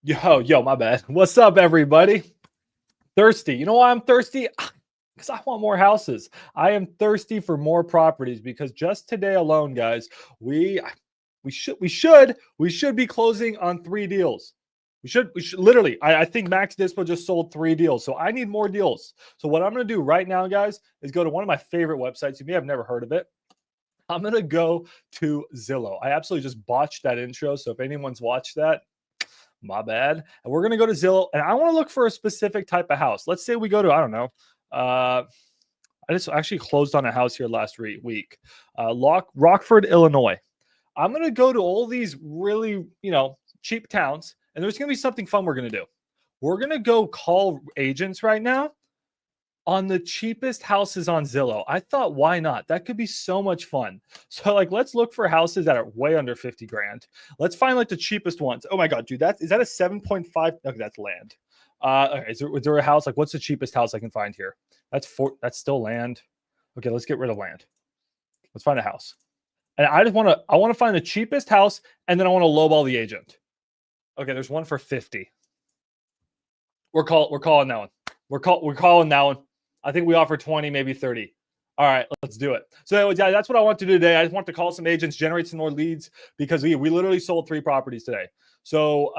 Yo, my bad. What's up, everybody? Thirsty. You know why I'm thirsty? Because I want more houses. I am thirsty for more properties because just today alone, guys, we should be closing on 3 deals. We should literally. I think Max Dispo just sold 3 deals, so I need more deals. So what I'm going to do right now, guys, is go to one of my favorite websites. You may have never heard of it. I'm going to go to Zillow. I absolutely just botched that intro, so if anyone's watched that, my bad. And we're going to go to Zillow, and I want to look for a specific type of house. Let's say we go to, I don't know. I just actually closed on a house here last week. Rockford, Illinois. I'm going to go to all these really, cheap towns, and there's going to be something fun we're going to do. We're going to go call agents right now on the cheapest houses on Zillow. I thought, why not? That could be so much fun. So let's look for houses that are way under 50 grand. Let's find the cheapest ones. Oh my God, dude, is that a 7.5? Okay, that's land. Okay, is there a house? What's the cheapest house I can find here? That's still land. Okay, let's get rid of land. Let's find a house. And I want to find the cheapest house, and then I want to lowball the agent. Okay, there's one for 50. We're calling that one. We're calling that one. I think we offer 20, maybe 30. All right, let's do it. So yeah, that's what I want to do today. I just want to call some agents, generate some more leads because we literally sold 3 properties today. So,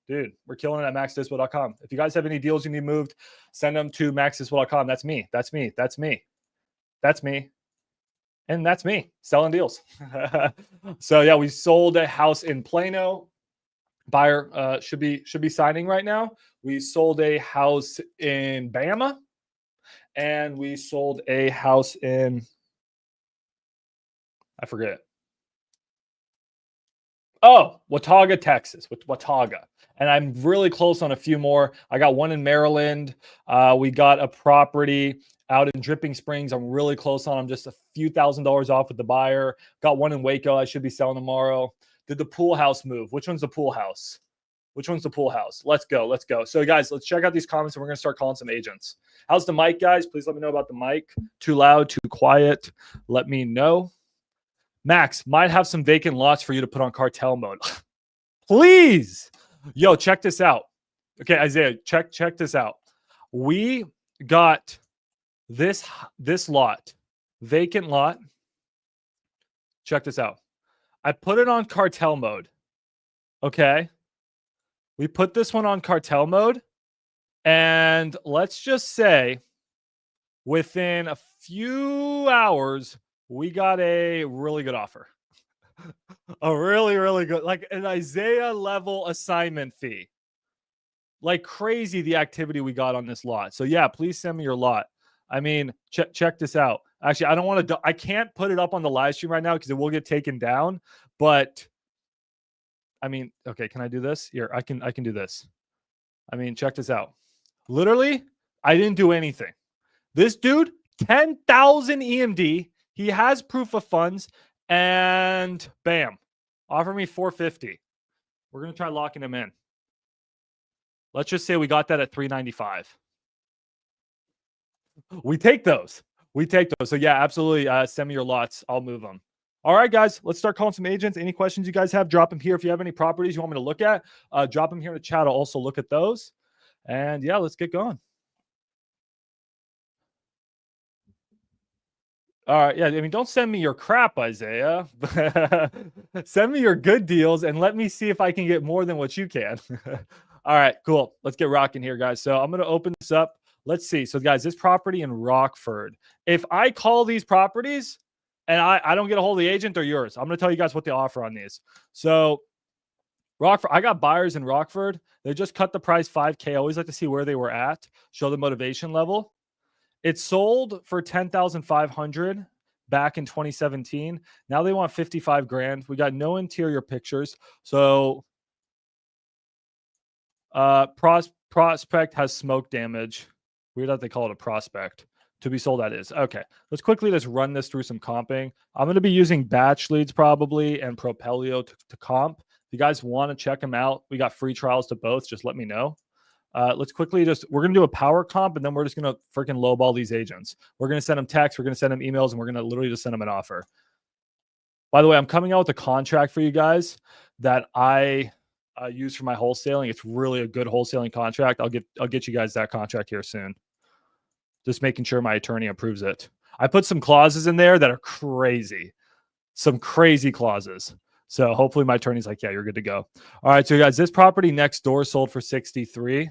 dude, we're killing it at maxdispo.com. If you guys have any deals you need moved, send them to maxdispo.com. That's me. And that's me selling deals. So yeah, we sold a house in Plano. Buyer should be signing right now. We sold a house in Bama, and we sold a house in, I forget. Oh, Watauga, Texas. Watauga. And I'm really close on a few more. I got one in Maryland. We got a property out in Dripping Springs. I'm really close on. I'm just a few $1,000s off with the buyer. Got one in Waco. I should be selling tomorrow. Did the pool house move? Which one's the pool house? Let's go. So guys, let's check out these comments, and we're going to start calling some agents. How's the mic, guys? Please let me know about the mic. Too loud, too quiet? Let me know. Max, might have some vacant lots for you to put on cartel mode. Please. Yo, check this out. Okay, Isaiah, check this out. We got this lot, vacant lot. Check this out. I put it on cartel mode. Okay. We put this one on cartel mode. And let's just say within a few hours, we got a really good offer. A really, really good, an Isaiah level assignment fee. Crazy the activity we got on this lot. So yeah, please send me your lot. I mean, check this out. Actually, I can't put it up on the live stream right now because it will get taken down. But I mean, okay, can I do this? Here, I can do this. I mean, check this out. Literally, I didn't do anything. This dude, 10,000 EMD. He has proof of funds, and bam, offer me 450. We're gonna try locking him in. Let's just say we got that at 395. We take those. So yeah, absolutely. Send me your lots. I'll move them. All right, guys, let's start calling some agents. Any questions you guys have, drop them here. If you have any properties you want me to look at, drop them here in the chat. I'll also look at those. And yeah, let's get going. All right, yeah, I mean, don't send me your crap, Isaiah. Send me your good deals and let me see if I can get more than what you can. All right, cool. Let's get rocking here, guys. So I'm going to open this up. Let's see. So, guys, this property in Rockford. If I call these properties and I don't get a hold of the agent, or yours, I'm going to tell you guys what they offer on these. So, Rockford, I got buyers in Rockford. They just cut the price $5K. I always like to see where they were at, show the motivation level. It sold for $10,500 back in 2017. Now they want 55 grand. We got no interior pictures. So prospect has smoke damage. Weird that they call it a prospect. To be sold, that is. Okay. Let's quickly just run this through some comping. I'm going to be using BatchLeads probably and Propelio to comp. If you guys want to check them out, we got free trials to both. Just let me know. Let's quickly we're going to do a power comp, and then we're just going to freaking lowball these agents. We're going to send them texts, we're going to send them emails, and we're going to literally just send them an offer. By the way, I'm coming out with a contract for you guys that I use for my wholesaling. It's really a good wholesaling contract. I'll get you guys that contract here soon. Just making sure my attorney approves it. I put some clauses in there that are crazy. Some crazy clauses. So hopefully my attorney's like, yeah, you're good to go. All right, so guys, this property next door sold for 63,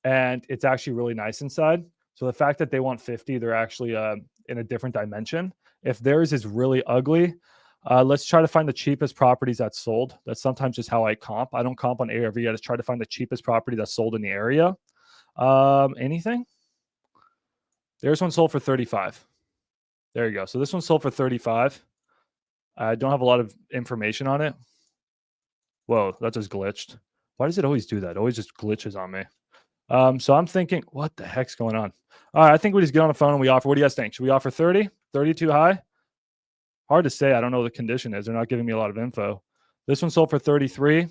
and it's actually really nice inside. So the fact that they want 50, they're actually in a different dimension. If theirs is really ugly, let's try to find the cheapest properties that sold. That's sometimes just how I comp. I don't comp on ARV. I just try to find the cheapest property that sold in the area. Anything? There's one sold for 35. There you go. So this one sold for 35. I don't have a lot of information on it. Whoa, that just glitched. Why does it always do that? It always just glitches on me. So I'm thinking, what the heck's going on? All right, I think we just get on the phone and we offer. What do you guys think? Should we offer 30? 30 too high? Hard to say. I don't know what the condition is. They're not giving me a lot of info. This one sold for 33.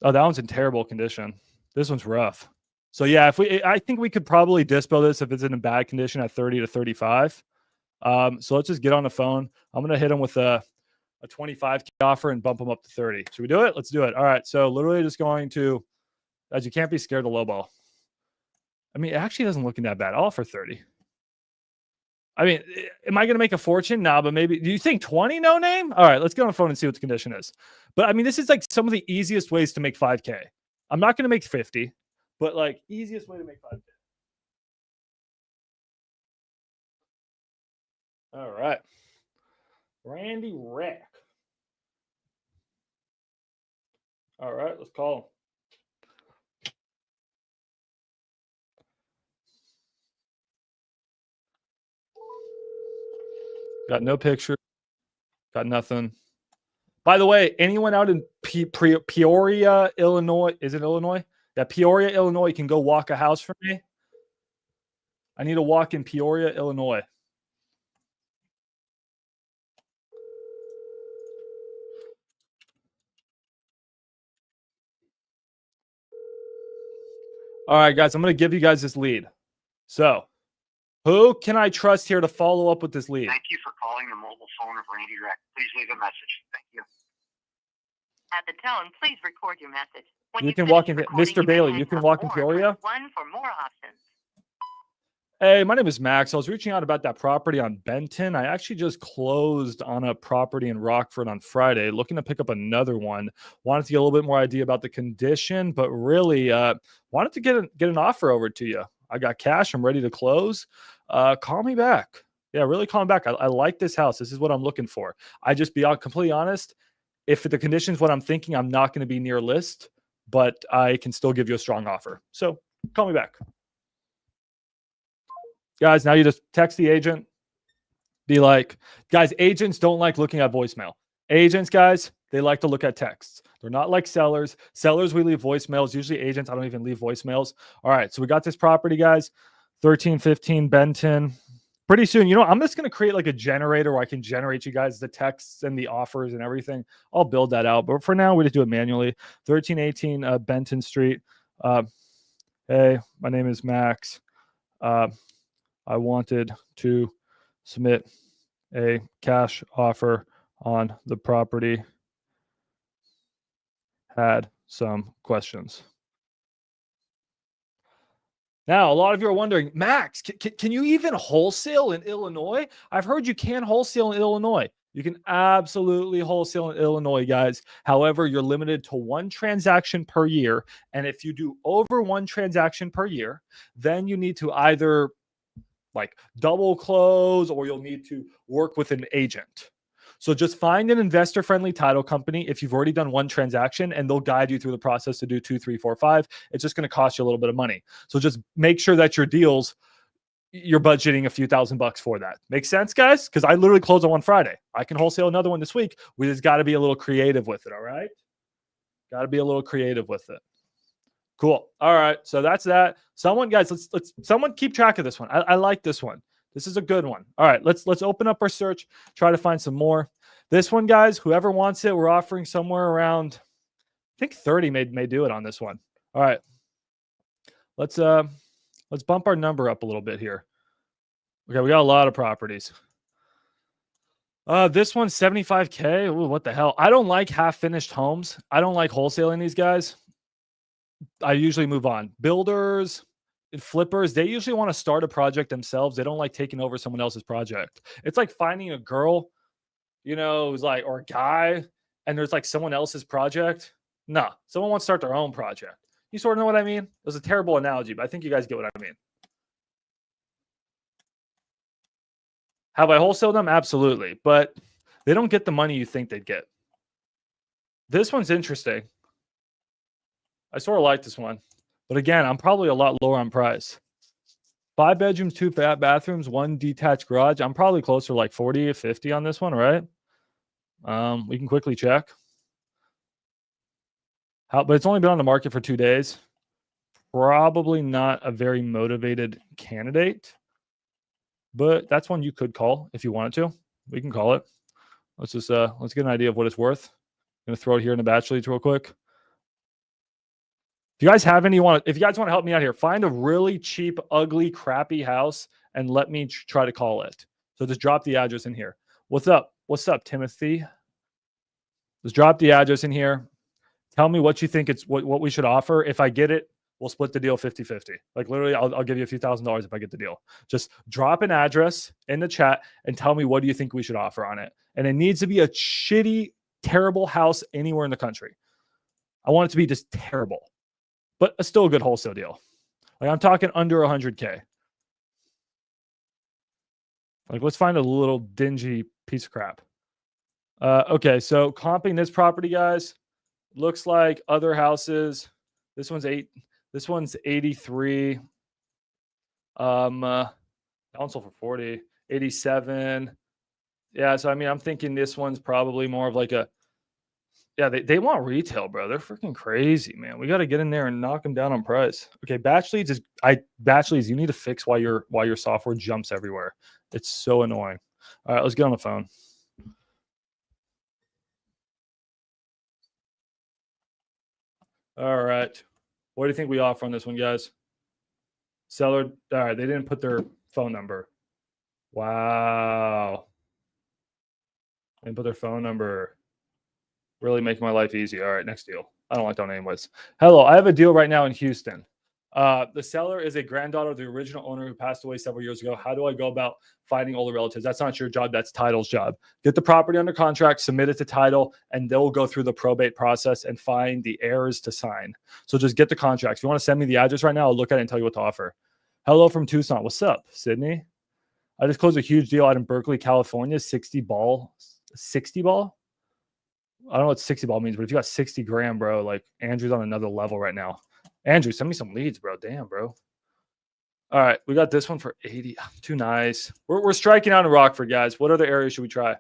Oh, that one's in terrible condition. This one's rough. So yeah, I think we could probably dispo this if it's in a bad condition at 30 to 35. So let's just get on the phone. I'm gonna hit them with a 25K offer and bump them up to 30. Should we do it? Let's do it. All right. So literally just going to, as you can't be scared of lowball. I mean, it actually doesn't look that bad. I'll offer 30. I mean, am I going to make a fortune? Nah, but maybe. Do you think 20 no name? All right, let's get on the phone and see what the condition is. But I mean, this is like some of the easiest ways to make 5K. I'm not going to make 50, but like easiest way to make 5K. All right. Randy Rack. All right, let's call him. Got no picture. Got nothing. By the way, anyone out in Peoria, Illinois, is it Illinois? Yeah, Peoria, Illinois, you can go walk a house for me. I need to walk in Peoria, Illinois. All right, guys, I'm going to give you guys this lead. So, who can I trust here to follow up with this lead? Thank you for calling the mobile phone of Randy Rack. Please leave a message. Thank you. At the tone, please record your message. When you can walk in, Mr. Bailey, you can walk in Peoria. One for more options. Hey, my name is Max. I was reaching out about that property on Benton. I actually just closed on a property in Rockford on Friday, looking to pick up another one. Wanted to get a little bit more idea about the condition, but really wanted to get an offer over to you. I got cash. I'm ready to close. Call me back. Yeah, really call me back. I like this house. This is what I'm looking for. I just be completely honest. If the condition's what I'm thinking, I'm not going to be near list, but I can still give you a strong offer. So call me back. Guys, now you just text the agent. Be like, guys, agents don't like looking at voicemail. Agents, guys, they like to look at texts. They're not like sellers. Sellers, we leave voicemails. Usually agents, I don't even leave voicemails. All right, so we got this property, guys. 1315 Benton. Pretty soon, you know, I'm just going to create like a generator where I can generate you guys the texts and the offers and everything. I'll build that out. But for now, we just do it manually. 1318 Benton Street. Hey, my name is Max. I wanted to submit a cash offer on the property. Had some questions. Now, a lot of you are wondering, Max, can you even wholesale in Illinois? I've heard you can wholesale in Illinois. You can absolutely wholesale in Illinois, guys. However, you're limited to one transaction per year. And if you do over one transaction per year, then you need to either like double close or you'll need to work with an agent. So just find an investor-friendly title company if you've already done one transaction, and they'll guide you through the process to do 2, 3, 4, 5. It's just going to cost you a little bit of money. So just make sure that your deals, you're budgeting a few $1,000s for that. Make sense, guys? Because I literally close on one Friday. I can wholesale another one this week. We just got to be a little creative with it, all right? Got to be a little creative with it. Cool. All right. So that's that. Someone, guys, let's someone keep track of this one. I like this one. This is a good one. All right, let's open up our search, try to find some more. This one, guys, whoever wants it, we're offering somewhere around, I think 30 may do it on this one. All right. Let's bump our number up a little bit here. Okay, we got a lot of properties. This one's 75K. Ooh, what the hell? I don't like half-finished homes. I don't like wholesaling these guys. I usually move on. Builders and flippers, they usually want to start a project themselves. They don't like taking over someone else's project. It's like finding a girl, you know, who's like, or a guy, and there's like someone else's project. No, someone wants to start their own project. You sort of know what I mean? It was a terrible analogy, but I think you guys get what I mean. Have I wholesaled them? Absolutely. But they don't get the money you think they'd get. This one's interesting. I sort of like this one. But again, I'm probably a lot lower on price. 5 bedrooms, 2 bathrooms, 1 detached garage. I'm probably closer to like 40 or 50 on this one, right? We can quickly check. But it's only been on the market for 2 days. Probably not a very motivated candidate. But that's one you could call if you wanted to. We can call it. Let's just let's get an idea of what it's worth. I'm gonna throw it here in the BatchLeads real quick. If you guys have any if you guys want to help me out here, find a really cheap, ugly, crappy house and let me try to call it. So just drop the address in here. What's up? What's up, Timothy? Just drop the address in here. Tell me what you think it's what we should offer. If I get it, we'll split the deal 50-50. Like literally, I'll give you a few $1,000s if I get the deal. Just drop an address in the chat and tell me what do you think we should offer on it. And it needs to be a shitty, terrible house anywhere in the country. I want it to be just terrible, but still a good wholesale deal. Like I'm talking under 100K. Like let's find a little dingy piece of crap. Okay, so comping this property, guys, looks like other houses. This one's 83. Council for 40, 87. Yeah, so I mean, I'm thinking this one's probably more of like a, yeah, they want retail, bro. They're freaking crazy, man. We got to get in there and knock them down on price. Okay, BatchLeads, you need to fix why your software jumps everywhere. It's so annoying. All right, let's get on the phone. All right. What do you think we offer on this one, guys? Seller, all right, they didn't put their phone number. Wow. They didn't put their phone number. Really making my life easy. All right, next deal. I don't like that anyways. Hello, I have a deal right now in Houston. The seller is a granddaughter of the original owner who passed away several years ago. How do I go about finding all the relatives? That's not your job. That's title's job. Get the property under contract, submit it to title, and they'll go through the probate process and find the heirs to sign. So just get the contracts. If you want to send me the address right now, I'll look at it and tell you what to offer. Hello from Tucson. What's up, Sydney? I just closed a huge deal out in Berkeley, California. 60 ball. I don't know what 60 ball means, but if you got 60 grand, bro, like Andrew's on another level right now. Andrew, send me some leads, bro. Damn, bro. All right, we got this one for 80. Too nice. We're striking out in Rockford, guys. What other areas should we try?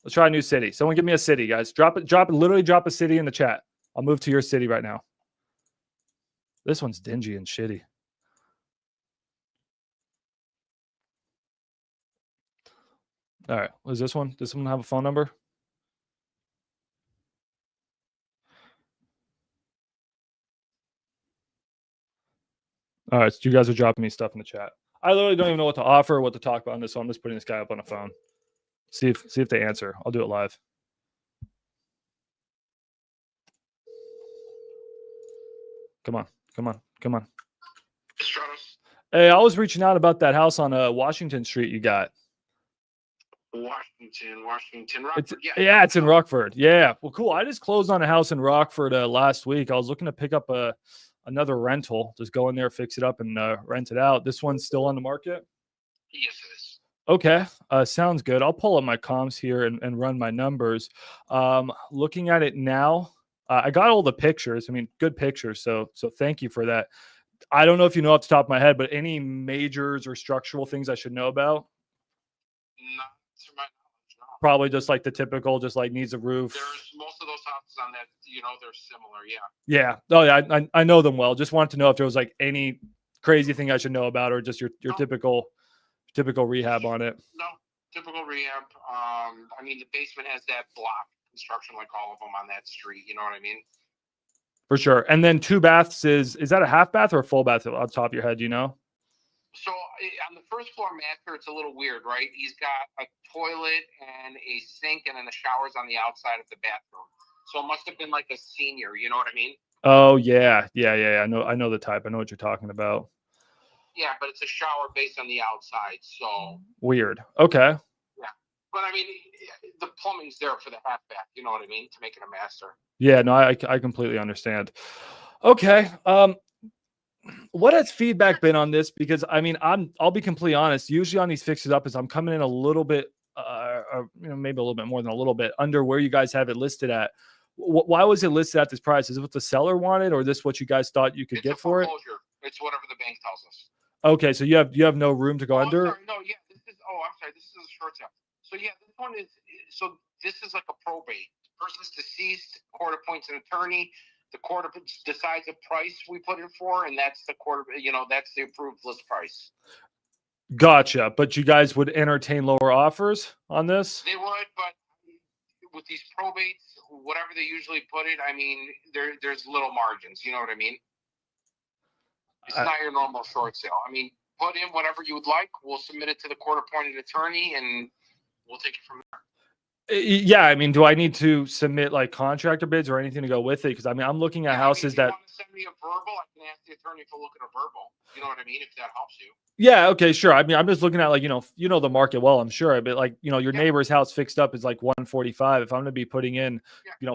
Let's try a new city. Someone give me a city, guys. Literally drop a city in the chat. I'll move to your city right now. This one's dingy and shitty. All right, what is this one? Does someone have a phone number? All right, so you guys are dropping me stuff in the chat. I literally don't even know what to offer, what to talk about on this, so I'm just putting this guy up on the phone. See if they answer. I'll do it live. Come on. Hey, I was reaching out about that house on Washington Street you got. Washington, Rockford. It's in Rockford. Yeah. Well, cool. I just closed on a house in Rockford last week. I was looking to pick up another rental. Just go in there, fix it up, and rent it out. This one's still on the market? Yes, it is. Okay. Sounds good. I'll pull up my comps here and run my numbers. Looking at it now, I got all the pictures. I mean, good pictures. So thank you for that. I don't know if you know off the top of my head, but any majors or structural things I should know about? Not to my knowledge, no. Probably just like the typical, just like needs a roof. There's most of those houses on that, they're similar, yeah. Yeah. Oh, yeah. I know them well. Just wanted to know if there was like any crazy thing I should know about, or just your typical rehab on it. No, typical rehab. I mean, the basement has that block construction like all of them on that street. You know what I mean? For sure. And then 2 baths is that a half bath or a full bath off the top of your head? Do you know? So on the first floor master, it's a little weird, right? He's got a toilet and a sink, and then the shower's on the outside of the bathroom. So it must have been like a senior. You know what I mean? Oh yeah. I know the type. I know what you're talking about. Yeah, but it's a shower based on the outside. So weird. Okay. Yeah, but I mean, the plumbing's there for the half bath. You know what I mean? To make it a master. Yeah. No, I completely understand. Okay. What has feedback been on this? Because I mean, I'll be completely honest. Usually on these fixes up is I'm coming in a little bit, maybe a little bit more than a little bit under where you guys have it listed at. Why was it listed at this price? Is it what the seller wanted, or this what you guys thought you could get for it? It's whatever the bank tells us. Okay, so you have no room to go under. I'm sorry, no, yeah, this is. Oh, I'm sorry. This is a short sale. So yeah, this one is. So this is like a probate. The person's deceased. Court appoints an attorney. The court decides a price we put it for, and that's the court. That's the approved list price. Gotcha. But you guys would entertain lower offers on this? They would, but with these probates, whatever they usually put it, I mean, there's little margins. You know what I mean? It's not your normal short sale. I mean, put in whatever you would like. We'll submit it to the court-appointed attorney, and we'll take it from there. Yeah, I mean, do I need to submit like contractor bids or anything to go with it? Because I mean, I'm looking at houses that. If you want to send me a verbal, I can ask the attorney to look at a verbal. You know what I mean? If that helps you. Yeah. Okay. Sure. I mean, I'm just looking at like the market well. I'm sure, but like your neighbor's house fixed up is like 145. If I'm going to be putting in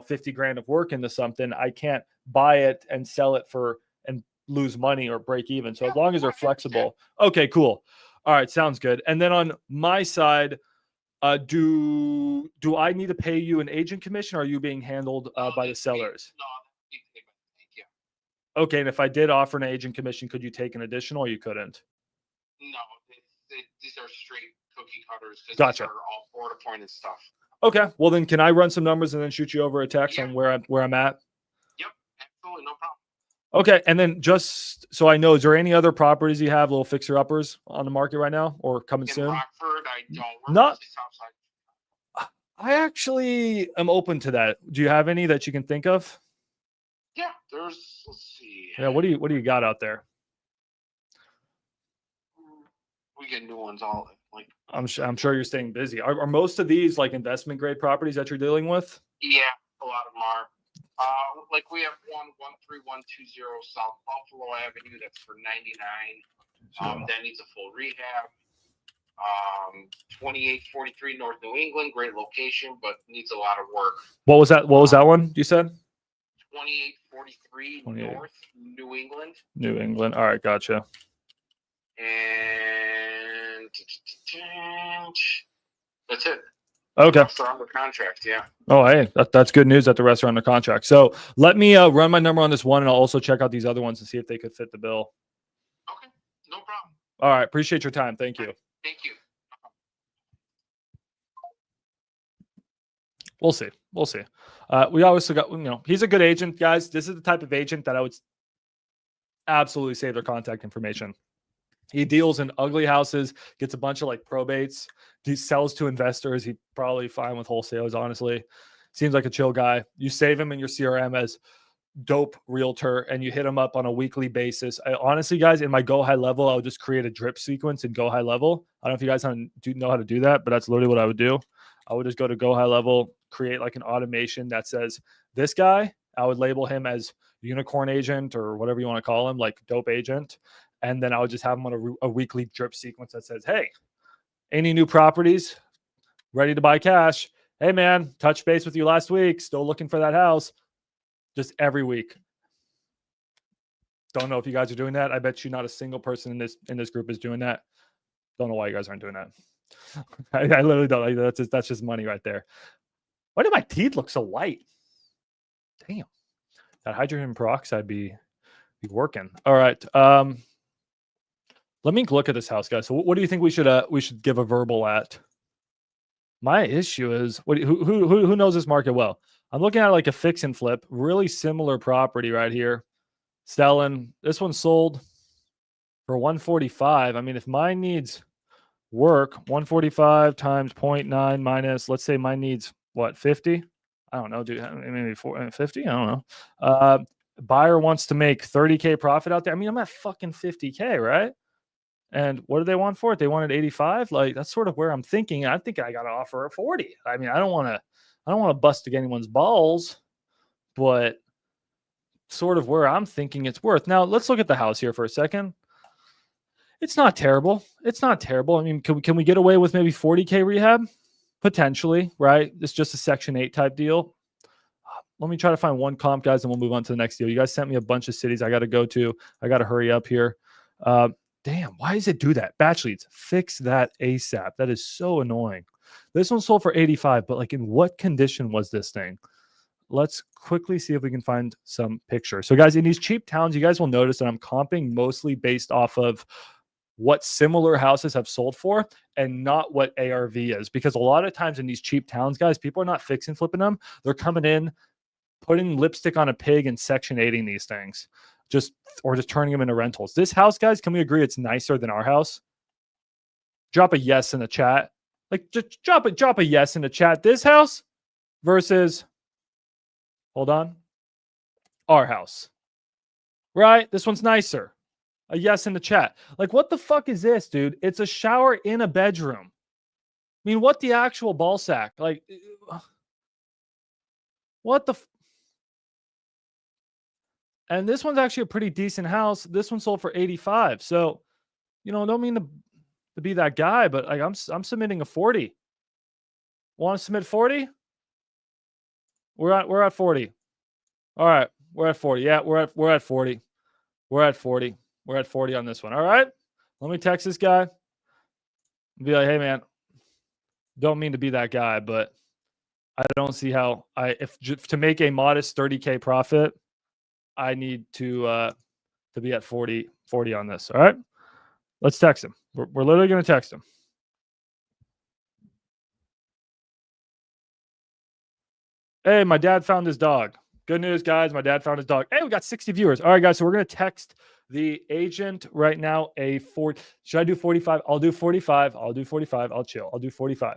50 grand of work into something, I can't buy it and sell it and lose money or break even. So as long as they're flexible. Okay. Cool. All right. Sounds good. And then on my side. Do I need to pay you an agent commission, or are you being handled by the sellers? No, yeah. Okay, and if I did offer an agent commission, could you take an additional, or you couldn't? No, these are straight cookie cutters. Gotcha. These are all board-appointed stuff. Okay, well then, can I run some numbers and then shoot you over a text on where I'm at? Yep, absolutely, no problem. Okay, and then just so I know, is there any other properties you have, little fixer-uppers on the market right now, or coming soon? Rockford, I don't. Not. I actually am open to that. Do you have any that you can think of? Yeah, let's see. Yeah, what do you got out there? We get new ones all like. I'm sure you're staying busy. Are most of these like investment grade properties that you're dealing with? Yeah, a lot of them are. Like we have 13120 South Buffalo Avenue. That's for 99. That needs a full rehab. 2843 North New England, great location, but needs a lot of work. What was that? What was that one you said? 2843 North New England. New England. All right, gotcha. And that's it. Okay. So under contract, yeah. Oh, hey, that's good news that the rest are under contract. So let me run my number on this one, and I'll also check out these other ones and see if they could fit the bill. Okay, no problem. All right, appreciate your time. Thank you. Thank you. We'll see. We also got, he's a good agent, guys. This is the type of agent that I would absolutely save their contact information. He deals in ugly houses, gets a bunch of like probates, he sells to investors. He'd probably fine with wholesalers, honestly. Seems like a chill guy. You save him in your CRM as dope realtor and you hit him up on a weekly basis. Honestly, guys, in my Go High Level, I would just create a drip sequence in Go High Level. I don't know if you guys know how to do that, but that's literally what I would do. I would just go to Go High Level, create like an automation that says this guy, I would label him as unicorn agent or whatever you want to call him, like dope agent. And then I would just have him on a weekly drip sequence that says, hey, any new properties ready to buy cash? Hey man, touch base with you last week. Still looking for that house. Just every week. Don't know if you guys are doing that. I bet you not a single person in this group is doing that. Don't know why you guys aren't doing that. I literally don't. Like, that's just money right there. Why do my teeth look so white? Damn. That hydrogen peroxide be working. All right. Let me look at this house, guys. So what do you think we should give a verbal at? My issue is who knows this market well? I'm looking at like a fix and flip, really similar property right here. Selling. This one sold for 145. I mean, if mine needs work, 145 times 0.9 minus, let's say mine needs what, 50? I don't know, dude. Maybe 50. I don't know. Buyer wants to make 30K profit out there. I mean, I'm at fucking 50K, right? And what do they want for it? They wanted 85. Like that's sort of where I'm thinking. I think I got to offer a 40. I mean, I don't want to bust anyone's balls, but sort of where I'm thinking it's worth. Now let's look at the house here for a second. It's not terrible. It's not terrible. I mean, can we get away with maybe 40K rehab? Potentially, right? It's just a Section 8 type deal. Let me try to find one comp, guys, and we'll move on to the next deal. You guys sent me a bunch of cities I got to go to. I got to hurry up here. Damn, why does it do that? BatchLeads, fix that ASAP. That is so annoying. This one sold for 85, but like in what condition was this thing? Let's quickly see if we can find some picture. So guys, in these cheap towns, you guys will notice that I'm comping mostly based off of what similar houses have sold for and not what ARV is. Because a lot of times in these cheap towns, guys, people are not fixing flipping them. They're coming in, putting lipstick on a pig and Section 8ing these things. Just turning them into rentals. This house, guys, can we agree it's nicer than our house? Drop a yes in the chat. Like just drop a yes in the chat. This house versus, hold on, our house. Right? This one's nicer. A yes in the chat. Like, what the fuck is this, dude? It's a shower in a bedroom. I mean, what the actual ball sack? Like, what the? And this one's actually a pretty decent house. This one sold for 85. So, you know, don't mean to be that guy, but like I'm submitting a 40. Want to submit 40? We're at 40. All right, we're at 40. Yeah, we're at 40. We're at 40. We're at 40 on this one. All right. Let me text this guy. Be like, hey man, don't mean to be that guy, but I don't see how if to make a modest 30K profit, I need to be at 40 on this. All right. Let's text him. We're literally going to text him. Hey, my dad found his dog. Good news, guys. My dad found his dog. Hey, we got 60 viewers. All right, guys. So we're going to text the agent right now a 40. Should I do 45? I'll do 45. I'll do 45. I'll chill. I'll do 45.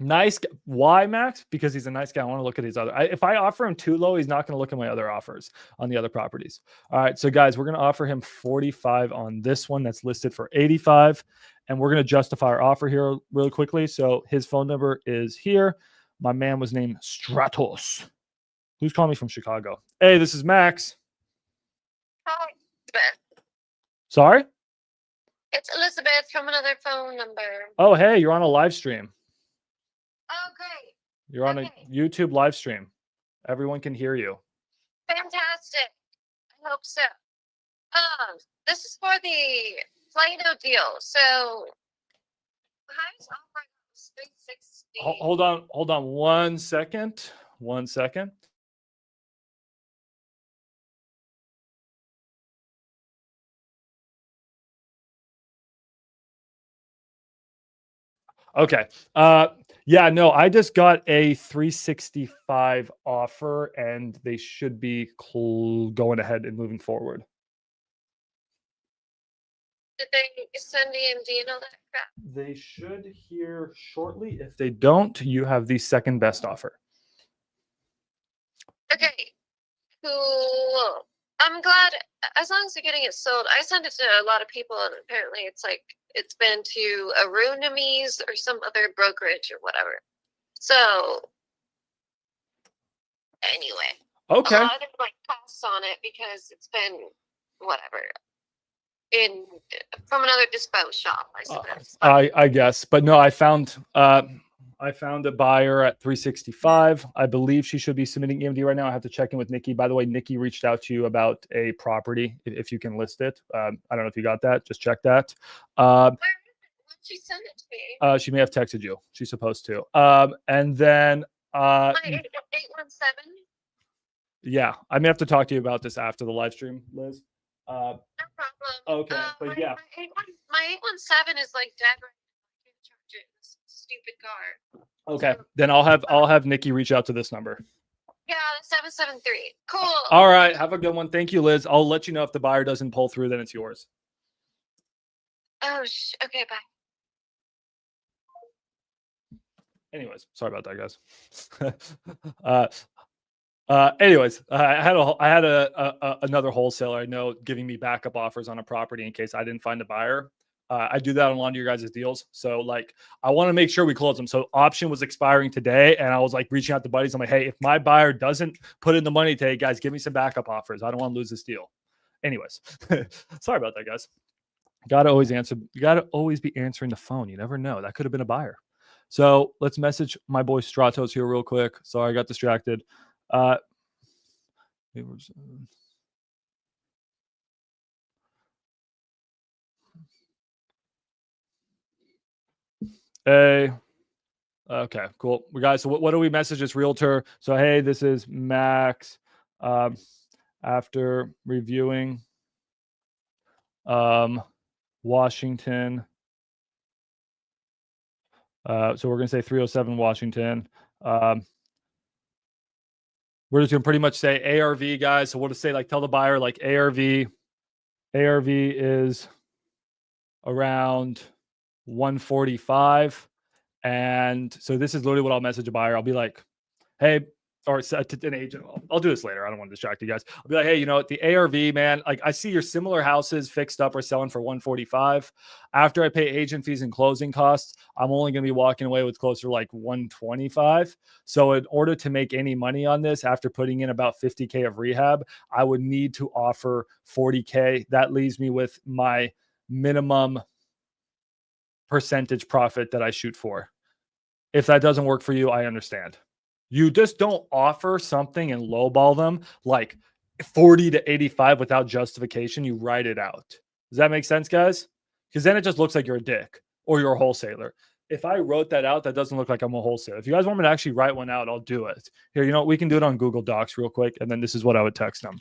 Nice. Why, Max? Because he's a nice guy. I want to look at his other. If I offer him too low, he's not going to look at my other offers on the other properties. All right. So, guys, we're going to offer him 45 on this one that's listed for 85. And we're going to justify our offer here really quickly. So his phone number is here. My man was named Stratos. Who's calling me from Chicago? Hey, this is Max. Hi, Elizabeth. Sorry? It's Elizabeth from another phone number. Oh, hey, you're on a live stream. Oh, great. You're on a YouTube live stream. Everyone can hear you. Fantastic. I hope so. This is for the Play-Doh deal. So, highest offer was 360. Hold on 1 second. 1 second. Okay. Yeah, no, I just got a 365 offer and they should be going ahead and moving forward. Did they send EMD and all that crap? They should hear shortly. If they don't, you have the second best offer. Okay. Cool. I'm glad, as long as you're getting it sold. I sent it to a lot of people, and apparently it's been to Arunamis or some other brokerage or whatever. So, anyway. Okay. A lot of them passed on it because it's been whatever. From another Dispo shop, I suppose. I guess, but no, I found a buyer at 365. I believe she should be submitting EMD right now. I have to check in with Nikki. By the way, Nikki reached out to you about a property if you can list it. I don't know if you got that. Just check that. Where is it? Why'd she send it to me? She may have texted you. She's supposed to. And then My 817. yeah, I may have to talk to you about this after the live stream, Liz. No problem. Okay, but yeah. My 817 is dead right now. I can't charge it. This stupid car. Okay, then I'll have Nikki reach out to this number. Yeah, 773. Cool. All right, have a good one. Thank you, Liz. I'll let you know if the buyer doesn't pull through, then it's yours. Oh, okay, bye. Anyways, sorry about that, guys. Anyways, I had another wholesaler I know giving me backup offers on a property in case I didn't find a buyer. I do that on a lot of your guys' deals. So like, I want to make sure we close them. So option was expiring today, and I was like reaching out to buddies. I'm like, hey, if my buyer doesn't put in the money today, guys, give me some backup offers. I don't want to lose this deal. Anyways, sorry about that, guys. Gotta always answer. You gotta always be answering the phone. You never know. That could have been a buyer. So let's message my boy Stratos here real quick. Sorry, I got distracted. Hey, okay, cool. We guys, so what do we message this realtor? So hey, this is Max. After reviewing Washington, so we're gonna say 307 Washington. We're just gonna pretty much say ARV, guys. So we'll just say like, tell the buyer like ARV is around 145. And so this is literally what I'll message a buyer. I'll be like, hey, or an agent. I'll do this later. I don't want to distract you guys. I'll be like, hey, you know, the ARV, man, like I see your similar houses fixed up or selling for 145. After I pay agent fees and closing costs, I'm only going to be walking away with closer to like 125. So in order to make any money on this, after putting in about 50K of rehab, I would need to offer 40K. That leaves me with my minimum percentage profit that I shoot for. If that doesn't work for you, I understand. You just don't offer something and lowball them like 40 to 85 without justification. You write it out. Does that make sense, guys? Because then it just looks like you're a dick or you're a wholesaler. If I wrote that out, that doesn't look like I'm a wholesaler. If you guys want me to actually write one out, I'll do it. Here, you know, we can do it on Google Docs real quick. And then this is what I would text them.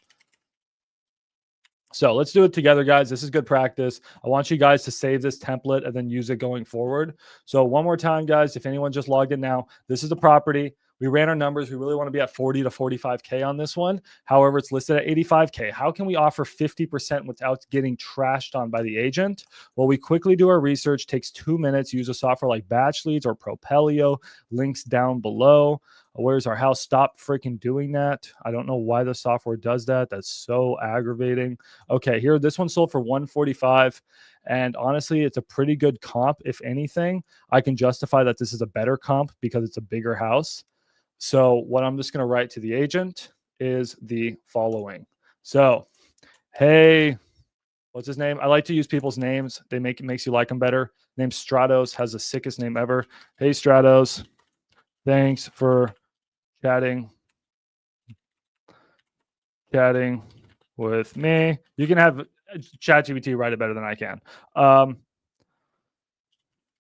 So let's do it together, guys. This is good practice. I want you guys to save this template and then use it going forward. So one more time, guys, if anyone just logged in now, this is the property. We ran our numbers. We really want to be at 40 to 45K on this one. However, it's listed at 85K. How can we offer 50% without getting trashed on by the agent? Well, we quickly do our research. Takes 2 minutes. Use a software like BatchLeads or Propelio. Links down below. Where's our house? Stop freaking doing that. I don't know why the software does that. That's so aggravating. Okay, here, this one sold for 145. And honestly, it's a pretty good comp. If anything, I can justify that this is a better comp because it's a bigger house. So what I'm just going to write to the agent is the following. So, hey, what's his name? I like to use people's names. It makes you like them better. Name Stratos, has the sickest name ever. Hey, Stratos, thanks for chatting with me. You can have ChatGPT write it better than I can.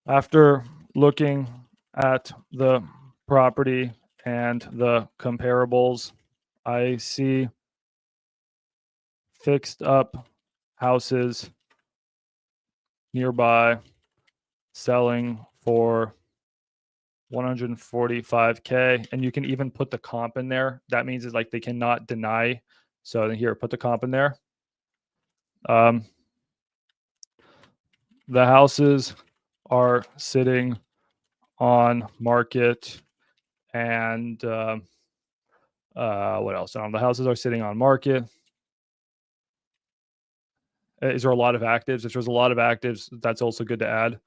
After looking at the property and the comparables, I see fixed up houses nearby selling for 145K, and you can even put the comp in there. That means it's like they cannot deny. So here, put the comp in there. The houses are sitting on market, and what else? The houses are sitting on market. Is there a lot of actives? If there's a lot of actives, that's also good to add.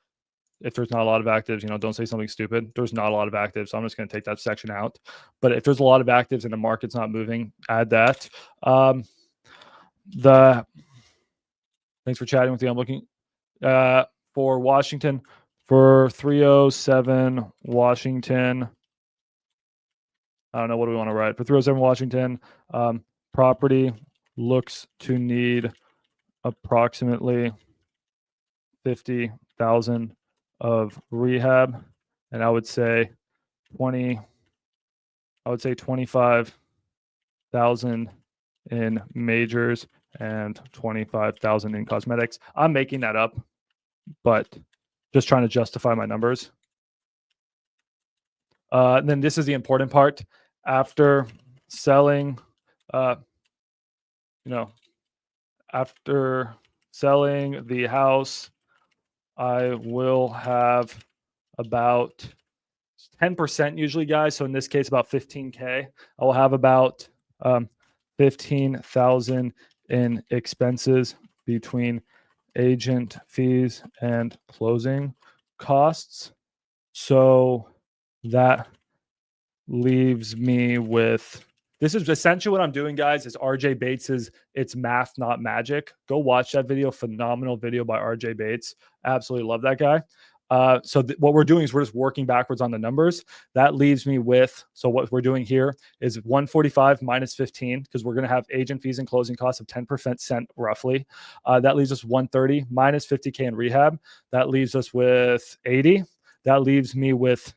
If there's not a lot of actives, you know, don't say something stupid. There's not a lot of actives, so I'm just going to take that section out. But if there's a lot of actives and the market's not moving, add that. Thanks for chatting with me. I'm looking for Washington, for 307 Washington. I don't know, what do we want to write? For 307 Washington, property looks to need approximately 50,000 of rehab, and I would say 25,000 in majors and 25,000 in cosmetics. I'm making that up, but just trying to justify my numbers. Then this is the important part. After selling, after selling the house, I will have about 10% usually, guys. So in this case, about 15K. I will have about 15,000 in expenses between agent fees and closing costs. So that leaves me with, this is essentially what I'm doing, guys, is RJ Bates's It's Math, Not Magic. Go watch that video. Phenomenal video by RJ Bates. Absolutely love that guy. So what we're doing is we're just working backwards on the numbers. That leaves me with, so what we're doing here is 145 minus 15, because we're going to have agent fees and closing costs of 10% roughly. That leaves us 130 minus 50K in rehab. That leaves us with 80. That leaves me with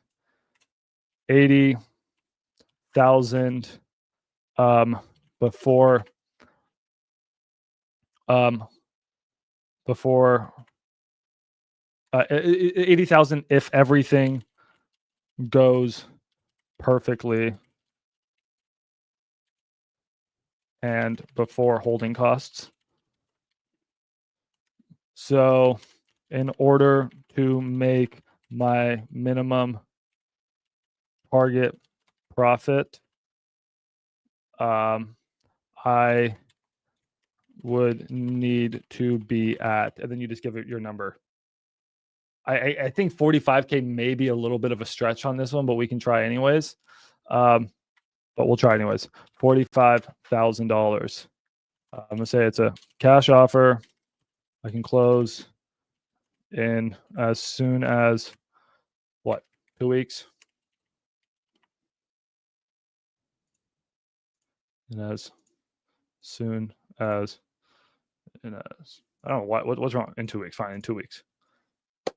80,000 before 80,000 if everything goes perfectly and before holding costs. So in order to make my minimum target profit, I would need to be at, and then you just give it your number. I think 45K may be a little bit of a stretch on this one, but we can try anyways. But we'll try anyways. $45,000. I'm gonna say it's a cash offer. I can close in as soon as what? 2 weeks. And as soon as, I don't know what's wrong. In 2 weeks, fine. In 2 weeks.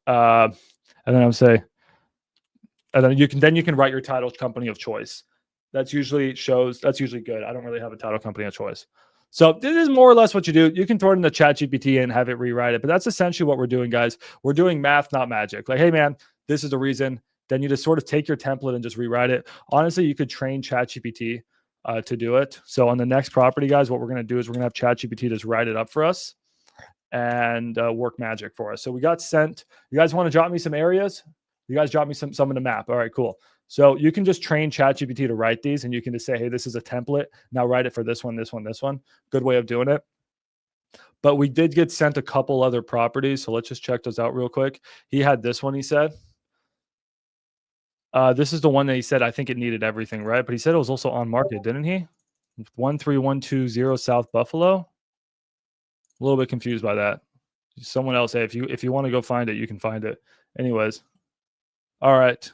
And then I would say, and then you can write your title company of choice. That's usually good. I don't really have a title company of choice. So this is more or less what you do. You can throw it in the ChatGPT and have it rewrite it, but that's essentially what we're doing, guys. We're doing math, not magic. Like, hey man, this is the reason. Then you just sort of take your template and just rewrite it. Honestly, you could train ChatGPT to do it. So on the next property, guys, what we're going to do is we're going to have ChatGPT just write it up for us and work magic for us. So we got sent. You guys want to drop me some areas? You guys drop me some in the map. All right, cool. So you can just train ChatGPT to write these, and you can just say, hey, this is a template. Now write it for this one, this one, this one. Good way of doing it. But we did get sent a couple other properties. So let's just check those out real quick. He had this one, he said. This is the one that he said, I think it needed everything, right? But he said it was also on market, didn't he? 13120 South Buffalo. A little bit confused by that. Someone else, hey, if you want to go find it, you can find it. Anyways. All right.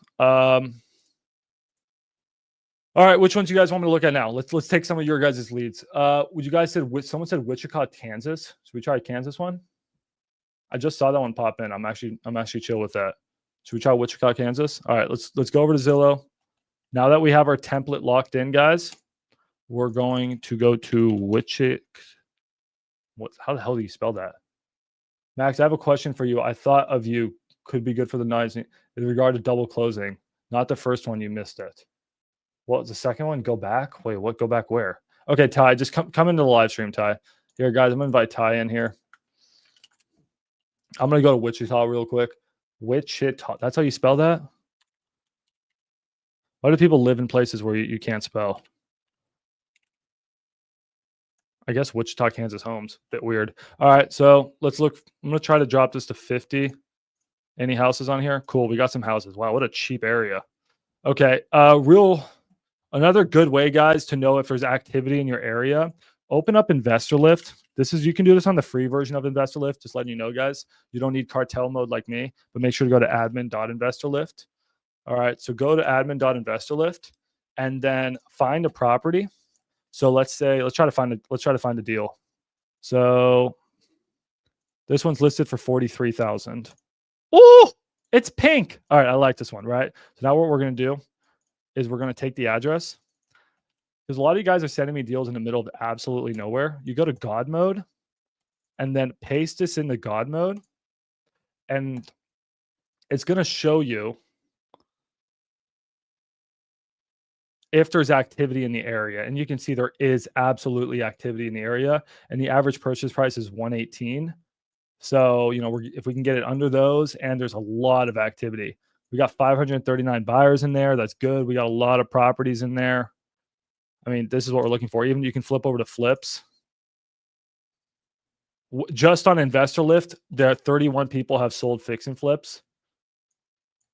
All right, which ones you guys want me to look at now? Let's take some of your guys' leads. Would you guys someone said Wichita, Kansas? Should we try Kansas one? I just saw that one pop in. I'm actually chill with that. Should we try Wichita, Kansas? All right, let's go over to Zillow. Now that we have our template locked in, guys, we're going to go to Wichita. How the hell do you spell that? Max, I have a question for you. I thought of you could be good for the nines in regard to double closing. Not the first one, you missed it. What was the second one? Go back? Wait, what? Go back where? Okay, Ty, just come into the live stream, Ty. Here, guys, I'm going to invite Ty in here. I'm going to go to Wichita real quick. Wichita. That's how you spell that? Why do people live in places where you can't spell? I guess Wichita, Kansas homes. Bit weird. All right, so let's look. I'm going to try to drop this to 50. Any houses on here? Cool, we got some houses. Wow, what a cheap area. Okay, another good way, guys, to know if there's activity in your area, open up Investor Lift. You can do this on the free version of Investor Lift, just letting you know, guys. You don't need cartel mode like me, but make sure to go to admin.investorlift. All right, so go to admin.investorlift and then find a property. So let's try to find a deal. So this one's listed for 43,000. Oh, it's pink. All right, I like this one, right? So now what we're going to do is we're going to take the address, because a lot of you guys are sending me deals in the middle of absolutely nowhere. You go to God mode and then paste this into God mode, and it's going to show you if there's activity in the area. And you can see there is absolutely activity in the area, and the average purchase price is 118. So, if we can get it under those, and there's a lot of activity, We got 539 buyers in there. That's good. We got a lot of properties in there. I mean, this is what we're looking for. Even you can flip over to flips. Just on Investor Lift, there are 31 people have sold fix and flips.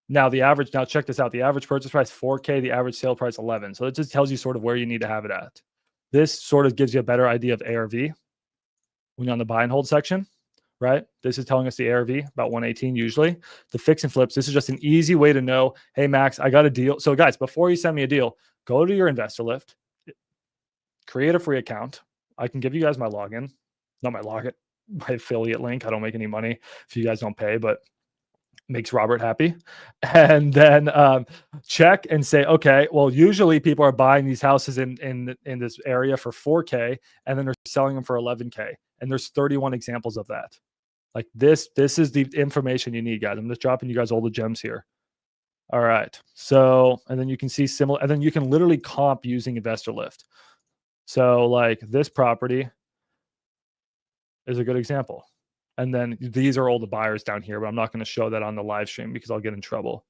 Now the average, now check this out. The average purchase price, 4K, the average sale price, 11. So it just tells you sort of where you need to have it at. This sort of gives you a better idea of ARV when you're on the buy and hold section, right? This is telling us the ARV, about 118 usually. The fix and flips, this is just an easy way to know, hey, Max, I got a deal. So guys, before you send me a deal, go to your Investor Lift, create a free account. I can give you guys my login, not my login, my affiliate link. I don't make any money if you guys don't pay, but makes Robert happy. And then check and say, okay, well, usually people are buying these houses in this area for 4K, and then they're selling them for 11K. And there's 31 examples of that. Like this is the information you need, guys. I'm just dropping you guys all the gems here. All right. So, and then you can see similar, and then you can literally comp using Investor Lift. So like this property is a good example. And then these are all the buyers down here, but I'm not going to show that on the live stream because I'll get in trouble.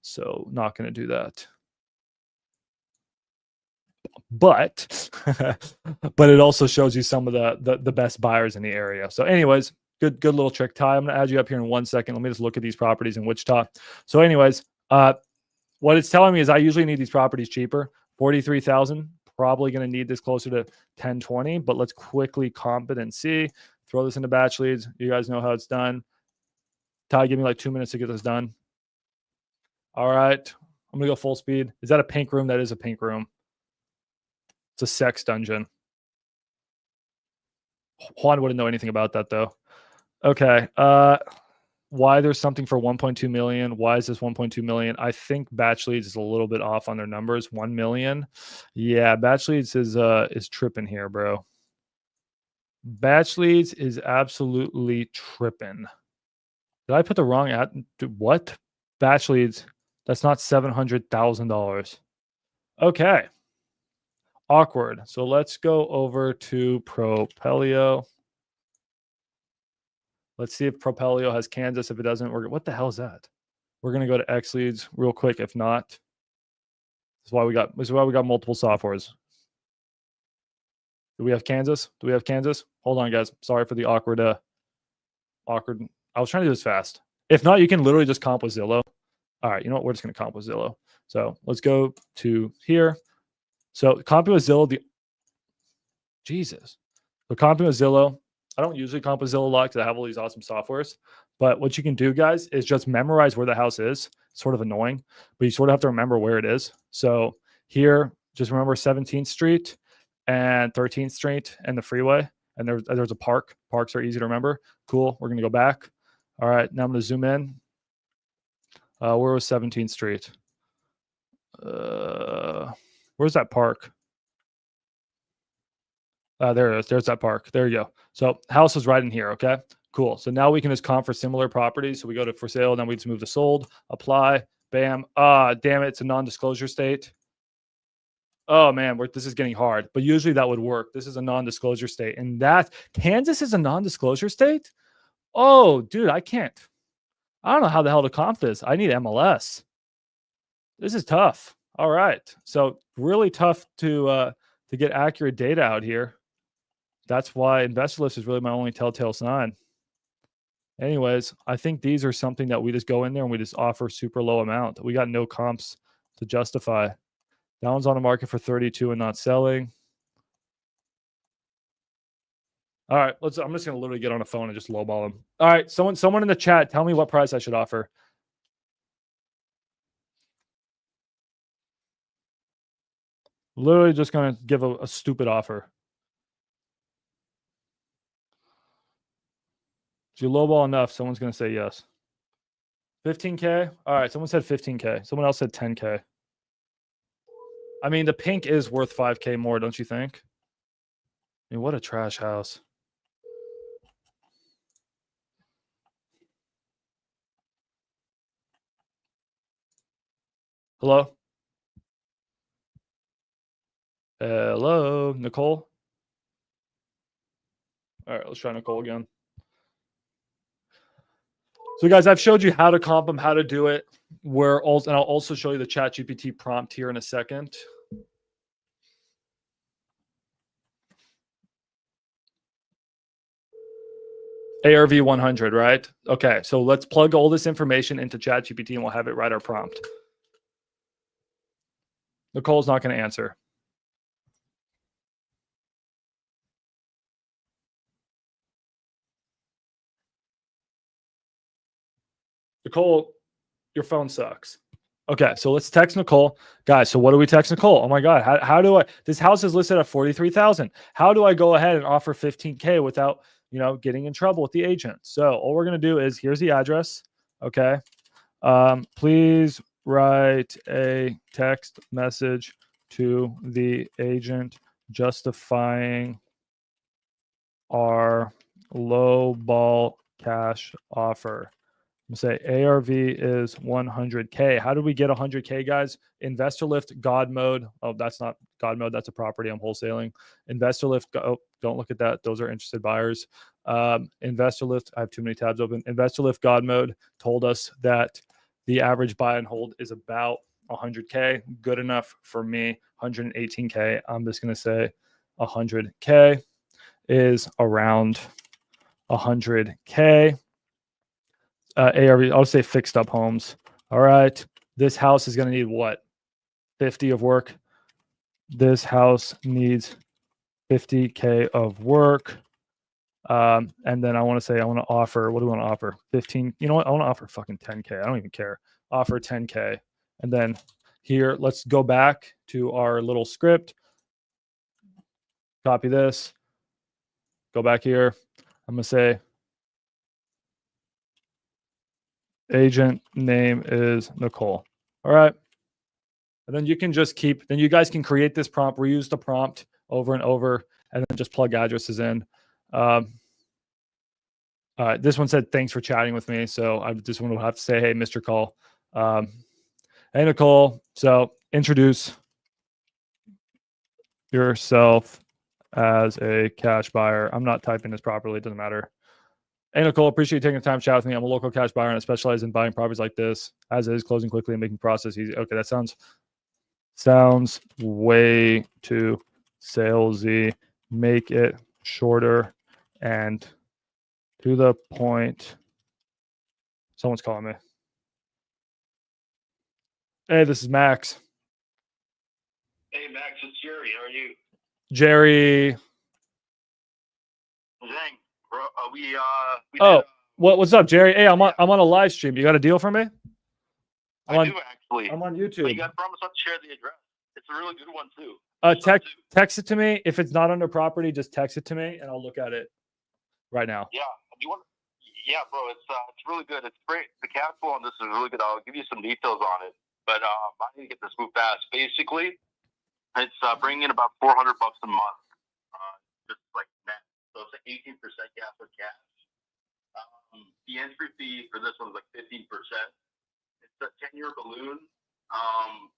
So not going to do that. But but it also shows you some of the best buyers in the area. So anyways, good little trick. Ty, I'm going to add you up here in 1 second. Let me just look at these properties in Wichita. So anyways, what it's telling me is I usually need these properties cheaper. 43,000, probably going to need this closer to 10, 20, but let's quickly comp it and see. Throw this into BatchLeads. You guys know how it's done. Ty, give me like 2 minutes to get this done. All right. I'm going to go full speed. Is that a pink room? That is a pink room. It's a sex dungeon. Juan wouldn't know anything about that, though. Okay. Why there's something for 1.2 million? Why is this 1.2 million? I think BatchLeads is a little bit off on their numbers. 1 million. Yeah, BatchLeads is tripping here, bro. BatchLeads is absolutely tripping. Did I put the wrong ad? What? BatchLeads. That's not $700,000. Okay. Awkward. So let's go over to Propelio. Let's see if Propelio has Kansas. If it doesn't, what the hell is that? We're gonna go to XLeads real quick. If not, this is why we got multiple softwares. Do we have Kansas? Do we have Kansas? Hold on, guys. Sorry for the awkward. I was trying to do this fast. If not, you can literally just comp with Zillow. All right, you know what? We're just gonna comp with Zillow. So let's go to here. So comping with Zillow, Jesus. So comping with Zillow, I don't usually comp with Zillow a lot because I have all these awesome softwares. But what you can do, guys, is just memorize where the house is. It's sort of annoying, but you sort of have to remember where it is. So here, just remember 17th Street and 13th Street and the freeway. And there's a park. Parks are easy to remember. Cool. We're going to go back. All right. Now I'm going to zoom in. Where was 17th Street? Where's that park? There it is. There's that park. There you go. So house is right in here. Okay, cool. So now we can just comp for similar properties. So we go to for sale, then we just move to sold, apply, bam. Damn it. It's a non-disclosure state. Oh man, this is getting hard, but usually that would work. This is a non-disclosure state, and that Kansas is a non-disclosure state. Oh, dude, I don't know how the hell to comp this. I need MLS. This is tough. All right. So really tough to get accurate data out here. That's why Investor List is really my only telltale sign. Anyways, I think these are something that we just go in there and we just offer super low amount. We got no comps to justify. That one's on the market for 32 and not selling. All right, I'm just gonna literally get on a phone and just lowball them. All right, someone in the chat, tell me what price I should offer. Literally just gonna give a stupid offer. If you lowball enough, someone's going to say yes. 15K? All right, someone said 15K. Someone else said 10K. I mean, the pink is worth 5K more, don't you think? I mean, what a trash house. Hello? Hello, Nicole? All right, let's try Nicole again. So guys, I've showed you how to comp them, how to do it. And I'll also show you the ChatGPT prompt here in a second. ARV 100, right? Okay, so let's plug all this information into ChatGPT and we'll have it write our prompt. Nicole's not going to answer. Nicole, your phone sucks. Okay, so let's text Nicole. Guys, so what do we text Nicole? Oh my God, how do I, this house is listed at 43,000. How do I go ahead and offer 15K without, getting in trouble with the agent? So all we're going to do is, here's the address. Okay. Please write a text message to the agent justifying our low ball cash offer. I'm gonna say ARV is 100K. How do we get 100K, guys? Investor Lift, God Mode. Oh, that's not God Mode. That's a property I'm wholesaling. Investor Lift. Oh, don't look at that. Those are interested buyers. Investor Lift. I have too many tabs open. Investor Lift, God Mode told us that the average buy and hold is about 100K. Good enough for me. 118K. I'm just gonna say 100K is around 100K. ARV, I'll say fixed up homes. All right. This house is going to need what? 50 of work. This house needs 50K of work. And then I want to say, I want to offer, what do I want to offer? 15. You know what? I want to offer fucking 10K. I don't even care. Offer 10K. And then here, let's go back to our little script. Copy this. Go back here. I'm going to say, agent name is Nicole. All right. And then you can just then you guys can create this prompt, reuse the prompt over and over, and then just plug addresses in. This one said, thanks for chatting with me. So I just want to have to say, hey, Mr. Call. Hey, Nicole. So introduce yourself as a cash buyer. I'm not typing this properly. It doesn't matter. Hey, Nicole, appreciate you taking the time to chat with me. I'm a local cash buyer and I specialize in buying properties like this, as is, closing quickly and making process easy. Okay, that sounds way too salesy. Make it shorter and to the point. Someone's calling me. Hey, this is Max. Hey, Max, it's Jerry. How are you? Jerry. Zhang, bro, What's up, Jerry? Hey, I'm on a live stream. You got a deal for me? I do actually. I'm on YouTube. But you got to promise not to share the address. It's a really good one too. Text it to me. If it's not under property, just text it to me and I'll look at it right now. Yeah. Yeah, bro. It's really good. It's great. The cash flow on this is really good. I'll give you some details on it. But I need to get this moved fast. Basically, it's bringing in about $400 a month, just like net. So it's 18% gas with cash. The entry fee for this one is like 15%. It's a 10-year balloon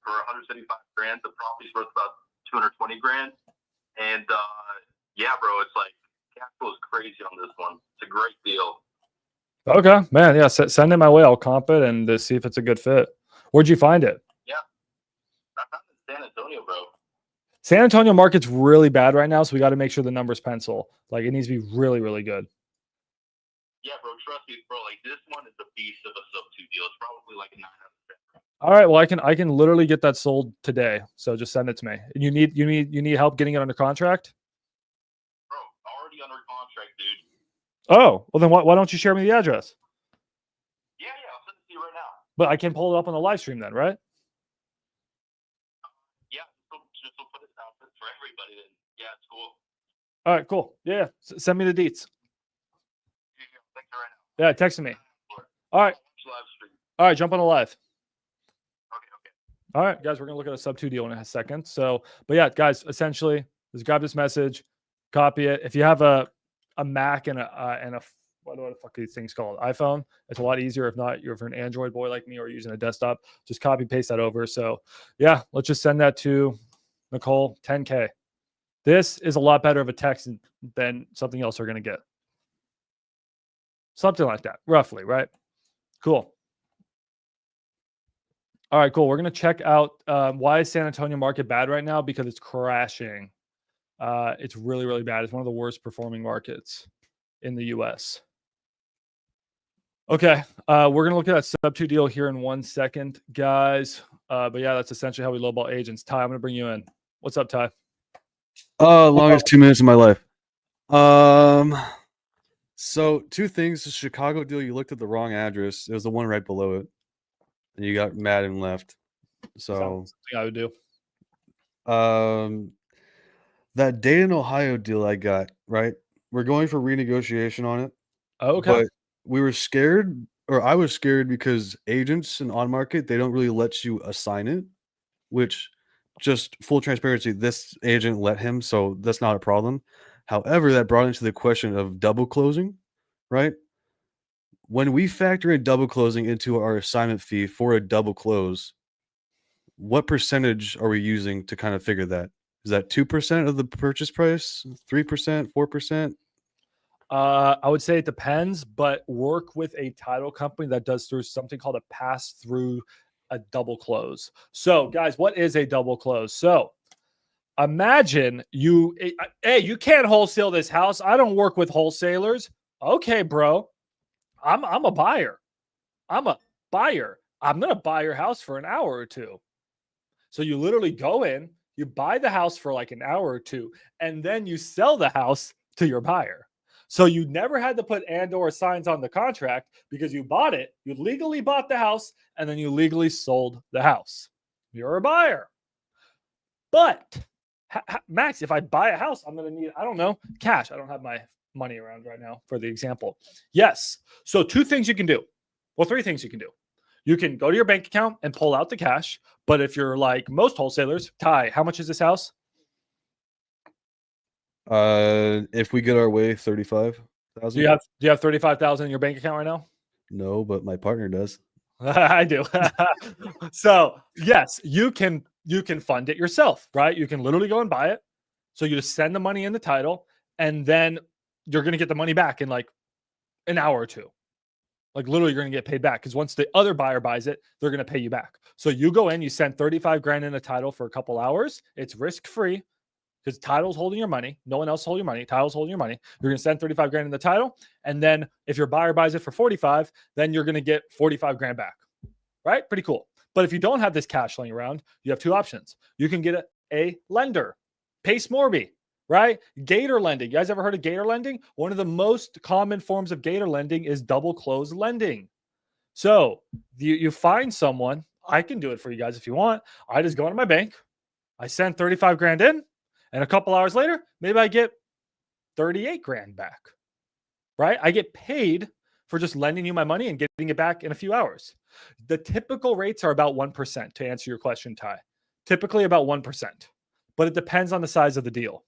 for 175 grand. The property's worth about 220 grand. And yeah, bro, it's like cash flow is crazy on this one. It's a great deal. Okay, man. Yeah, send it my way. I'll comp it and see if it's a good fit. Where'd you find it? Yeah, I found it in San Antonio, bro. San Antonio market's really bad right now, so we got to make sure the numbers pencil. Like it needs to be really, really good. Yeah, bro. Trust me, bro. Like this one is a beast of a sub-2 deal. It's probably like a 9 out of 10. All right. Well, I can literally get that sold today. So just send it to me. And you need help getting it under contract? Bro, already under contract, dude. Oh, well then why don't you share me the address? Yeah, I'll send it to you right now. But I can pull it up on the live stream then, right? Yeah, just put it down for everybody then. Yeah, it's cool. All right, cool. Yeah, send me the deets. Yeah, thanks right now. Yeah, text me. All right. Live stream. All right, jump on the live. Okay. All right, guys, we're gonna look at a sub-2 deal in a second. So, but yeah, guys, essentially, just grab this message, copy it. If you have a Mac and a what the fuck are these things called? iPhone. It's a lot easier. If not, you're an Android boy like me or using a desktop, just copy paste that over. So yeah, let's just send that to Nicole. 10K. This is a lot better of a text than something else they're gonna get. Something like that, roughly, right? Cool. All right, cool. We're going to check out why is San Antonio market bad right now? Because it's crashing. It's really, really bad. It's one of the worst performing markets in the US. Okay, we're going to look at that sub-2 deal here in 1 second, guys. But yeah, that's essentially how we lowball agents. Ty, I'm going to bring you in. What's up, Ty? Longest 2 minutes of my life. So 2 things. The Chicago deal, you looked at the wrong address. It was the one right below it. And you got mad and left. So Something I would do. that Dayton, Ohio deal I got, right? We're going for renegotiation on it. Okay. But we were scared, or I was scared because agents and on market, they don't really let you assign it, which just full transparency, this agent let him, so that's not a problem. However, that brought into the question of double closing, right? When we factor in double closing into our assignment fee for a double close, what percentage are we using to kind of figure that? Is that 2% of the purchase price, 3%, 4%? I would say it depends, but work with a title company that does through something called a pass through a double close. So, guys, what is a double close? So, imagine you, hey, you can't wholesale this house. I don't work with wholesalers. Okay, bro. I'm a buyer. I'm a buyer. I'm going to buy your house for an hour or two. So you literally go in, you buy the house for like an hour or two, and then you sell the house to your buyer. So you never had to put and/or signs on the contract because you bought it, you legally bought the house, and then you legally sold the house. You're a buyer. But Max, if I buy a house, I'm going to need, I don't know, cash. I don't have my money around right now for the example. Yes. So 2 things you can do. Well, 3 things you can do. You can go to your bank account and pull out the cash. But if you're like most wholesalers, Ty, how much is this house? If we get our way, 35,000. Do you have 35,000 in your bank account right now? No, but my partner does. I do. So yes, you can fund it yourself, right? You can literally go and buy it. So you just send the money in the title, and then you're going to get the money back in like an hour or two. Like literally you're going to get paid back because once the other buyer buys it, they're going to pay you back. So you go in, you send 35 grand in a title for a couple hours. It's risk-free because title's holding your money. No one else holding your money. Title's holding your money. You're going to send 35 grand in the title. And then if your buyer buys it for 45, then you're going to get 45 grand back, right? Pretty cool. But if you don't have this cash laying around, you have 2 options. You can get a lender, Pace Morby, right? Gator lending. You guys ever heard of gator lending? One of the most common forms of gator lending is double close lending. So you find someone, I can do it for you guys if you want. I just go into my bank, I send 35 grand in, and a couple hours later, maybe I get 38 grand back, right? I get paid for just lending you my money and getting it back in a few hours. The typical rates are about 1% to answer your question, Ty. Typically about 1%, but it depends on the size of the deal.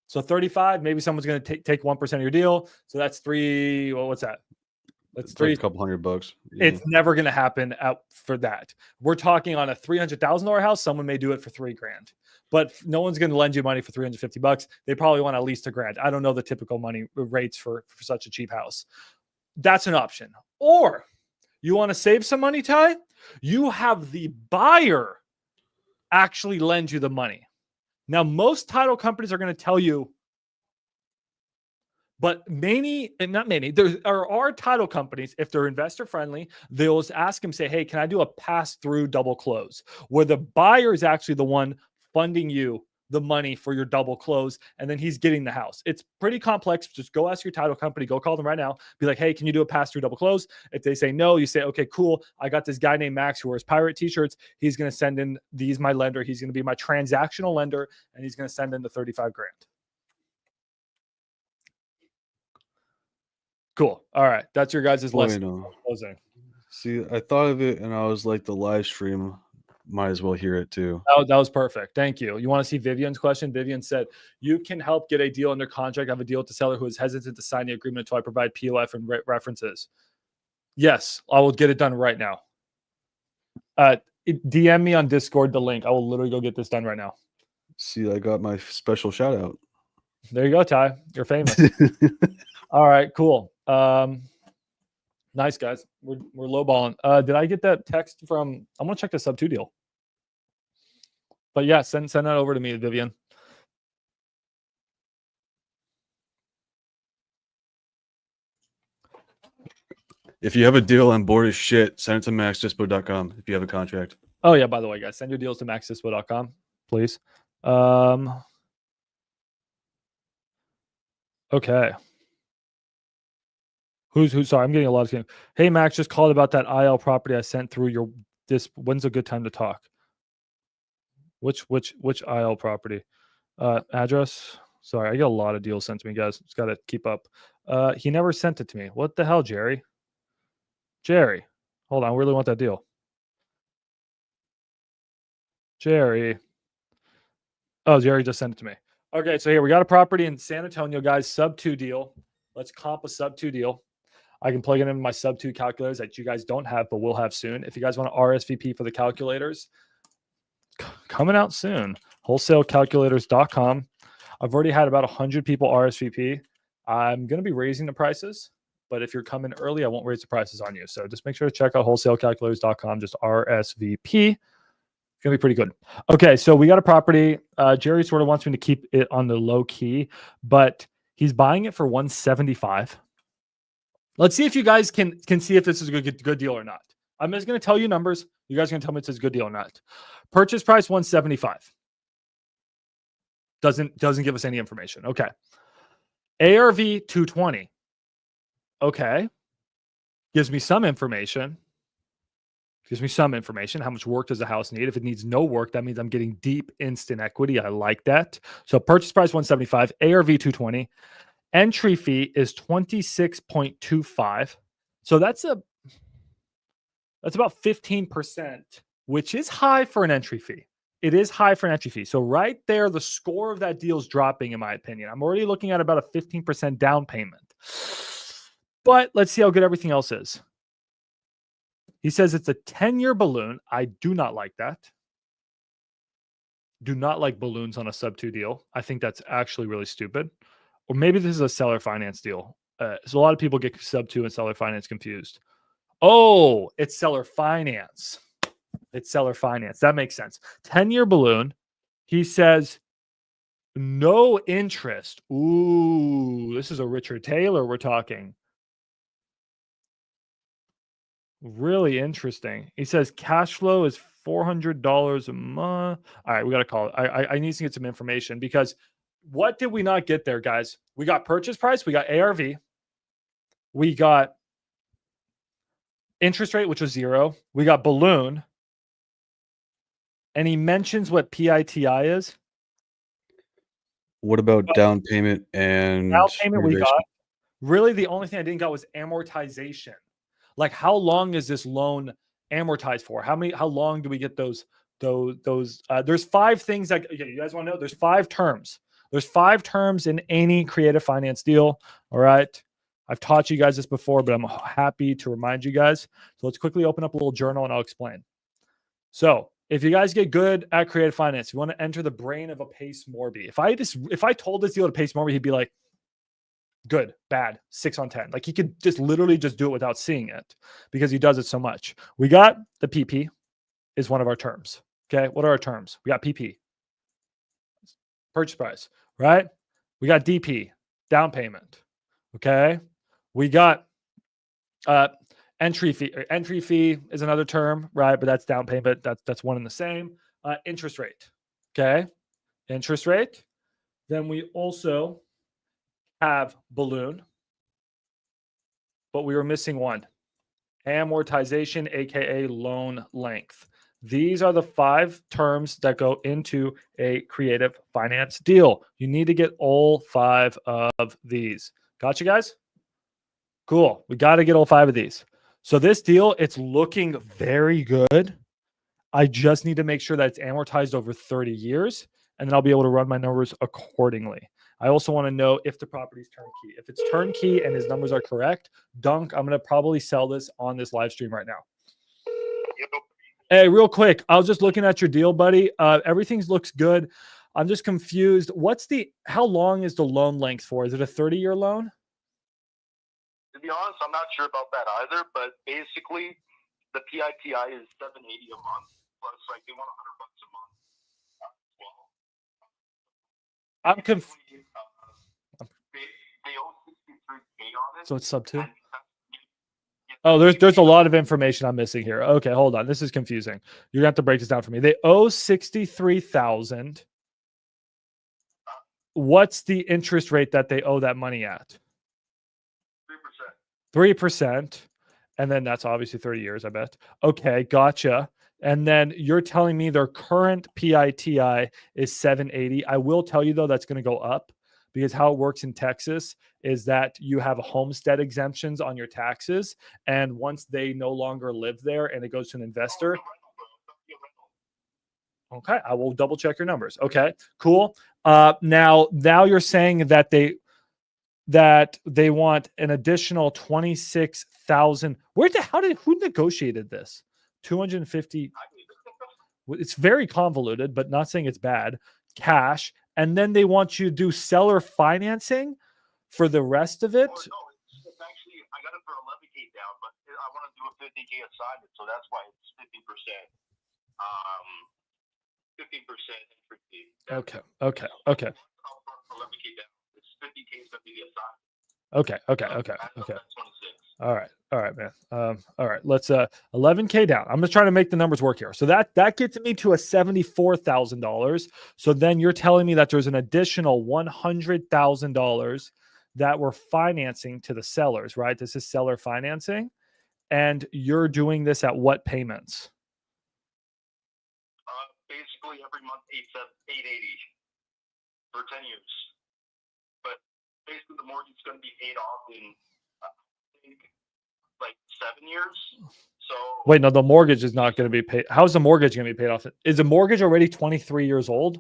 So 35, maybe someone's going to take 1% of your deal. So that's what's that? That's It's like a couple $100. Yeah. It's never going to happen for that. We're talking on a $300,000 house. Someone may do it for $3 grand, but no one's going to lend you money for $350. They probably want at least $1 grand. I don't know the typical money rates for such a cheap house. That's an option. Or you want to save some money, Ty? You have the buyer actually lend you the money. Now, most title companies are going to tell you, but not many, there are title companies, if they're investor friendly, they'll ask them, say, hey, can I do a pass through double close where the buyer is actually the one funding you the money for your double close, and then he's getting the house. It's pretty complex. Just go ask your title company, go call them right now. Be like, hey, can you do a pass through double close? If they say no, you say, okay, cool. I got this guy named Max who wears pirate t-shirts. He's going to send in my lender. He's going to be my transactional lender, and he's going to send in the 35 grand. Cool. All right. That's your guys' lesson. Closing. See, I thought of it and I was like, the live stream, might as well hear it too. That was perfect. Thank you. You want to see Vivian's question? Vivian said, you can help get a deal under contract. I have a deal with the seller who is hesitant to sign the agreement until I provide POF and references. Yes, I will get it done right now. DM me on Discord the link. I will literally go get this done right now. See, I got my special shout out. There you go, Ty. You're famous. All right, cool. Nice, guys. We're lowballing. Did I get that text from? I'm gonna check the sub 2 deal. But yeah, send that over to me, Vivian. If you have a deal on board as shit, send it to maxdispo.com if you have a contract. Oh yeah, by the way, guys, send your deals to maxdispo.com, please. Okay. Who's sorry, I'm getting a lot of things. Hey Max, just called about that IL property I sent through your when's a good time to talk? Which IL property? Address? Sorry, I get a lot of deals sent to me, guys. Just gotta keep up. He never sent it to me. What the hell, Jerry? Jerry. Hold on, I really want that deal. Jerry. Oh, Jerry just sent it to me. Okay, so here we got a property in San Antonio, guys. Sub 2 deal. Let's comp a sub 2 deal. I can plug it in my sub 2 calculators that you guys don't have, but we'll have soon. If you guys want to RSVP for the calculators, coming out soon. Wholesalecalculators.com. I've already had about 100 people RSVP. I'm going to be raising the prices, but if you're coming early, I won't raise the prices on you. So just make sure to check out wholesalecalculators.com. Just RSVP. It's going to be pretty good. Okay, so we got a property. Jerry sort of wants me to keep it on the low key, but he's buying it for $175. Let's see if you guys can see if this is a good deal or not. I'm just going to tell you numbers. You guys are going to tell me if it's a good deal or not. Purchase price $175. Doesn't give us any information. Okay. ARV $220. Okay. Gives me some information. How much work does the house need? If it needs no work, that means I'm getting deep instant equity. I like that. So purchase price $175, ARV $220. Entry fee is $26.25. So that's about 15%, which is high for an entry fee. It is high for an entry fee. So right there, the score of that deal is dropping, in my opinion. I'm already looking at about a 15% down payment. But let's see how good everything else is. He says it's a 10-year balloon. I do not like that. Do not like balloons on a sub 2 deal. I think that's actually really stupid. Or maybe this is a seller finance deal. So a lot of people get sub 2 and seller finance confused. Oh, it's seller finance. It's seller finance. That makes sense. 10-year balloon. He says no interest. Ooh, this is a Richard Taylor we're talking. Really interesting. He says cash flow is $400 a month. All right, we got to call it. I need to get some information because what did we not get there, guys? We got purchase price. We got ARV. We got interest rate, which was 0. We got balloon. And he mentions what PITI is. What about down payment and down payment we renovation? got? Really, the only thing I didn't got was amortization. Like, how long is this loan amortized for? How long do we get those? There's 5 things that you guys want to know. There's 5 terms. There's 5 terms in any creative finance deal. All right. I've taught you guys this before, but I'm happy to remind you guys. So let's quickly open up a little journal and I'll explain. So if you guys get good at creative finance, you want to enter the brain of a Pace Morby. If I told this deal to Pace Morby, he'd be like, good, bad, 6 on 10. Like he could just literally just do it without seeing it because he does it so much. We got the PP is one of our terms. Okay. What are our terms? We got PP, purchase price, right? We got DP, down payment. Okay. We got entry fee. Entry fee is another term, right? But that's down payment. That's one and the same. Interest rate. Okay. Interest rate. Then we also have balloon, but we were missing one. Amortization, aka loan length. These are the 5 terms that go into a creative finance deal. You need to get all 5 of these. Gotcha, guys? Cool. We got to get all 5 of these. So this deal, it's looking very good. I just need to make sure that it's amortized over 30 years, and then I'll be able to run my numbers accordingly. I also want to know if the property is turnkey. If it's turnkey and his numbers are correct, Dunk, I'm going to probably sell this on this live stream right now. Yep. Hey, real quick, I was just looking at your deal, buddy. Everything looks good. I'm just confused. How long is the loan length for? Is it a 30-year loan? be honest, I'm not sure about that either. But basically, the PITI is $780 a month plus like they want $100 a month. Well, I'm conf- they owe 63K on it. So it's sub 2. and Oh, there's a lot of information I'm missing here. Okay, hold on. This is confusing. You're gonna have to break this down for me. They owe 63,000. What's the interest rate that they owe that money at? 3%. And then that's obviously 30 years, I bet. Okay, gotcha. And then you're telling me their current PITI is 780. I will tell you though, that's going to go up because how it works in Texas is that you have homestead exemptions on your taxes. And once they no longer live there and it goes to an investor. Okay, I will double check your numbers. Okay, cool. Now you're saying that they want an additional 26,000. Who negotiated this? 250. It's very convoluted, but not saying it's bad. Cash, and then they want you to do seller financing for the rest of it. Oh, no, it's actually I got it for 11K down, but I want to do a 50K assignment, so that's why it's 50%. 15% interest fee. Okay. 11K down. It's 50K is going to be the assignment. Okay. That's 26. All right, man. All right, let's 11K down. I'm just trying to make the numbers work here. So that gets me to a $74,000. So then you're telling me that there's an additional $100,000 that we're financing to the sellers, right? This is seller financing, and you're doing this at what payments? Basically every month 880 for 10 years. But basically the mortgage is going to be paid off in like 7 years. So wait, no, the mortgage is not going to be paid. How's the mortgage going to be paid off? Is the mortgage already 23 years old?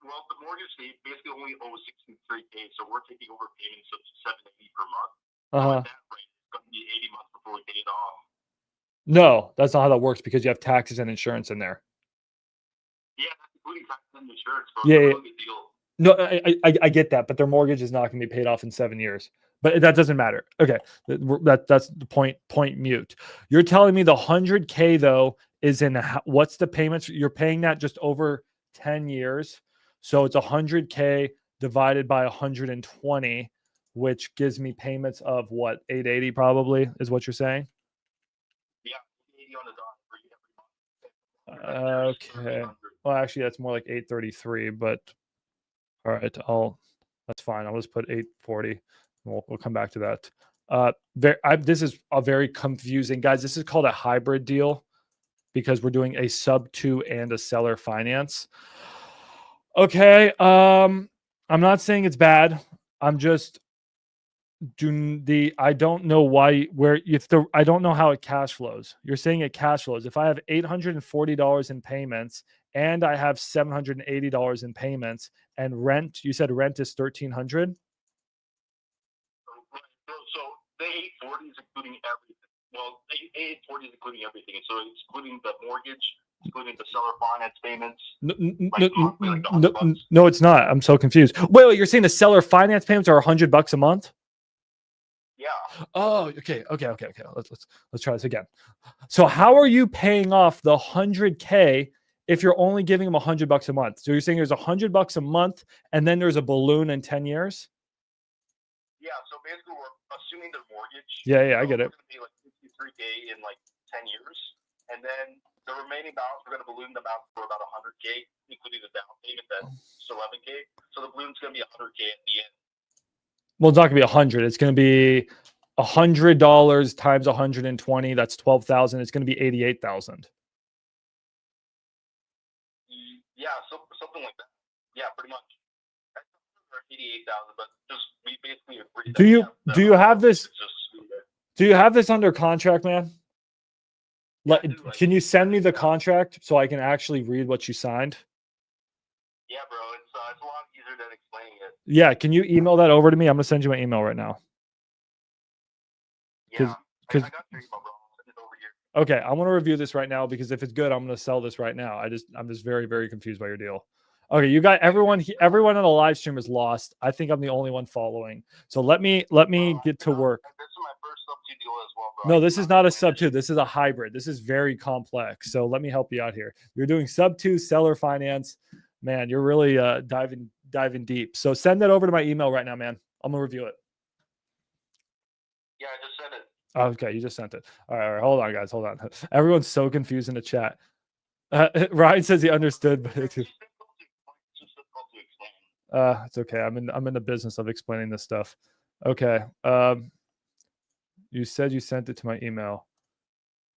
Well, the mortgage they basically only owe 63K, so we're taking over payments of 780 per month. At that rate, it's going to be 80 months before we pay it off. No, that's not how that works because you have taxes and insurance in there. Yeah, that's including taxes and insurance. Bro. Yeah. Really good deal. No, I get that, but their mortgage is not going to be paid off in 7 years. But that doesn't matter. Okay, that's the point mute. You're telling me the 100K though is in what's the payments? You're paying that just over 10 years, so it's 100K divided by 120, which gives me payments of what 880 probably is what you're saying. Yeah, 80 on the dot for every month. Okay. Well, actually, that's more like 833, but all right, that's fine. I'll just put 840. We'll come back to that. This is a very confusing, guys. This is called a hybrid deal because we're doing a sub 2 and a seller finance. Okay. I'm not saying it's bad. I'm just I don't know why I don't know how it cash flows. You're saying it cash flows. If I have $840 in payments and I have $780 in payments and rent, you said rent is $1,300. So the 840 is including everything. Well, 840 is including everything. So it's including the mortgage, including the seller finance payments. No, it's not. I'm so confused. Wait, you're saying the seller finance payments are $100 a month? Yeah. Oh, okay. Let's try this again. So how are you paying off the 100K if you're only giving them $100 a month? So you're saying there's $100 a month and then there's a balloon in 10 years? Yeah. So basically we're assuming their mortgage. Yeah, I get it. It's going to be like 63K in like 10 years. And then the remaining balance, we're going to balloon them out for about 100K, including the down payment that's 11K. So the balloon's going to be 100K at the end. Well, it's not going to be 100. It's going to be $100 times 120. That's 12,000. It's going to be 88,000. Yeah, something like that. Yeah, pretty much. 88,000, but just we basically agree. Do you have this? Do you have this under contract, man? Can you send me the contract so I can actually read what you signed? Yeah, bro. It's a lot easier than explaining it. Yeah, can you email that over to me? I'm gonna send you an email right now. Yeah, I got your email, bro. I'll send it over here. Okay, I want to review this right now because if it's good, I'm gonna sell this right now. I'm just very, very confused by your deal. Okay, you got everyone. Everyone on the live stream is lost. I think I'm the only one following. So let me get to work. This is my first sub 2 deal as well, bro. No, this is not a sub 2. This is a hybrid. This is very complex. So let me help you out here. You're doing sub 2 seller finance. Man, you're really diving deep. So send that over to my email right now, man. I'm gonna review it. Yeah, I just sent it. Okay, you just sent it. All right, hold on, guys. Hold on. Everyone's so confused in the chat. Ryan says he understood, but it's okay. I'm in the business of explaining this stuff. Okay. You said you sent it to my email.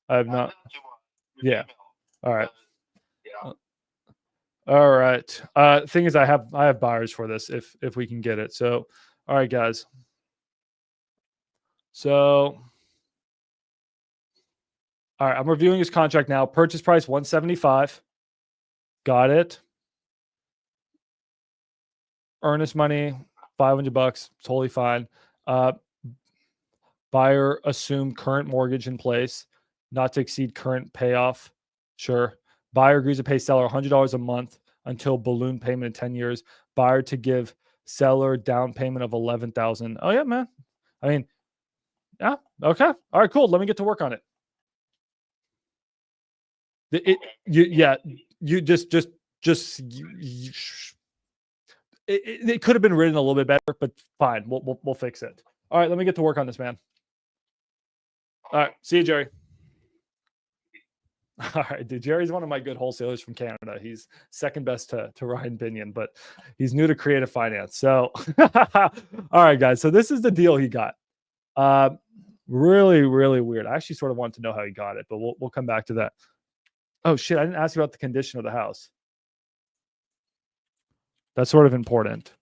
I have not. Yeah. All right. Yeah. All right. Thing is, I have buyers for this if we can get it. So, all right, guys. So, all right, I'm reviewing his contract now. Purchase price $175. Got it. Earnest money $500. Totally fine. Buyer assume current mortgage in place, not to exceed current payoff. Sure. Buyer agrees to pay seller $100 a month until balloon payment in 10 years. Buyer to give seller down payment of $11,000. Oh yeah, man. I mean, yeah. Okay. All right. Cool. Let me get to work on it. It could have been written a little bit better, but fine. We'll fix it. All right. Let me get to work on this, man. All right. See you, Jerry. All right, dude. Jerry's one of my good wholesalers from Canada. He's second best to Ryan Binion, but he's new to creative finance. So, all right, guys. So this is the deal he got. Really, really weird. I actually sort of want to know how he got it, but we'll come back to that. Oh shit! I didn't ask you about the condition of the house. That's sort of important.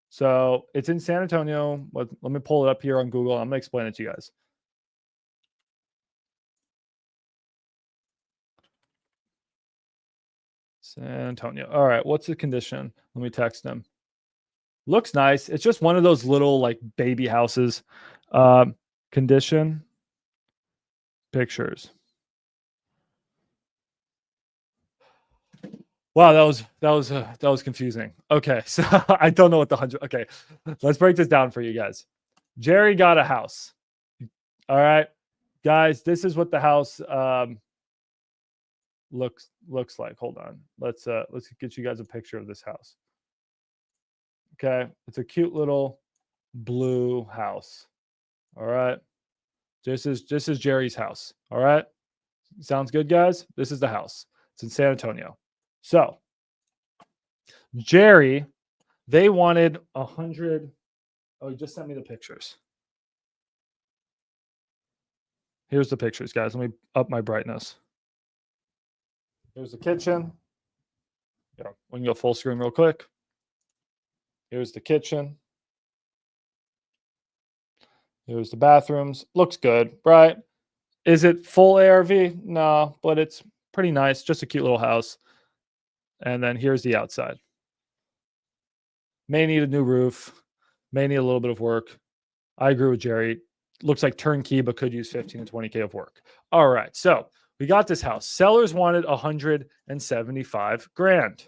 So it's in San Antonio. Let me pull it up here on Google. I'm gonna explain it to you guys. San Antonio. All right. What's the condition? Let me text him. Looks nice. It's just one of those little like baby houses. Condition. Pictures. Wow, that was confusing. Okay, so I don't know what the 100. Okay, let's break this down for you guys. Jerry got a house. All right, guys, this is what the house looks like. Hold on. Let's get you guys a picture of this house. Okay, it's a cute little blue house. All right. This is Jerry's house. All right. Sounds good, guys? This is the house. It's in San Antonio. So, Jerry, they wanted 100. Oh, you just sent me the pictures. Here's the pictures, guys. Let me up my brightness. Here's the kitchen. Yeah, we can go full screen real quick. Here's the kitchen. Here's the bathrooms. Looks good, right? Is it full ARV? No, but it's pretty nice. Just a cute little house. And then here's the outside. May need a new roof. May need a little bit of work. I agree with Jerry. Looks like turnkey, but could use 15 to 20K of work. All right. So we got this house. Sellers wanted 175 grand.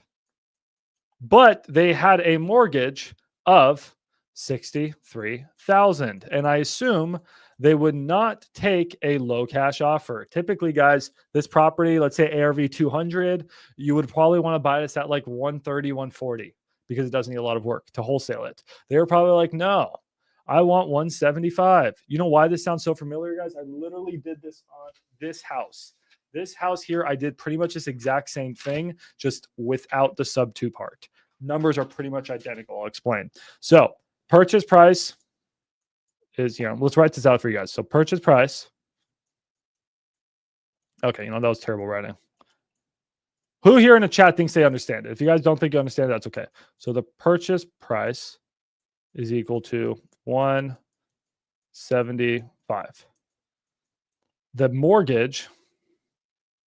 But they had a mortgage of 63,000. And I assume they would not take a low cash offer. Typically, guys, this property, let's say ARV 200, you would probably want to buy this at like 130, 140 because it doesn't need a lot of work to wholesale it. They were probably like, no, I want 175. You know why this sounds so familiar, guys? I literally did this on this house. This house here, I did pretty much this exact same thing, just without the sub 2 part. Numbers are pretty much identical. I'll explain. So purchase price is, let's write this out for you guys. So purchase price. Okay, that was terrible writing. Who here in the chat thinks they understand it? If you guys don't think you understand it, that's okay. So the purchase price is equal to 175. The mortgage,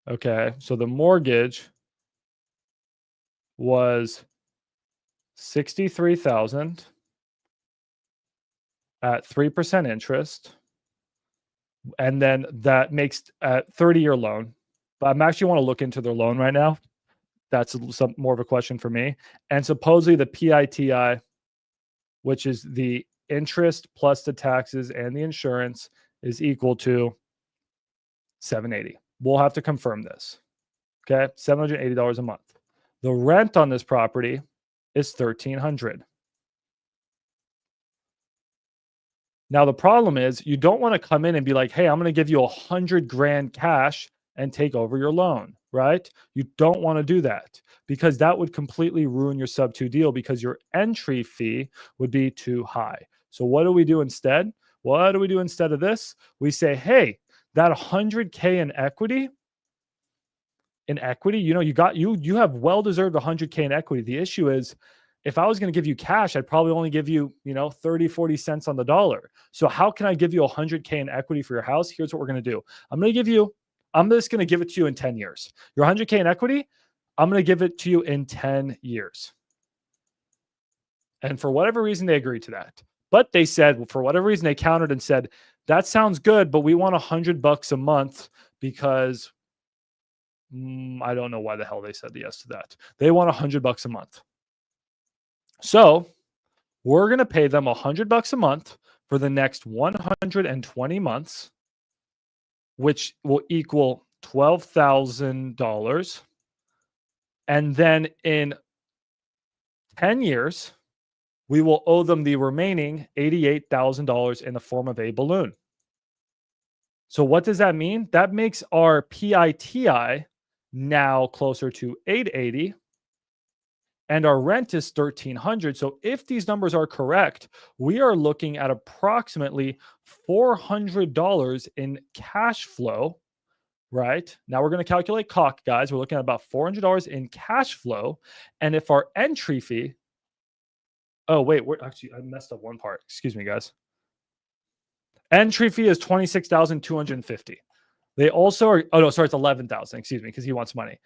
okay, so the mortgage was 63,000 at 3% interest. And then that makes a 30-year loan. But I'm actually want to look into their loan right now. That's some more of a question for me. And supposedly the PITI, which is the interest plus the taxes and the insurance, is equal to $780. We'll have to confirm this. Okay, $780 a month. The rent on this property is $1,300. Now the problem is you don't want to come in and be like, hey, I'm going to give you $100,000 cash and take over your loan, right? You don't want to do that because that would completely ruin your sub 2 deal because your entry fee would be too high. So what do we do instead? What do we do instead of this? We say, hey, that $100K in equity, you know, you have well-deserved $100K in equity. The issue is, if I was going to give you cash, I'd probably only give you, 30, 40 cents on the dollar. So how can I give you $100K in equity for your house? Here's what we're going to do. I'm just going to give it to you in 10 years. Your $100K in equity, I'm going to give it to you in 10 years. And for whatever reason, they agreed to that. But they said, for whatever reason, they countered and said, that sounds good, but we want $100 a month because I don't know why the hell they said yes to that. They want $100 a month. So we're going to pay them $100 a month for the next 120 months, which will equal $12,000. And then in 10 years, we will owe them the remaining $88,000 in the form of a balloon. So what does that mean? That makes our PITI now closer to $880. And our rent is $1,300. So if these numbers are correct, we are looking at approximately $400 in cash flow, right? Now we're going to calculate COC, guys. We're looking at about $400 in cash flow. And if our entry fee, oh, wait, I messed up one part. Excuse me, guys. Entry fee is $26,250. They also are, oh no, sorry, it's 11,000, excuse me, because he wants money.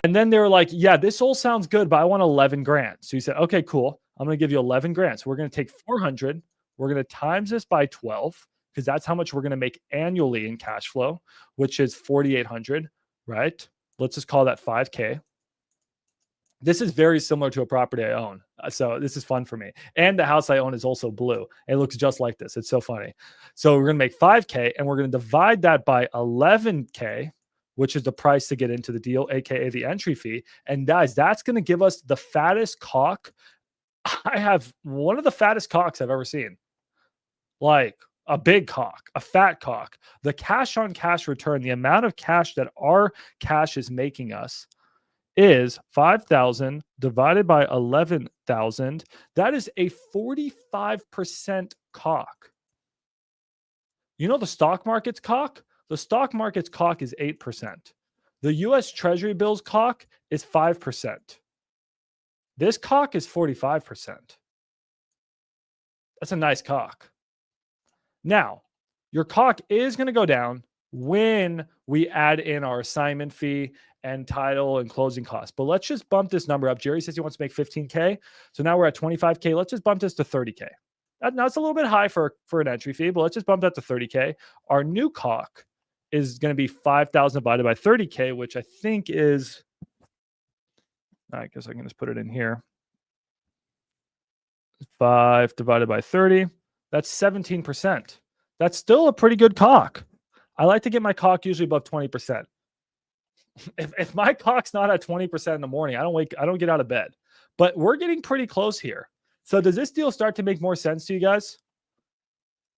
And then they were like, yeah, this all sounds good, but I want 11 grand. So he said, okay, cool. I'm going to give you 11 grand. So we're going to take 400. We're going to times this by 12 because that's how much we're going to make annually in cash flow, which is 4,800, right? Let's just call that 5K. This is very similar to a property I own. So this is fun for me. And the house I own is also blue. It looks just like this. It's so funny. So we're going to make 5K and we're going to divide that by 11K, which is the price to get into the deal, AKA the entry fee. And guys, that's going to give us the fattest COC. I have one of the fattest COCs I've ever seen. Like a big COC, a fat COC. The cash on cash return, the amount of cash that our cash is making us is 5,000 divided by 11,000. That is a 45% COC. You know the stock market's COC? The stock market's COC is 8%. The US Treasury bills COC is 5%. This COC is 45%. That's a nice COC. Now, your COC is going to go down when we add in our assignment fee and title and closing costs. But let's just bump this number up. Jerry says he wants to make 15K. So now we're at 25K. Let's just bump this to 30K. Now it's a little bit high for an entry fee, but let's just bump that to 30K. Our new COC is going to be 5,000 divided by 30K, which I think is, I guess I can just put it in here. 5 divided by 30. That's 17%. That's still a pretty good COC. I like to get my COC usually above 20%. If my COC's not at 20% in the morning, I don't get out of bed. But we're getting pretty close here. So does this deal start to make more sense to you guys?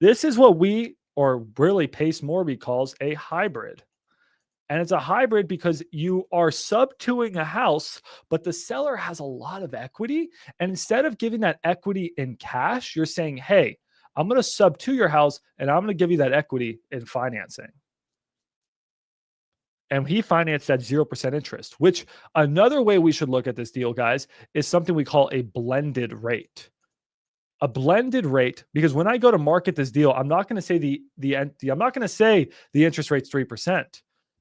This is what we, or really Pace Morby calls a hybrid. And it's a hybrid because you are sub-2ing a house, but the seller has a lot of equity. And instead of giving that equity in cash, you're saying, hey, I'm going to sub-2 your house and I'm going to give you that equity in financing. And he financed at 0% interest, which another way we should look at this deal, guys, is something we call a blended rate. A blended rate, because when I go to market this deal, I'm not going to say I'm not going to say the interest rate's 3%,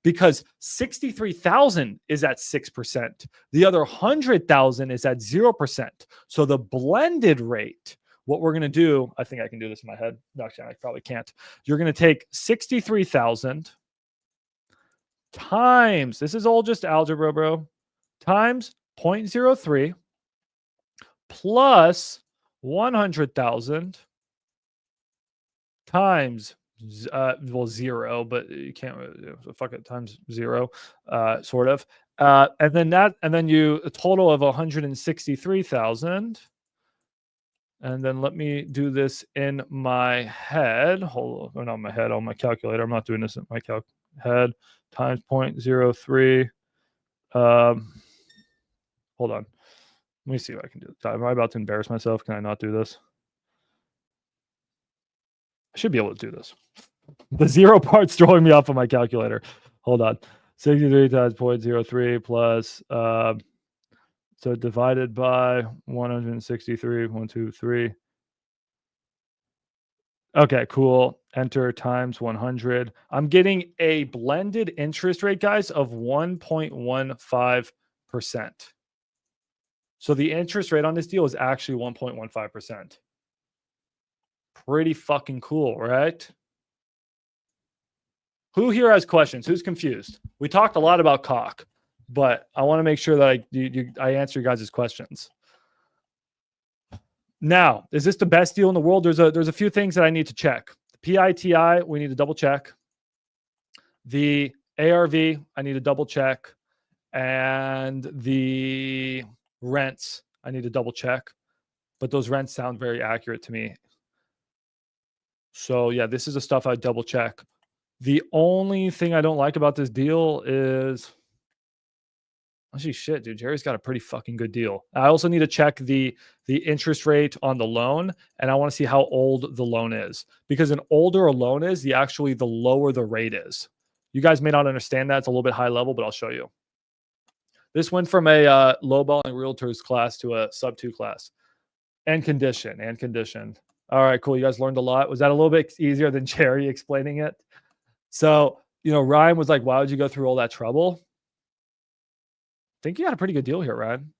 because 63,000 is at 6%. The other 100,000 is at 0%. So the blended rate, what we're going to do, I think I can do this in my head. No, actually, I probably can't. You're going to take 63,000 times, this is all just algebra, bro, times 0.03 plus 100,000 times well, 0, but you can't so fuck it, times 0, sort of, and then you a total of 163,000. And then let me do this in my head. Hold on, not my head, on my calculator. I'm not doing this in my head. Times 0.03. Hold on. Let me see if I can do it. Am I about to embarrass myself? Can I not do this? I should be able to do this. The 0 part's throwing me off on my calculator. Hold on. 63 times 0.03 plus, so divided by 163, 1, 2, 3. Okay, cool. Enter times 100. I'm getting a blended interest rate, guys, of 1.15%. So the interest rate on this deal is actually 1.15%. Pretty fucking cool, right? Who here has questions? Who's confused? We talked a lot about cock, but I want to make sure that I answer you guys' questions. Now, is this the best deal in the world? There's a few things that I need to check. The PITI, we need to double check. The ARV, I need to double check. And the rents, I need to double check. But those rents sound very accurate to me. So yeah, this is the stuff I double check. The only thing I don't like about this deal is, actually, shit, dude, Jerry's got a pretty fucking good deal. I also need to check the interest rate on the loan, and I want to see how old the loan is, because an older a loan is, the lower the rate is. You guys may not understand that. It's a little bit high level, but I'll show you. This went from a lowballing realtors class to a sub 2 class. And condition. All right, cool. You guys learned a lot. Was that a little bit easier than Jerry explaining it? So, Ryan was like, why would you go through all that trouble? I think you got a pretty good deal here, Ryan.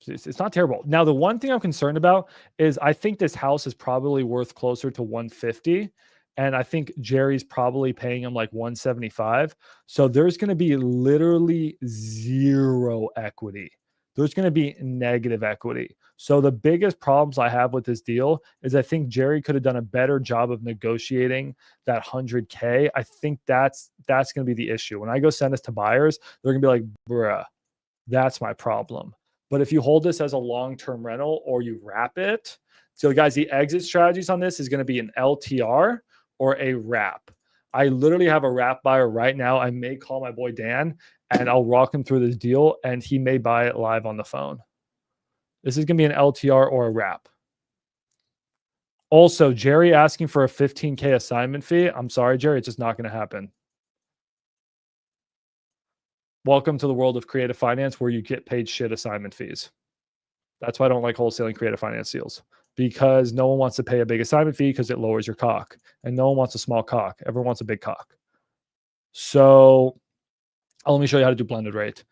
It's not terrible. Now, the one thing I'm concerned about is I think this house is probably worth closer to 150. And I think Jerry's probably paying him like 175. So there's going to be literally zero equity. There's going to be negative equity. So the biggest problems I have with this deal is I think Jerry could have done a better job of negotiating that 100K. I think that's going to be the issue. When I go send this to buyers, they're going to be like, bruh, that's my problem. But if you hold this as a long-term rental or you wrap it, so guys, the exit strategies on this is going to be an LTR or a wrap. I literally have a wrap buyer right now. I may call my boy Dan and I'll walk him through this deal and he may buy it live on the phone. This is going to be an LTR or a wrap. Also, Jerry asking for a 15K assignment fee. I'm sorry, Jerry, it's just not going to happen. Welcome to the world of creative finance where you get paid shit assignment fees. That's why I don't like wholesaling creative finance deals, because no one wants to pay a big assignment fee because it lowers your cock, and no one wants a small cock. Everyone wants a big cock. So let me show you how to do blended rate.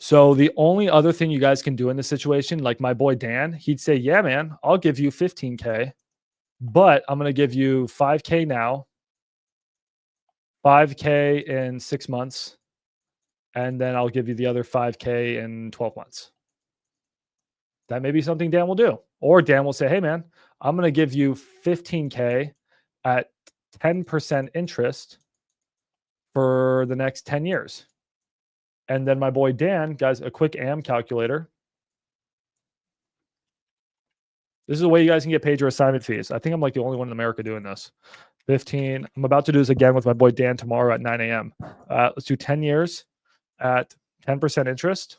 So the only other thing you guys can do in this situation, like my boy Dan, he'd say, yeah, man, I'll give you 15K, but I'm going to give you 5K now, 5K in 6 months, and then I'll give you the other 5K in 12 months. That may be something Dan will do. Or Dan will say, hey, man, I'm going to give you 15K at 10% interest for the next 10 years. And then my boy Dan, guys, a quick AM calculator. This is the way you guys can get paid your assignment fees. I think I'm like the only one in America doing this. 15. I'm about to do this again with my boy Dan tomorrow at 9 a.m. Let's do 10 years at 10% interest.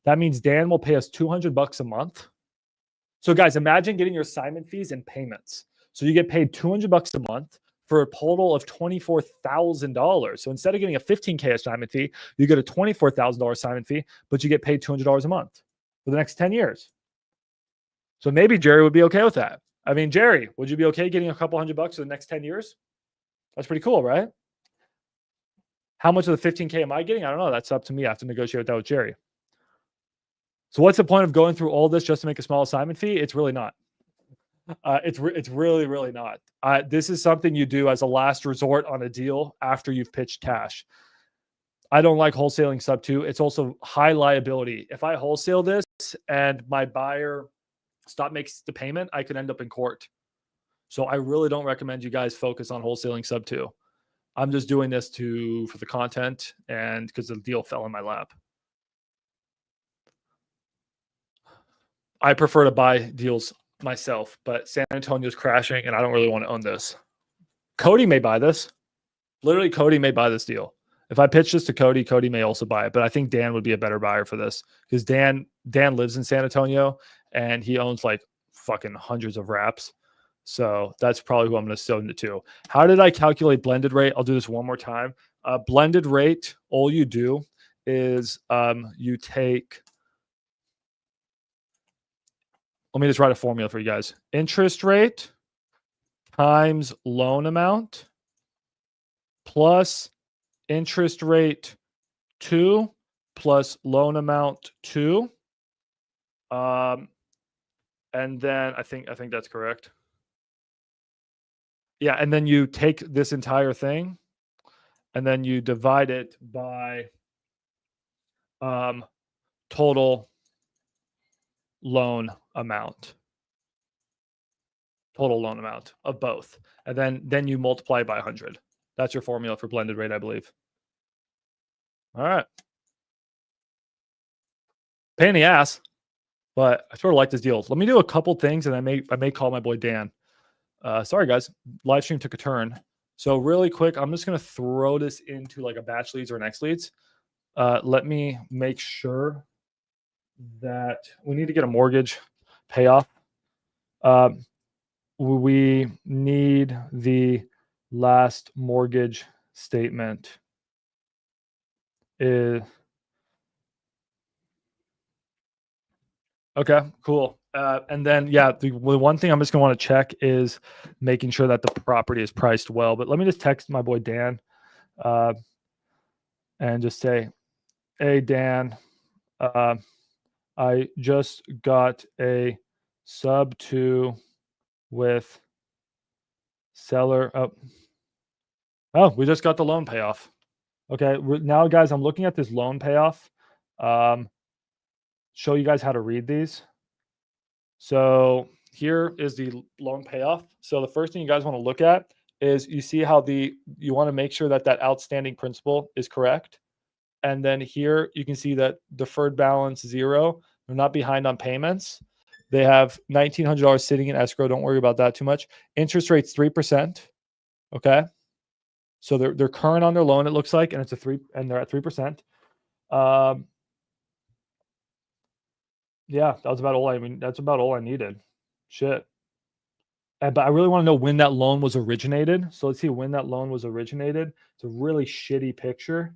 That means Dan will pay us $200 a month. So guys, imagine getting your assignment fees and payments. So you get paid $200 a month for a total of $24,000. So instead of getting a 15K assignment fee, you get a $24,000 assignment fee, but you get paid $200 a month for the next 10 years. So maybe Jerry would be okay with that. I mean, Jerry, would you be okay getting a couple $100 for the next 10 years? That's pretty cool, right? How much of the 15K am I getting? I don't know. That's up to me. I have to negotiate that with Jerry. So what's the point of going through all this just to make a small assignment fee? It's really not. It's really, really not. This is something you do as a last resort on a deal after you've pitched cash. I don't like wholesaling sub 2. It's also high liability. If I wholesale this and my buyer makes the payment, I could end up in court. So I really don't recommend you guys focus on wholesaling sub 2. I'm just doing this for the content and because the deal fell in my lap. I prefer to buy deals myself, but San Antonio's crashing and I don't really want to own this. Cody may buy this. Literally, Cody may buy this deal. If I pitch this to Cody, Cody may also buy it. But I think Dan would be a better buyer for this because Dan lives in San Antonio and he owns like fucking hundreds of wraps. So that's probably who I'm going to send it to. How did I calculate blended rate? I'll do this one more time. Blended rate, all you do is you take, let me just write a formula for you guys. Interest rate times loan amount plus interest rate 2 plus loan amount 2. And then I think that's correct. Yeah, and then you take this entire thing and then you divide it by total loan amount. Total loan amount of both. And then you multiply by 100. That's your formula for blended rate, I believe. All right. Pain in the ass, but I sort of like this deal. Let me do a couple things and I may call my boy Dan. Sorry guys, live stream took a turn. So really quick, I'm just going to throw this into like a batch leads or an X leads. Let me make sure that we need to get a mortgage payoff. We need the last mortgage statement. Okay, cool. And then, yeah, the one thing I'm just going to want to check is making sure that the property is priced well. But let me just text my boy Dan and just say, hey, Dan, I just got a sub 2 with seller. Oh, we just got the loan payoff. Okay, now, guys, I'm looking at this loan payoff. Show you guys how to read these. So here is the loan payoff. So the first thing you guys want to look at is you see how you want to make sure that outstanding principal is correct. And then here you can see that deferred balance 0. They're not behind on payments. They have $1,900 sitting in escrow. Don't worry about that too much. Interest rate's 3%. Okay. So they're current on their loan, it looks like, and it's and they're at 3%. Yeah, that's about all I needed. Shit. But I really want to know when that loan was originated. So let's see when that loan was originated. It's a really shitty picture.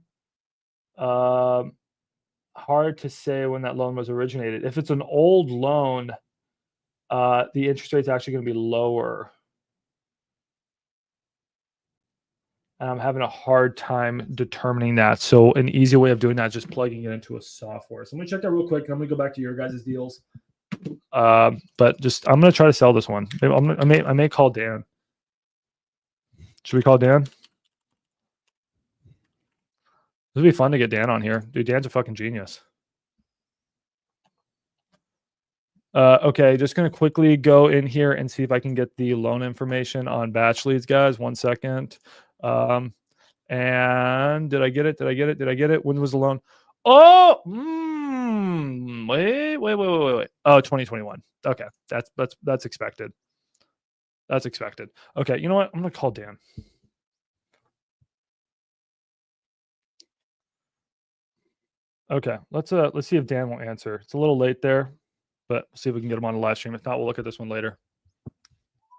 Hard to say when that loan was originated. If it's an old loan, the interest rate's actually going to be lower. And I'm having a hard time determining that. So an easy way of doing that is just plugging it into a software. So I'm going to check that real quick. I'm going to go back to your guys' deals. But just, I'm going to try to sell this one. I may call Dan. Should we call Dan? This would be fun to get Dan on here. Dude, Dan's a fucking genius. Okay, just going to quickly go in here and see if I can get the loan information on BatchLeads, guys. 1 second. And did I get it? When was the loan? Oh, wait. Oh, 2021. Okay, that's expected. That's expected. Okay, you know what? I'm gonna call Dan. Okay, let's see if Dan will answer. It's a little late there, but see if we can get him on a live stream. If not, we'll look at this one later.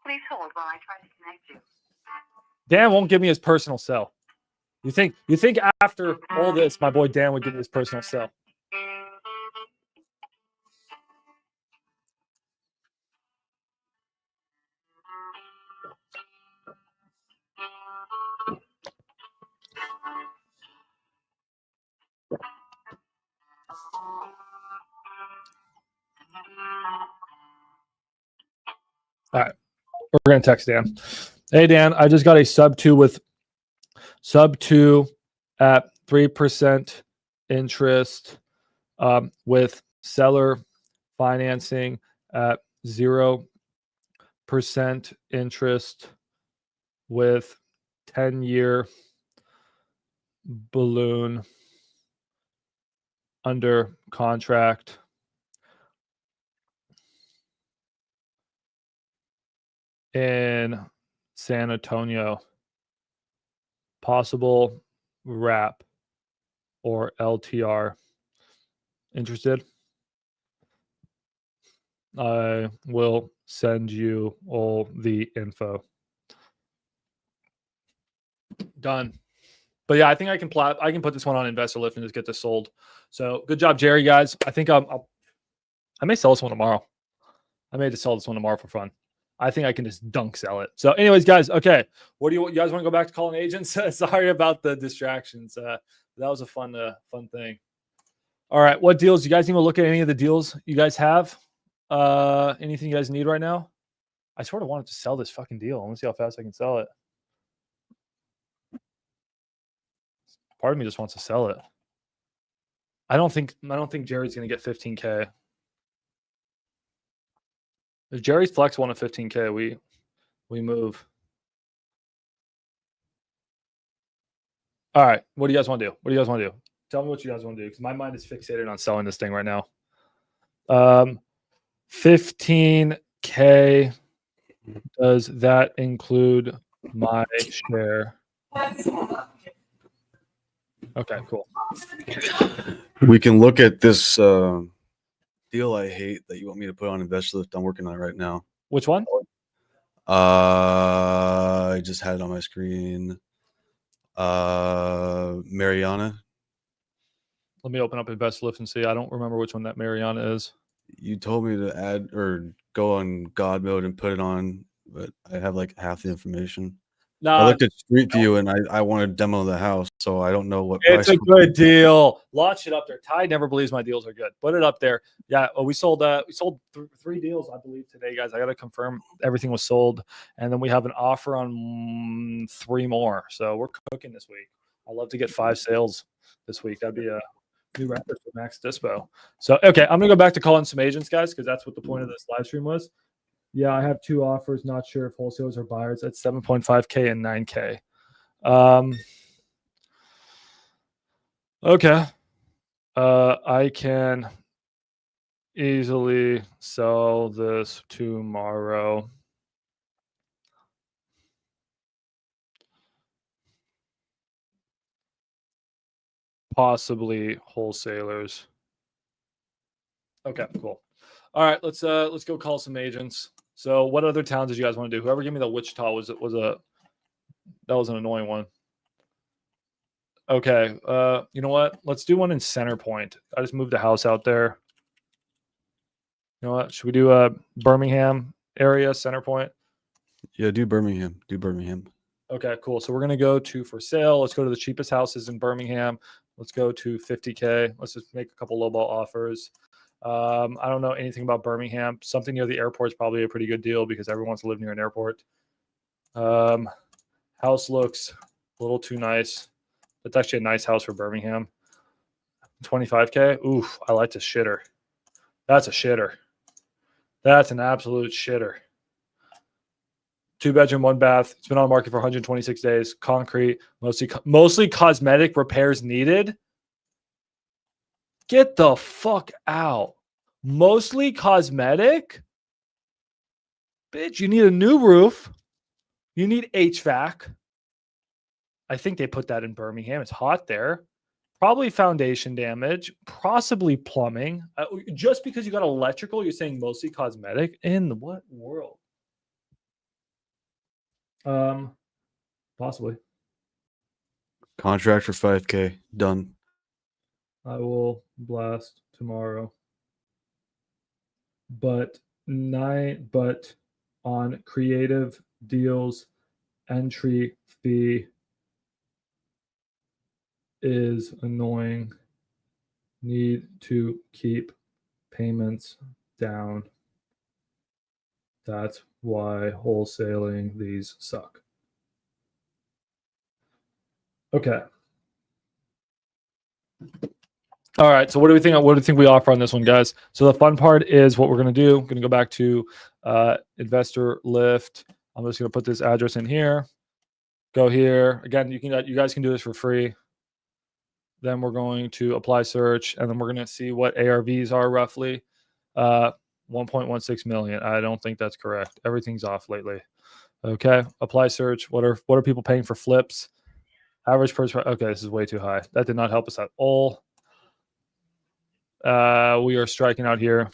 Please hold while I try to connect you. Dan won't give me his personal cell. You think after all this, my boy Dan would give me his personal cell? All right, we're gonna text Dan. Hey Dan, I just got a sub 2 with sub 2 at 3% interest with seller financing at 0% interest with 10-year balloon under contract. In San Antonio. Possible wrap or LTR. Interested? I will send you all the info. Done. But yeah, I think I can put this one on Investor Lift and just get this sold. So good job, Jerry, guys. I think I may sell this one tomorrow. I may just sell this one tomorrow for fun. I think I can just dunk sell it. So anyways, guys, okay. You guys want to go back to calling agents? Sorry about the distractions. That was a fun thing. All right. What deals? You guys need to look at any of the deals you guys have? Anything you guys need right now? I sort of wanted to sell this fucking deal. Let me see how fast I can sell it. Part of me just wants to sell it. I don't think Jerry's gonna get 15K. If Jerry's flex one at 15K, we move. All right. What do you guys want to do? Tell me what you guys want to do, because my mind is fixated on selling this thing right now. 15K. Does that include my share? Okay, cool. We can look at this deal I hate that you want me to put on Investor Lift. I'm working on it right now. Which one? I just had it on my screen. Mariana. Let me open up Investor Lift and see. I don't remember which one that Mariana is. You told me to add or go on God mode and put it on, but I have like half the information. I looked at Street View and I want to demo the house, so I don't know what It's price. a good deal. Launch it up there. Ty never believes my deals are good. Put it up there. Yeah, well, we sold 3 deals, I believe, today, guys. I got to confirm everything was sold, and then we have an offer on 3 more. So we're cooking this week. I'd love to get 5 sales this week. That'd be a new record for Max Dispo. So okay, I'm gonna go back to calling some agents, guys, because that's what the point of this live stream was. Yeah, I have 2 offers. Not sure if wholesalers or buyers at 7.5K and 9K. Okay. I can easily sell this tomorrow. Possibly wholesalers. Okay, cool. All right, let's go call some agents. So what other towns did you guys want to do? Whoever gave me the Wichita that was an annoying one. Okay, you know what? Let's do one in Center Point. I just moved a house out there. You know what? Should we do a Birmingham area, Center Point? Yeah, do Birmingham. Okay, cool. So we're gonna go to for sale. Let's go to the cheapest houses in Birmingham. Let's go to 50K. Let's just make a couple lowball offers. I don't know anything about Birmingham. Something near the airport is probably a pretty good deal because everyone wants to live near an airport. House looks a little too nice. It's actually a nice house for Birmingham. 25K. Oof, I like this shitter. That's a shitter. That's an absolute shitter. 2-bedroom, 1 bath. It's been on the market for 126 days. Concrete, mostly cosmetic repairs needed. Get the fuck out. Mostly cosmetic? Bitch, you need a new roof. You need HVAC. I think they put that in Birmingham. It's hot there. Probably foundation damage. Possibly plumbing. Just because you got electrical, you're saying mostly cosmetic? In what world? Possibly. Contract for 5K. Done. I will blast tomorrow. But on creative deals, entry fee is annoying. Need to keep payments down. That's why wholesaling these suck. Okay. All right. So what do we think? What do you think we offer on this one, guys? So the fun part is what we're going to do. I'm going to go back to investor lift. I'm just going to put this address in here. Go here again. You guys can do this for free. Then we're going to apply search, and then we're going to see what ARVs are roughly. 1.16 million. I don't think that's correct. Everything's off lately. Okay. Apply search. What are people paying for flips? Average purchase. Okay, this is way too high. That did not help us at all. We are striking out here.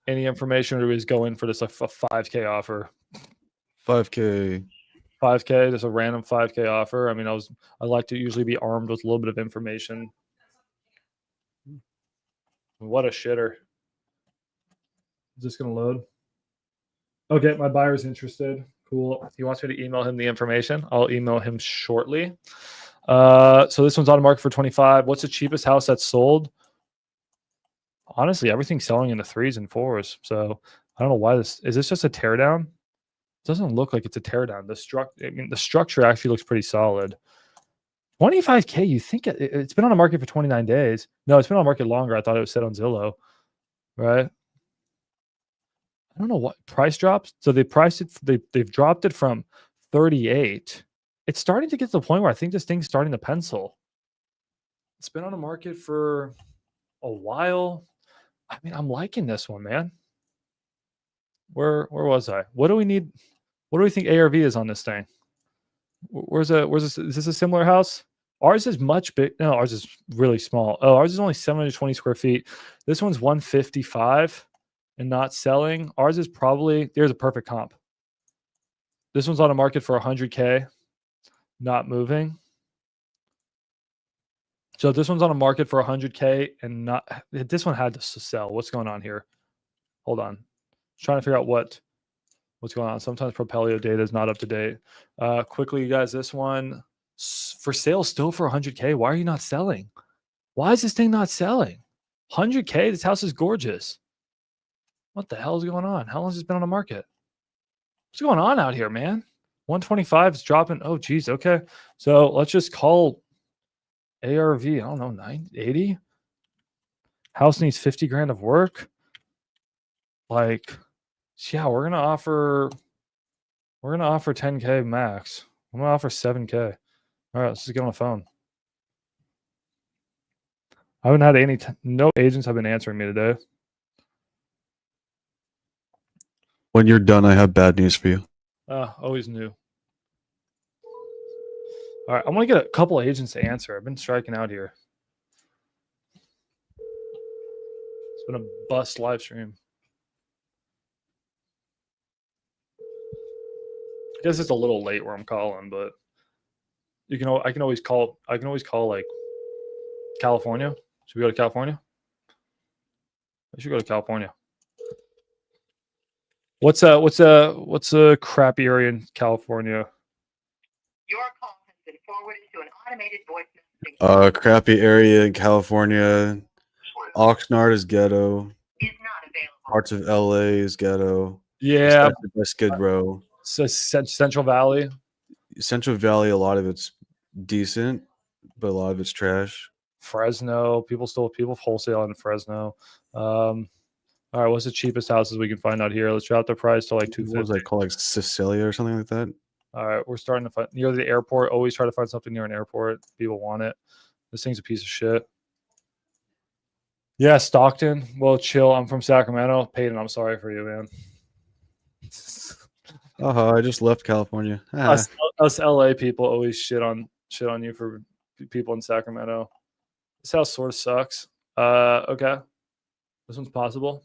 Any information, or do we just go in for this a 5K offer? 5K. 5K, just a random 5K offer. I mean, I like to usually be armed with a little bit of information. What a shitter. Is this gonna load? Okay, my buyer's interested. Cool. He wants me to email him the information. I'll email him shortly. So this one's on the market for 25. What's the cheapest house that's sold? Honestly, everything's selling in the 3s and 4s. So I don't know why is this just a teardown? It doesn't look like it's a teardown. The structure actually looks pretty solid. 25K, you think it's been on the market for 29 days. No, it's been on the market longer. I thought it was set on Zillow, right? I don't know what price drops. So they priced it. They've dropped it from 38. It's starting to get to the point where I think this thing's starting to pencil. It's been on the market for a while. I mean, I'm liking this one, man. Where was I? What do we need? What do we think ARV is on this thing? Where's this? Is this a similar house? Ours is much big. No, ours is really small. Oh, ours is only 720 square feet. This one's 155 and not selling. Ours is probably, there's a perfect comp. This one's on the market for 100K, not moving. So this one's on the market for 100K and not, this one had to sell. What's going on here? Hold on. Trying to figure out what's going on. Sometimes Propelio data is not up to date. Quickly, you guys, this one for sale still for 100K. Why are you not selling? Why is this thing not selling? 100K? This house is gorgeous. What the hell is going on? How long has this been on the market? What's going on out here, man? 125 is dropping. Oh, geez. Okay. So let's just call ARV. I don't know, 980. House needs 50 grand of work. Like, yeah, we're gonna offer 10K max. I'm gonna offer 7K. All right, let's just get on the phone. I haven't had no agents have been answering me today. When you're done, I have bad news for you. Always knew. All right, I'm gonna get a couple of agents to answer. I've been striking out here. It's been a bust live stream. I guess it's a little late where I'm calling, but I can always call like California. Should we go to California? I should go to California. What's a crappy area in California? Your call has been forwarded to an automated voice messaging. Crappy area in California. Oxnard is ghetto. Is not available. Parts of LA is ghetto. Yeah, by Skid Row. so Central Valley. Central Valley, a lot of it's decent, but a lot of it's trash. Fresno, people wholesale in Fresno. All right, what's the cheapest houses we can find out here? Let's drop the price to like 250. What was that called, like Cecilia or something like that? All right, we're starting to find near the airport. Always try to find something near an airport. People want it. This thing's a piece of shit. Yeah, Stockton. Well, chill. I'm from Sacramento. Peyton, I'm sorry for you, man. I just left California. Us LA people always shit on you for people in Sacramento. This house sort of sucks. Okay. This one's possible.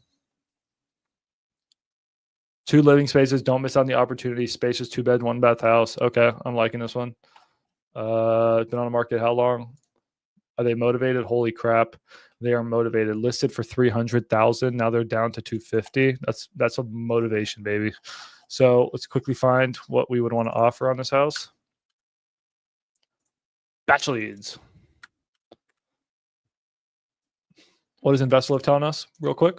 2 living spaces. Don't miss out on the opportunity. Spacious 2-bed, 1-bath house. Okay, I'm liking this one. Been on the market how long? Are they motivated? Holy crap, they are motivated. Listed for 300,000. Now they're down to 250. That's a motivation, baby. So let's quickly find what we would want to offer on this house. BatchLeads. What is InvestorLift telling us, real quick?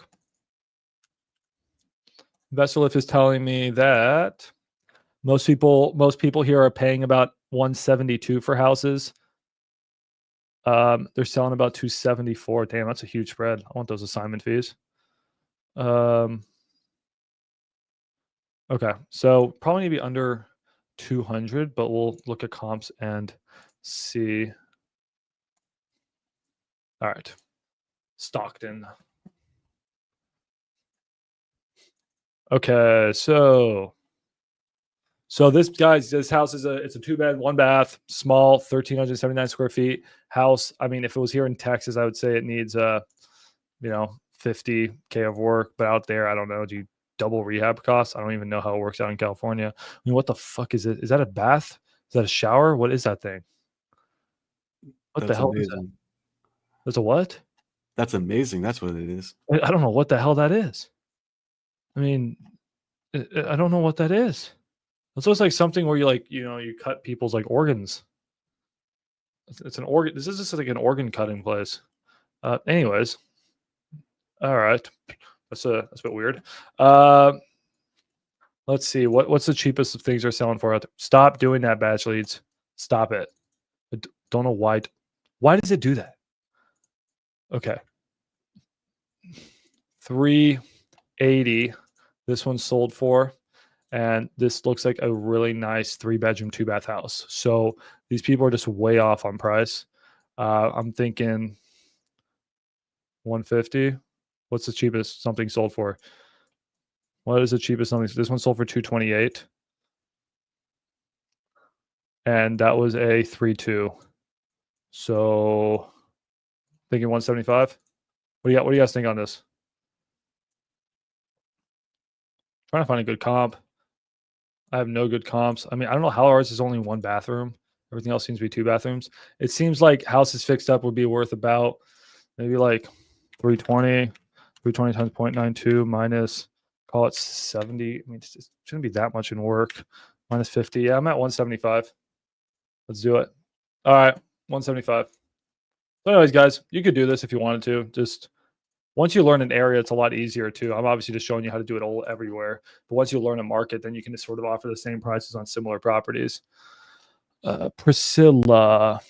InvestorLift is telling me that most people here are paying about 172 for houses. They're selling about 274. Damn, that's a huge spread. I want those assignment fees. Okay, so probably need to be under 200, but we'll look at comps and see. All right, Stockton. Okay, so this house is it's a 2-bed, 1-bath, small, 1,379 square feet house. I mean, if it was here in Texas, I would say it needs 50K of work, but out there, I don't know. Do you double rehab costs? I don't even know how it works out in California. I mean, what the fuck is it? Is that a bath? Is that a shower? What is that thing? What the That's hell is that? amazing. That's a what? That's amazing. That's what it is. I don't know what the hell that is. I mean, I don't know what that is. It looks like something where you cut people's like organs. It's an organ. This is just like an organ cutting place. Anyways, all right. That's a bit weird. Let's see. What's the cheapest of things they're selling for? Stop doing that, BatchLeads. Stop it. I don't know why. Why does it do that? Okay. 380. This one sold for. And this looks like a really nice 3-bedroom, 2-bath house. So these people are just way off on price. I'm thinking 150. What's the cheapest something sold for? What is the cheapest something? This one sold for 228. And that was a 3.2. So thinking 175. What do you guys think on this? Trying to find a good comp. I have no good comps. I mean, I don't know how ours is only 1 bathroom. Everything else seems to be 2 bathrooms. It seems like houses fixed up would be worth about maybe like 320. 320 times 0.92 minus, call it 70. I mean, it shouldn't be that much in work. Minus 50. Yeah, I'm at 175. Let's do it. All right, 175. So anyways, guys, you could do this if you wanted to. Just once you learn an area, it's a lot easier too. I'm obviously just showing you how to do it all everywhere. But once you learn a market, then you can just sort of offer the same prices on similar properties. Priscilla.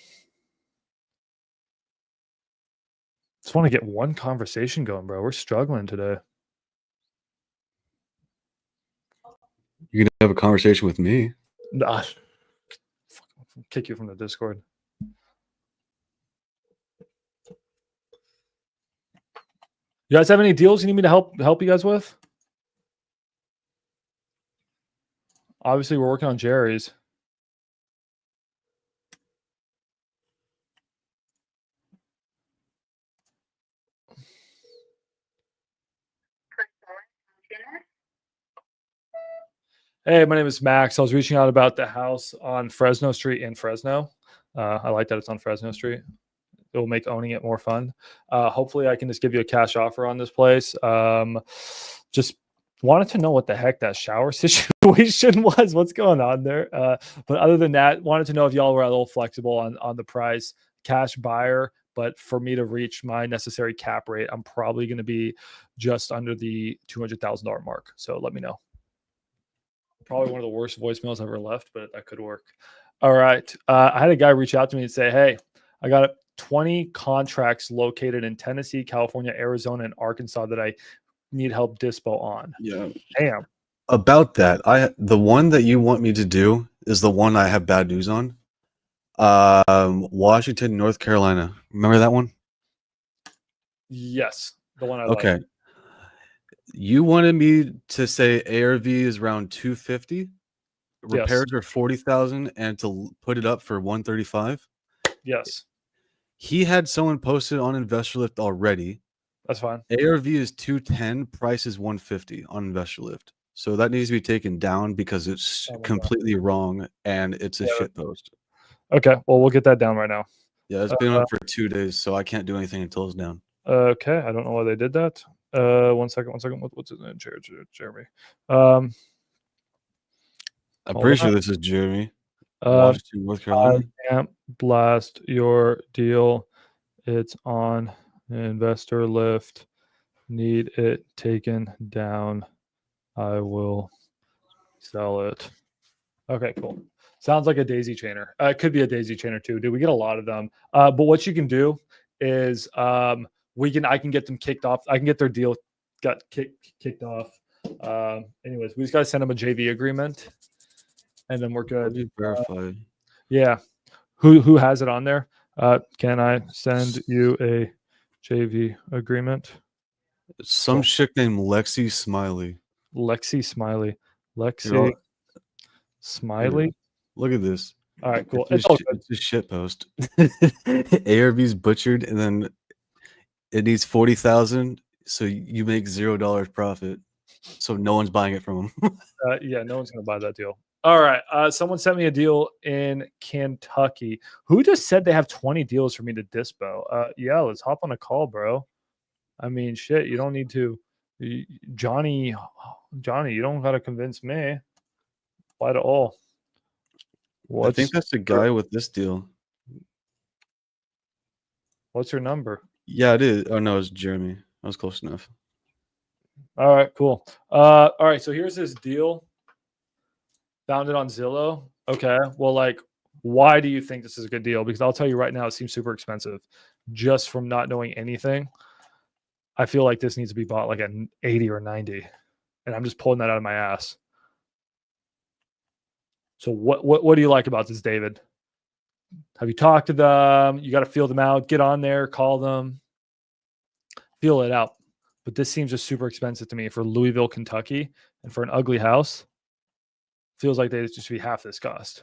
Just want to get one conversation going, bro. We're struggling today. You can have a conversation with me. Nah. Kick you from the Discord. You guys have any deals you need me to help you guys with? Obviously, we're working on Jerry's. Hey, my name is Max. I was reaching out about the house on Fresno Street in Fresno. I like that it's on Fresno Street. It will make owning it more fun. Hopefully, I can just give you a cash offer on this place. Just wanted to know what the heck that shower situation was. What's going on there? But other than that, wanted to know if y'all were a little flexible on the price. Cash buyer, but for me to reach my necessary cap rate, I'm probably going to be just under the $200,000 mark. So let me know. Probably one of the worst voicemails I've ever left, but that could work. All right. I had a guy reach out to me and say, hey, I got 20 contracts located in Tennessee, California, Arizona, and Arkansas that I need help dispo on. Yeah. Damn. About that, the one that you want me to do is the one I have bad news on. Washington, North Carolina. Remember that one? Yes. The one I Okay. like. You wanted me to say ARV is around 250. Repairs are 40,000 and to put it up for 135. Yes. He had someone posted on Investor Lift already. That's fine. ARV is 210, price is 150 on Investor Lift. So that needs to be taken down because it's completely wrong and it's a shit post. Okay. Well, we'll get that down right now. Yeah, it's been up for 2 days, so I can't do anything until it's down. Okay. I don't know why they did that. 1 second. What's his name? Jeremy. I'm pretty sure this is Jeremy. Washington, North Carolina. I can't blast your deal. It's on Investor Lift. Need it taken down. I will sell it. Okay, cool. Sounds like a daisy chainer. It could be a daisy chainer too. Dude, we get a lot of them. But what you can do is I can get them kicked off. I can get their deal kicked off. Anyways, we just gotta send them a JV agreement and then we're How good. do you verify? Yeah. Who has it on there? Can I send you a JV agreement? Some Cool. chick named Lexi Smiley. Lexi Smiley. Lexi Here, Smiley. look at this. All right, cool. It's a shit post. ARV's butchered, and then it needs 40,000, so you make $0 profit. So no one's buying it from him. Yeah, no one's gonna buy that deal. All right. Someone sent me a deal in Kentucky. Who just said they have 20 deals for me to dispo? Yeah, let's hop on a call, bro. I mean, shit, you don't need to. Johnny, you don't gotta convince me. Why at all? I think that's the guy with this deal. What's your number? Yeah, it is. Oh no, it's Jeremy. I was close enough. All right, cool. All right, so here's this deal. Found it on Zillow. Okay, well, like, why do you think this is a good deal? Because I'll tell you right now, it seems super expensive just from not knowing anything. I feel like this needs to be bought like at 80 or 90, and I'm just pulling that out of my ass. So what do you like about this, David? Have you talked to them? You got to feel them out. Get on there, call them, feel it out. But this seems just super expensive to me for Louisville, Kentucky, and for an ugly house. Feels like they just be half this cost.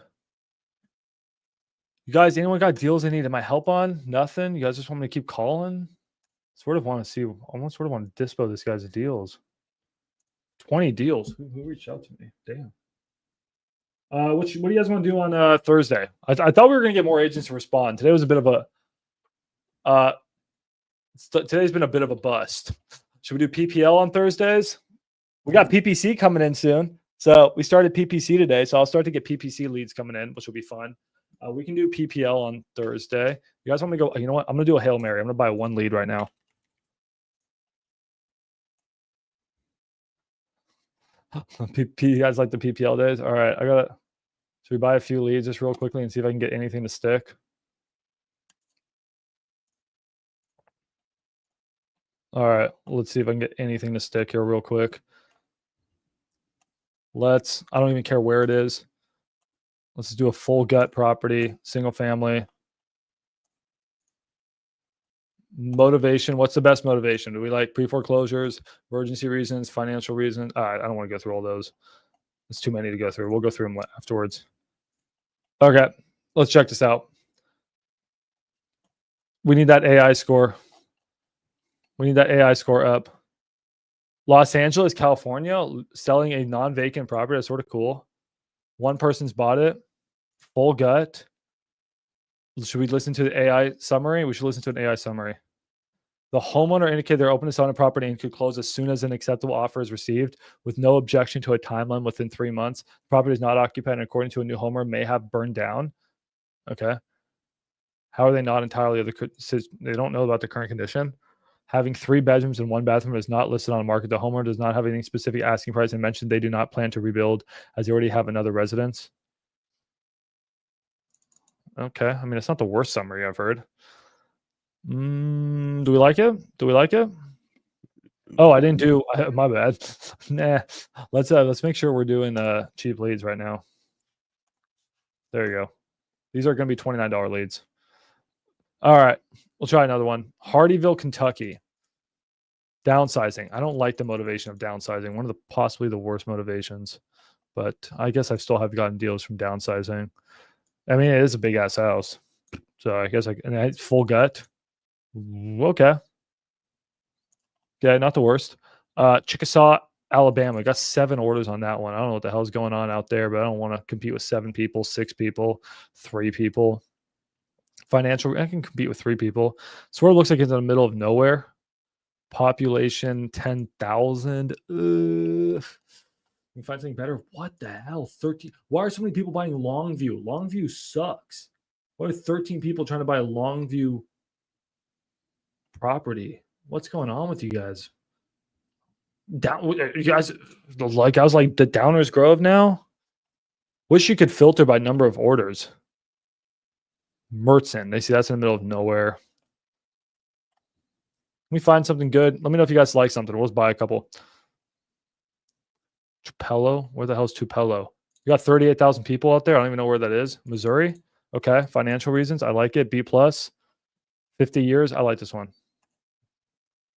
You guys, anyone got deals they need my help on? Nothing? You guys just want me to keep calling? Sort of want to see. Almost sort of want to dispo this guy's deals. 20 deals. Who reached out to me? Damn. What do you guys want to do on Thursday? I thought we were going to get more agents to respond. Today was a bit of a. Today's been a bit of a bust. Should we do PPL on Thursdays? We got PPC coming in soon. So we started PPC today. So I'll start to get PPC leads coming in, which will be fun. We can do PPL on Thursday. You guys want me to go? You know what? I'm going to do a Hail Mary. I'm going to buy one lead right now. You guys like the PPL days? All right. Should we buy a few leads just real quickly and see if I can get anything to stick? All right. Let's see if I can get anything to stick here real quick. I don't even care where it is. Let's do a full gut property, single family. Motivation. What's the best motivation? Do we like pre-foreclosures, emergency reasons, financial reasons? I don't want to go through all those. It's too many to go through. We'll go through them afterwards. Okay. Let's check this out. We need that AI score. We need that AI score up. Los Angeles, California, selling a non-vacant property. That's sort of cool. One person's bought it. Full gut. Should we listen to the AI summary? We should listen to an AI summary. The homeowner indicated they're open to selling a property and could close as soon as an acceptable offer is received with no objection to a timeline within 3 months. The property is not occupied and according to a new homeowner may have burned down. Okay. How are they not entirely they don't know about the current condition? Having 3 bedrooms and 1 bathroom is not listed on the market. The homeowner does not have any specific asking price and mentioned they do not plan to rebuild as they already have another residence. Okay. I mean, it's not the worst summary I've heard. Do we like it? Do we like it? Oh, I didn't do my bad. Nah. Let's make sure we're doing cheap leads right now. There you go. These are going to be $29 leads. All right. We'll try another one. Hardyville, Kentucky. Downsizing. I don't like the motivation of downsizing. One of the possibly the worst motivations. But I guess I still have gotten deals from downsizing. I mean, it is a big ass house. So I guess and full gut. Okay. Yeah, not the worst. Chickasaw, Alabama. Got 7 orders on that one. I don't know what the hell's going on out there, but I don't want to compete with 7 people, 6 people, 3 people. Financial, I can compete with 3 people. Sort of looks like it's in the middle of nowhere. Population 10,000. You find something better? What the hell? 13. Why are so many people buying Longview? Longview sucks. Why are 13 people trying to buy a Longview property? What's going on with you guys? You guys, like, I was like, the Downers Grove now? Wish you could filter by number of orders. Mertzen. They see that's in the middle of nowhere. Let me find something good. Let me know if you guys like something. We'll just buy a couple. Tupelo? Where the hell is Tupelo? You got 38,000 people out there. I don't even know where that is. Missouri? Okay. Financial reasons. I like it. B plus. 50 years. I like this one.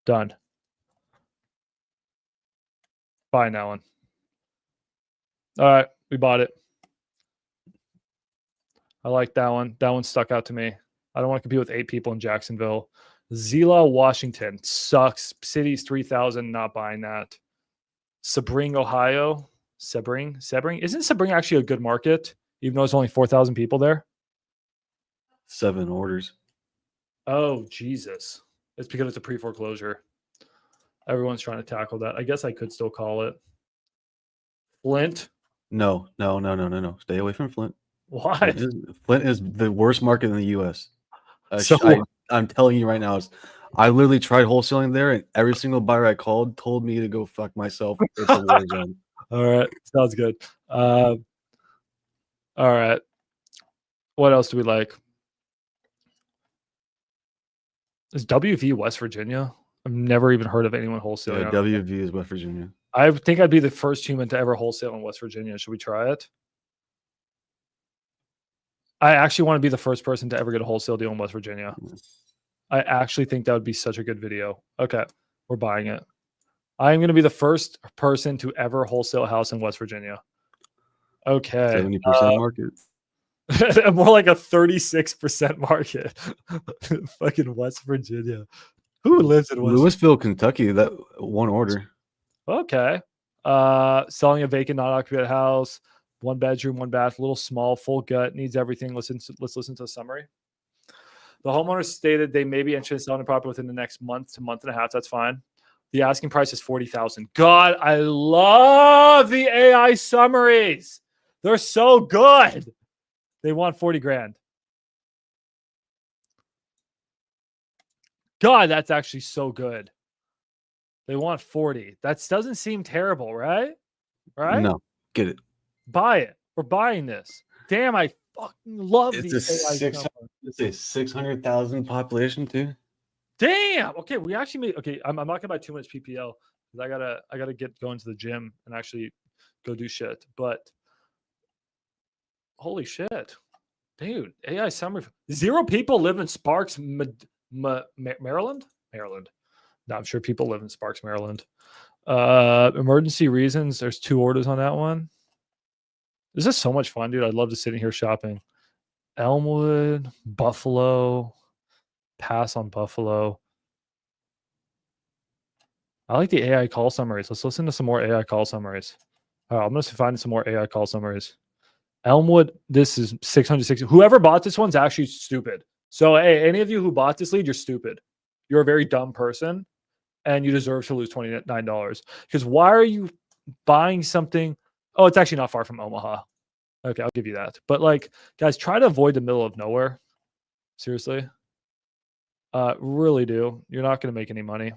Done. Buying that one. All right. We bought it. I like that one. That one stuck out to me. I don't want to compete with 8 people in Jacksonville. Zillow, Washington. Sucks. Cities 3,000. Not buying that. Sebring, Ohio. Sebring. Isn't Sebring actually a good market? Even though there's only 4,000 people there? 7 orders. Oh, Jesus. It's because it's a pre-foreclosure. Everyone's trying to tackle that. I guess I could still call it. Flint? No. Stay away from Flint. Why? Flint is the worst market in the U.S. So- I'm telling you right now, I literally tried wholesaling there, and every single buyer I called told me to go fuck myself. It's a war zone. All right. Sounds good. All right. What else do we like? Is WV West Virginia? I've never even heard of anyone wholesaling. Yeah, WV is West Virginia. I think I'd be the first human to ever wholesale in West Virginia. Should we try it? I actually want to be the first person to ever get a wholesale deal in West Virginia. I actually think that would be such a good video. Okay, we're buying it. I'm going to be the first person to ever wholesale a house in West Virginia. Okay. 70% market. More like a 36% market. Fucking West Virginia. Who lives in West Louisville, Kentucky, that one order. Okay. Selling a vacant, not occupied house, 1 bedroom, 1 bath, little small, full gut, needs everything. Let's listen to the summary. The homeowner stated they may be interested in selling the property within the next month to month and a half. That's fine. The asking price is $40,000. God, I love the AI summaries. They're so good. They want 40 grand. God, that's actually so good. They want 40. That doesn't seem terrible, right? Right? No, get it. Buy it. We're buying this. Damn, I fucking love It's these AI It's a 600,000 population too. Damn. Okay, we actually made. Okay, I'm not gonna buy too much PPL because I gotta get going to the gym and actually go do shit. But holy shit, dude! AI summary. 0 people live in Sparks, Maryland. Maryland. No, I'm sure people live in Sparks, Maryland. Emergency reasons. There's 2 orders on that one. This is so much fun, dude. I'd love to sit in here shopping. Elmwood, Buffalo. Pass on Buffalo. I like the AI call summaries. Let's listen to some more AI call summaries. All right, I'm going to find some more AI call summaries. Elmwood, this is 660. Whoever bought this one's actually stupid. So, hey, any of you who bought this lead, you're stupid. You're a very dumb person, and you deserve to lose $29. Because why are you buying something? Oh, it's actually not far from Omaha. Okay, I'll give you that. But, like, guys, try to avoid the middle of nowhere. Seriously. Really do. You're not going to make any money.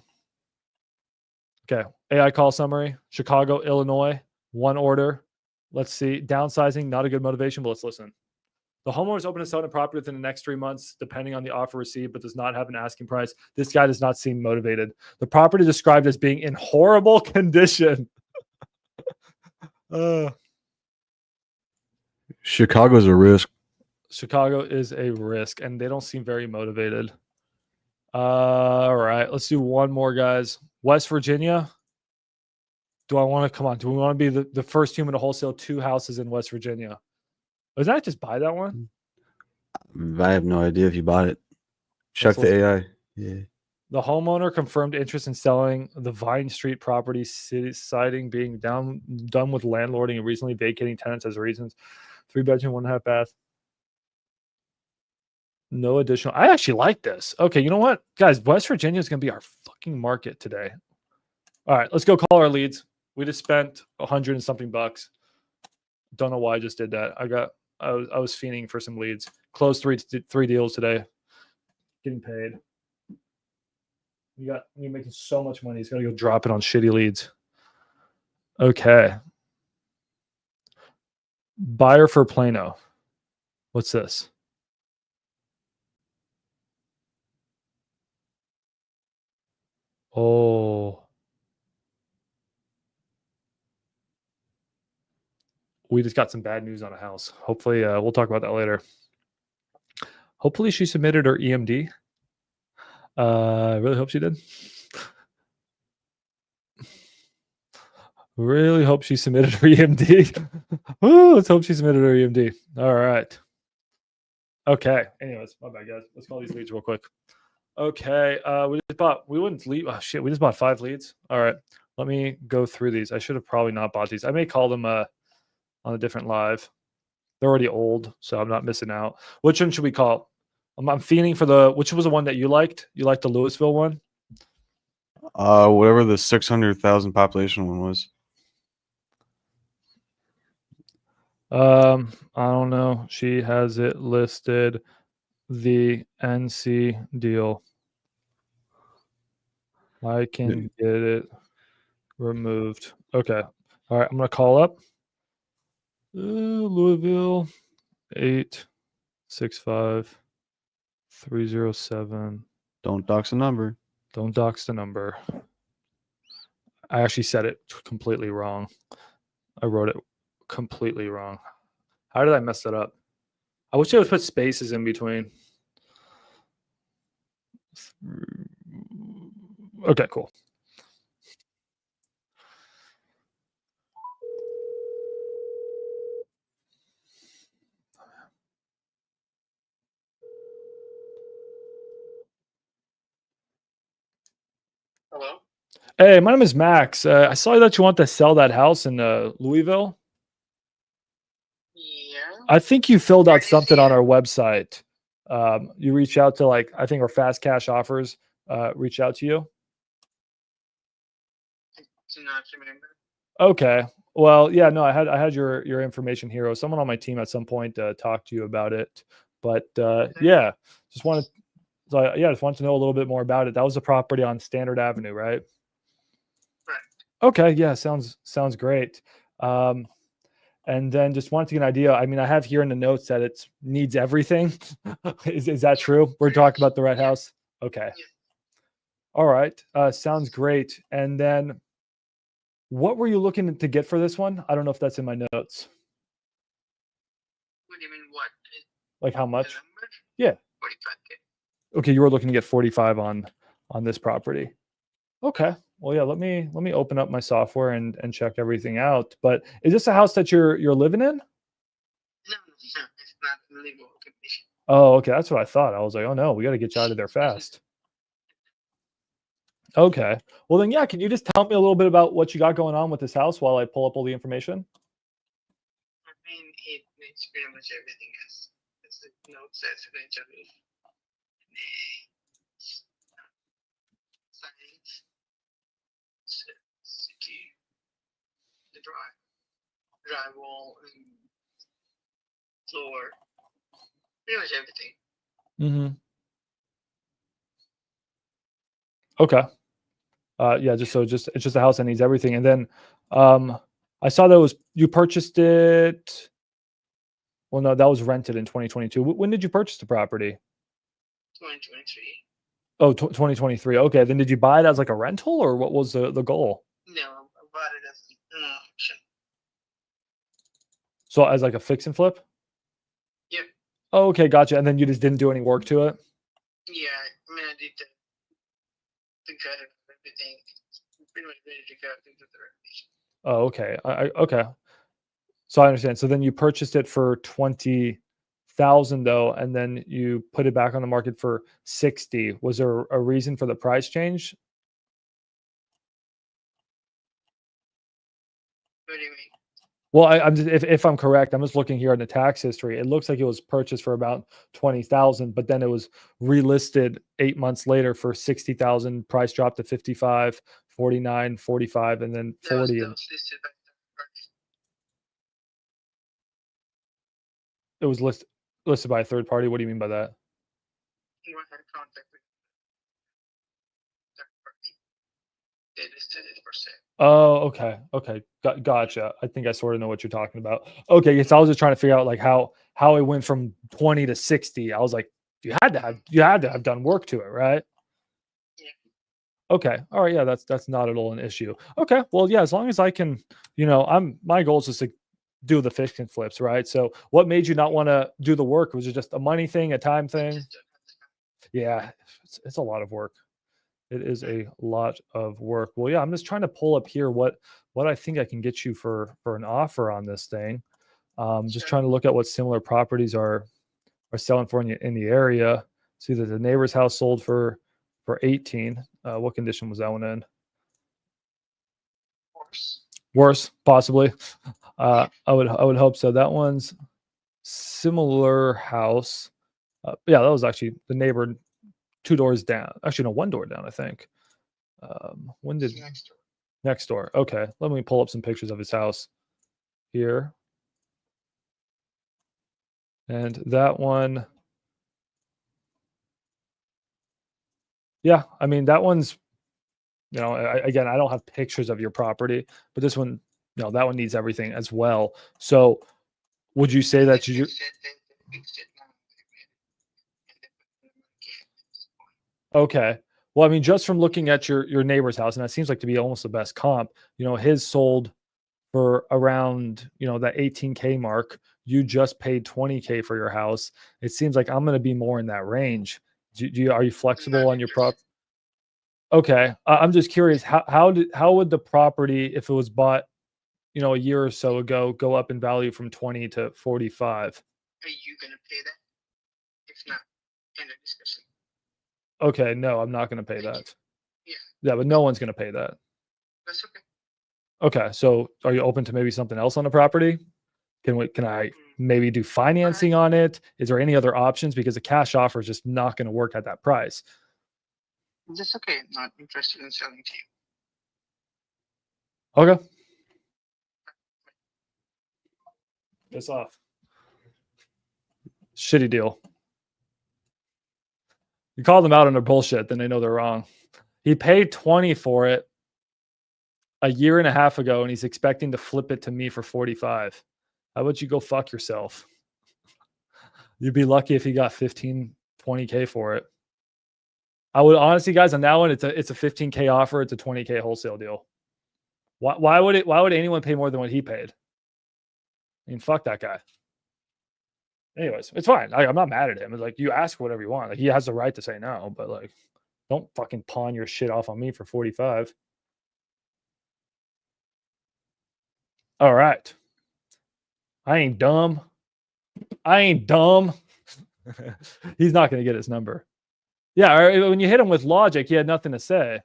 Okay. AI call summary. Chicago, Illinois. 1 order. Let's see. Downsizing, not a good motivation, but let's listen. The homeowner is open to selling a property within the next 3 months, depending on the offer received, but does not have an asking price. This guy does not seem motivated. The property described as being in horrible condition. Chicago's a risk. Chicago is a risk, and they don't seem very motivated. All right, let's do one more, guys. West Virginia. Do I want to come on? Do we want to be the first human to wholesale 2 houses in West Virginia? Was that just buy that one? I have no idea if you bought it. Check the AI. Yeah. The homeowner confirmed interest in selling the Vine Street property, citing being done with landlording and recently vacating tenants as reasons. 3-bedroom, 1.5 bath. No additional. I actually like this. Okay, you know what, guys? West Virginia is going to be our fucking market today. All right, let's go call our leads. We just spent $100 and something bucks. Don't know why I just did that. I was fiending for some leads. Closed three deals today. Getting paid. You're making so much money. He's got to go drop it on shitty leads. Okay. Buyer for Plano. What's this? Oh. We just got some bad news on a house. Hopefully, we'll talk about that later. Hopefully she submitted her EMD. I really hope she did. Really hope she submitted her EMD. Ooh, let's hope she submitted her EMD. All right. Okay. Anyways, my bad, guys. Let's call these leads real quick. Okay. We wouldn't lead. Oh, shit. We just bought 5 leads. All right. Let me go through these. I should have probably not bought these. I may call them on a different live. They're already old, so I'm not missing out. Which one should we call? I'm fiending for which was the one that you liked? You liked the Louisville one? Whatever the 600,000 population one was. I don't know. She has it listed. The NC deal. I can get it removed. Okay. All right. I'm gonna call up Louisville 865-307. Don't dox the number. Don't dox the number. I actually said it completely wrong. I wrote it completely wrong. How did I mess that up? I wish I would put spaces in between. Okay, cool. Hello? Hey, my name is Max. I saw that you want to sell that house in Louisville. Yeah. I think you filled Where out do you something see on it? our website. You reach out to I think our fast cash offers reach out to you. Do not remember. Okay. Well, yeah, no, I had your information here. Someone on my team at some point talked to you about it, but yeah, just wanted just wanted to know a little bit more about it. That was a property on Standard Avenue, right? Right. Okay, yeah, sounds great. And then just wanted to get an idea. I mean, I have here in the notes that it needs everything. Is that true? We're talking about the right house. Okay. Yeah. All right. Sounds great. And then, what were you looking to get for this one? I don't know if that's in my notes. What do you mean what? Like how The much? number? Yeah. 45K. Okay, you were looking to get 45 on this property. Okay. Well, yeah. Let me open up my software and check everything out. But is this a house that you're living in? No, it's not in legal condition. Oh, okay. That's what I thought. I was like, oh no, we got to get you out of there fast. Okay. Well, then, yeah. Can you just tell me a little bit about what you got going on with this house while I pull up all the information? I mean, it needs pretty much everything as the note says eventually. Signs, city, the drywall, and floor, pretty much everything. Mm-hmm. Okay. Yeah. It's just a house that needs everything. And then, I saw that you purchased it. Well, no, that was rented in 2022. When did you purchase the property? 2023. Oh, 2023. Okay. Then did you buy it as like a rental or what was the goal? No, I bought it as an option. So as like a fix and flip? Yep. Oh, okay. Gotcha. And then you just didn't do any work to it? Yeah, I mean, I did the gut of everything. Pretty much ready to go into the renovation. Oh, okay. Okay. So I understand. So then you purchased it for 20,000 though, and then you put it back on the market for 60. Was there a reason for the price change? What do you mean? Well, I'm just, if I'm correct, I'm just looking here in the tax history. It looks like it was purchased for about 20,000, but then it was relisted 8 months later for 60,000. Price dropped to 55, 49, 45, and then 40. That was listed by the price. It was listed by a third party. What do you mean by that? You had contact with third party. They listed it for sale. Oh, okay. Okay. Gotcha. I think I sort of know what you're talking about. Okay. Yes. I was just trying to figure out like how it went from 20 to 60. I was like, you had to have done work to it, right? Yeah. Okay. All right. Yeah, that's not at all an issue. Okay. Well, yeah, as long as I can, my goal is just to do the fix and flips, right? So what made you not want to do the work? Was it just a money thing, a time I thing? just don't have the time. Yeah, it's a lot of work. It is a lot of work. Well, yeah, I'm just trying to pull up here what I think I can get you for an offer on this thing. Just Sure. trying to look at what similar properties are selling for in the area. See that the neighbor's house sold for 18. What condition was that one in? Of course. Worse, possibly. I would hope so. That one's similar house. Yeah, that was actually the neighbor 2 doors down. Actually, no, 1 door down, I think. When did It's next door. next door? Okay, let me pull up some pictures of his house here. And that one, yeah, I mean that one's, again, I don't have pictures of your property, but this one, that one needs everything as well. So, would you say that They you? said they fixed it now. And they put the money at this point. Okay. Well, I mean, just from looking at your neighbor's house, and that seems like to be almost the best comp. His sold for around that 18K mark. You just paid 20K for your house. It seems like I'm going to be more in that range. Are you I'm flexible not on your prop? interested. Okay, I'm just curious. How would the property, if it was bought, a year or so ago, go up in value from 20 to 45? Are you gonna pay that? If not, end of discussion. Okay, no, I'm not going to pay Thank you. that. Yeah, Yeah, but no one's going to pay that. that's okay. Okay, so are you open to maybe something else on the property? Can I maybe do financing on it? Is there any other options? Because a cash offer is just not going to work at that price. That's okay. I'm not interested in selling to you. Okay. Piss off. Shitty deal. You call them out on their bullshit, then they know they're wrong. He paid 20 for it a year and a half ago, and he's expecting to flip it to me for 45. How about you go fuck yourself? You'd be lucky if he got 15, 20K for it. I would honestly, guys, on that one, it's a 15K offer. It's a 20K wholesale deal. Why would anyone pay more than what he paid? I mean, fuck that guy. Anyways, it's fine. I'm not mad at him. It's like, you ask whatever you want. Like, he has the right to say no, but like, don't fucking pawn your shit off on me for 45. All right. I ain't dumb. He's not going to get his number. Yeah, when you hit him with logic, he had nothing to say.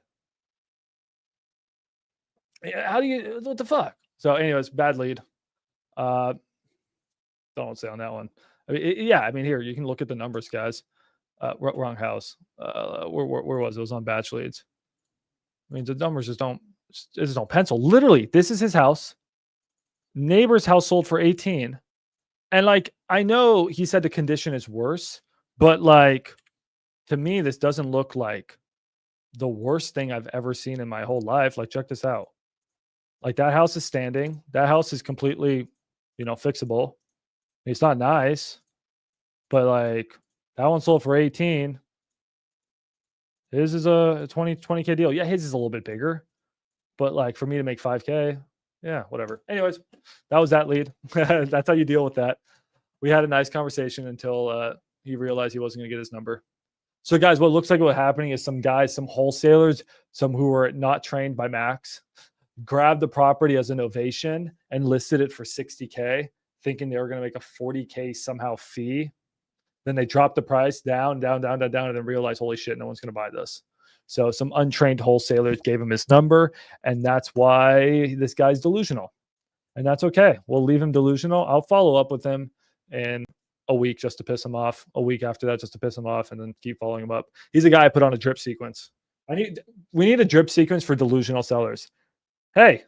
How do you, what the fuck? So anyways, bad lead. Don't say on that one. I mean, yeah, I mean, here, you can look at the numbers, guys. Wrong house. Where was it? It was on BatchLeads. I mean, the numbers just don't pencil. Literally, this is his house. Neighbor's house sold for 18. And like, I know he said the condition is worse, but like, to me, this doesn't look like the worst thing I've ever seen in my whole life. Like, check this out. Like, that house is standing. That house is completely, fixable. It's not nice, but like, that one sold for 18. His is a 20K deal. Yeah, his is a little bit bigger, but like, for me to make 5K, yeah, whatever. Anyways, that was that lead. That's how you deal with that. We had a nice conversation until he realized he wasn't going to get his number. So guys, what looks like what's happening is some guys, some wholesalers, some who were not trained by Max, grabbed the property as an ovation and listed it for 60K, thinking they were going to make a 40K somehow fee. Then they dropped the price down, and then realized, holy shit, no one's going to buy this. So some untrained wholesalers gave him his number, and that's why this guy's delusional. And that's okay. We'll leave him delusional. I'll follow up with him in a week just to piss him off. A week after that just to piss him off, and then keep following him up. He's a guy I put on a drip sequence. We need a drip sequence for delusional sellers. Hey,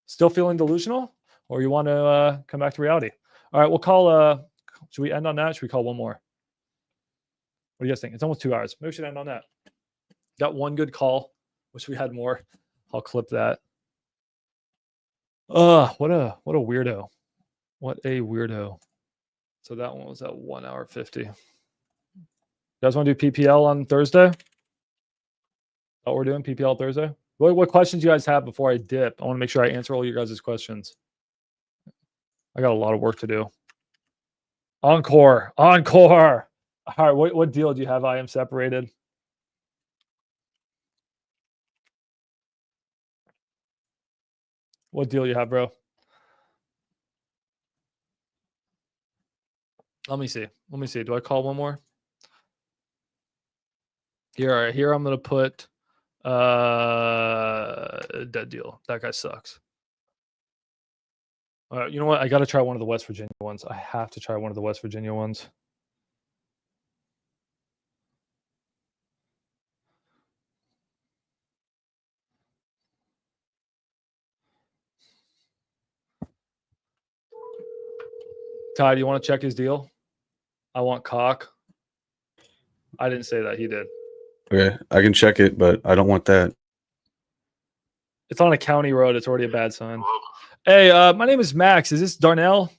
still feeling delusional? Or you want to come back to reality? All right, we'll call should we end on that? Should we call one more? What do you guys think? It's almost 2 hours. Maybe we should end on that. Got one good call. Wish we had more. I'll clip that. What a weirdo. What a weirdo. So that one was at 1 hour 50. You guys want to do PPL on Thursday? Oh, we're doing PPL Thursday? What questions you guys have before I dip? I want to make sure I answer all you guys' questions. I got a lot of work to do. Encore. Encore. All right. What deal do you have? I am separated. What deal you have, bro? Let me see. Let me see. Do I call one more? Here, all right. Here I'm gonna put dead deal. That guy sucks. You know what? I gotta try one of the West Virginia ones. I have to try one of the West Virginia ones. Ty, do you want to check his deal? I want cock. I didn't say that. He did. Okay, I can check it, but I don't want that. It's on a county road. It's already a bad sign. Hey, my name is Max. Is this Darnell?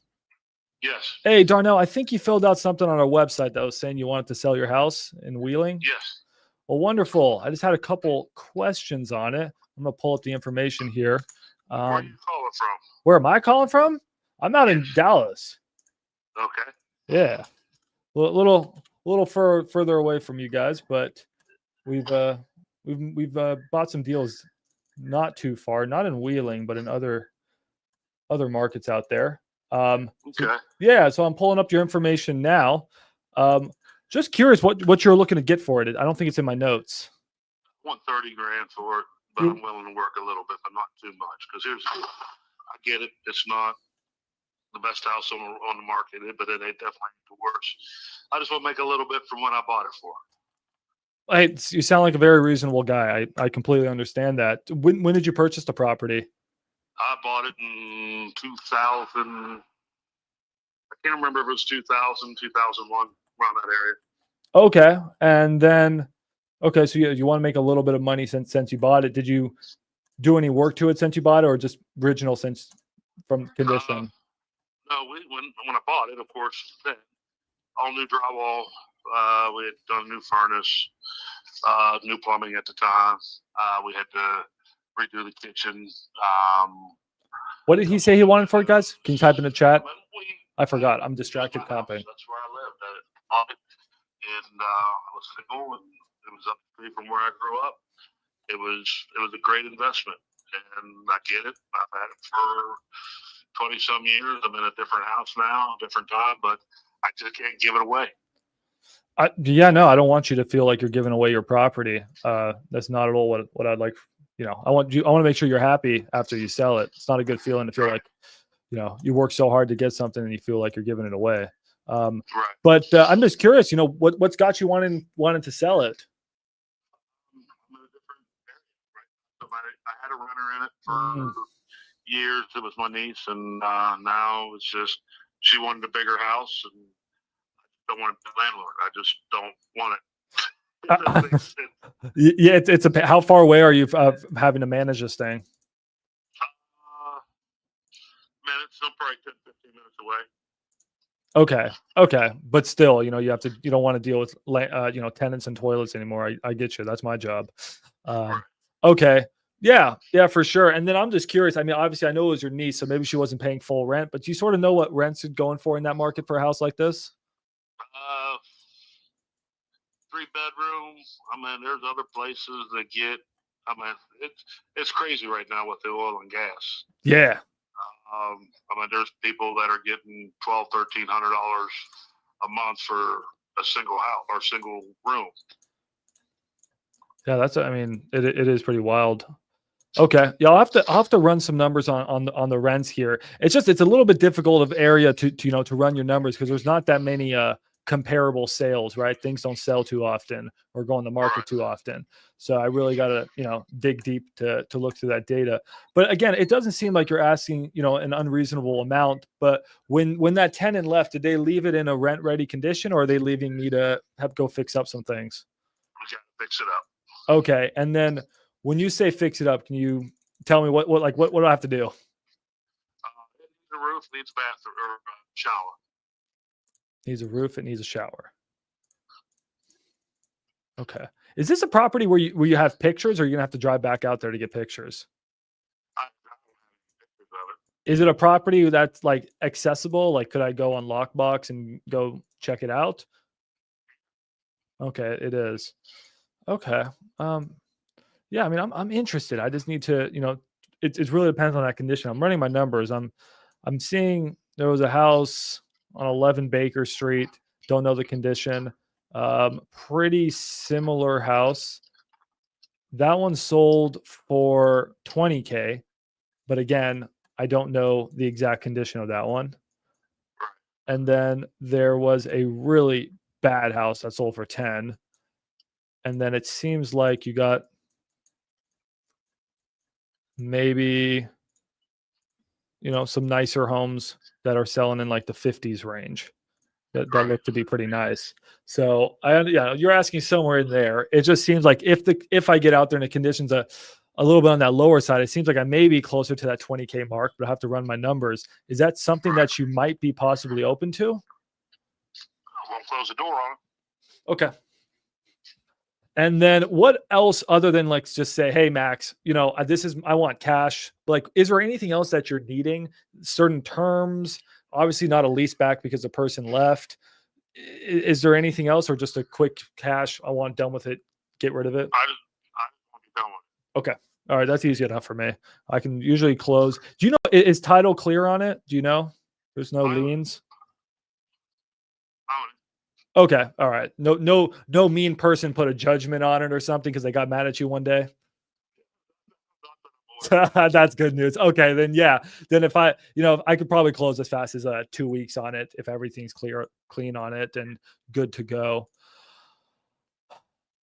Yes. Hey, Darnell, I think you filled out something on our website that was saying you wanted to sell your house in Wheeling. Yes. Well, wonderful. I just had a couple questions on it. I'm going to pull up the information here. Where are you calling from? Where am I calling from? I'm out in Yes. Dallas. Okay. Yeah. Little further away from you guys, but we've bought some deals not too far, not in Wheeling, but in other markets out there. Okay. So I'm pulling up your information now. Just curious what you're looking to get for it. I don't think it's in my notes. I want 30 grand for it, but I'm willing to work a little bit, but not too much. Because here's the deal. I get it. It's not the best house on the market, but it ain't definitely the worst. I just want to make a little bit from what I bought it for. Hey, you sound like a very reasonable guy. I completely understand that. When did you purchase the property? I bought it in 2000. I can't remember if it was 2000, 2001, around that area. Okay. And then, okay, so you want to make a little bit of money since you bought it. Did you do any work to it since you bought it, or just original since from condition? No, when I bought it, of course, all new drywall. We had done new furnace, new plumbing at the time. We had to redo the kitchen. What did he say he wanted for it, guys? Can you type in the chat? But I forgot. I'm distracted my house. comping. That's where I lived. And I was single, and it was up the street from where I grew up. It was a great investment, and I get it. I've had it for 20 some years. I'm in a different house now, different time, but I just can't give it away. Yeah, no, I don't want you to feel like you're giving away your property. That's not at all what I'd like. I want to make sure you're happy after you sell it. It's not a good feeling to feel like, you work so hard to get something and you feel like you're giving it away. Right. But I'm just curious, what's got you wanting to sell it? I'm in a different area, right? I had a renter in it for years. It was my niece, and now it's just she wanted a bigger house, and I don't want to be a landlord. I just don't want it. Yeah, it's how far away are you having to manage this thing? Minutes, I'm probably 10, 15 minutes away. Okay. But still, you don't want to deal with, tenants and toilets anymore. I get you. That's my job. Okay. Yeah, for sure. And then I'm just curious. I mean, obviously I know it was your niece, so maybe she wasn't paying full rent, but do you sort of know what rents are going for in that market for a house like this? 3 bedrooms. I mean, there's other places that get, it's crazy right now with the oil and gas. Yeah. I mean, there's people that are getting $1,200, $1,300 a month for a single house or single room. Yeah, it is pretty wild. Okay. Yeah, I'll have to run some numbers on the rents here. It's a little bit difficult of area to run your numbers because there's not that many comparable sales, right? Things don't sell too often or go on the market too often. So I really got to, dig deep to look through that data. But again, it doesn't seem like you're asking, an unreasonable amount. But when that tenant left, did they leave it in a rent ready condition, or are they leaving me to go fix up some things? We got to fix it up. Okay. And then when you say fix it up, can you tell me what do I have to do? needs a roof, needs a bathroom or shower. Needs a roof. It needs a shower. Okay. Is this a property where you have pictures, or you're gonna have to drive back out there to get pictures? I don't have any pictures of it. Is it a property that's like accessible? Like, could I go on Lockbox and go check it out? Okay, it is. Okay. Yeah, I mean, I'm interested. I just need to, it really depends on that condition. I'm running my numbers. I'm seeing there was a house on 11 Baker Street. Don't know the condition. Pretty similar house. That one sold for $20K, but again, I don't know the exact condition of that one. And then there was a really bad house that sold for 10. And then it seems like you got maybe, some nicer homes that are selling in like the 50s range that look to be pretty nice. So you're asking somewhere in there. It just seems like if I get out there and the conditions a little bit on that lower side, it seems like I may be closer to that 20K mark, but I have to run my numbers. Is that something that you might be possibly open to? I won't close the door on it. Okay. And then what else other than like just say, hey, Max, I want cash. Like, is there anything else that you're needing? Certain terms, obviously not a lease back because the person left. Is there anything else, or just a quick cash? I want done with it. Get rid of it. I just want to be done with it. Okay. All right. That's easy enough for me. I can usually close. Do you know, is title clear on it? Do you know? There's no liens. Okay. All right. No mean person put a judgment on it or something because they got mad at you one day. That's good news. Okay. Then yeah. Then if I could probably close as fast as 2 weeks on it if everything's clean on it and good to go.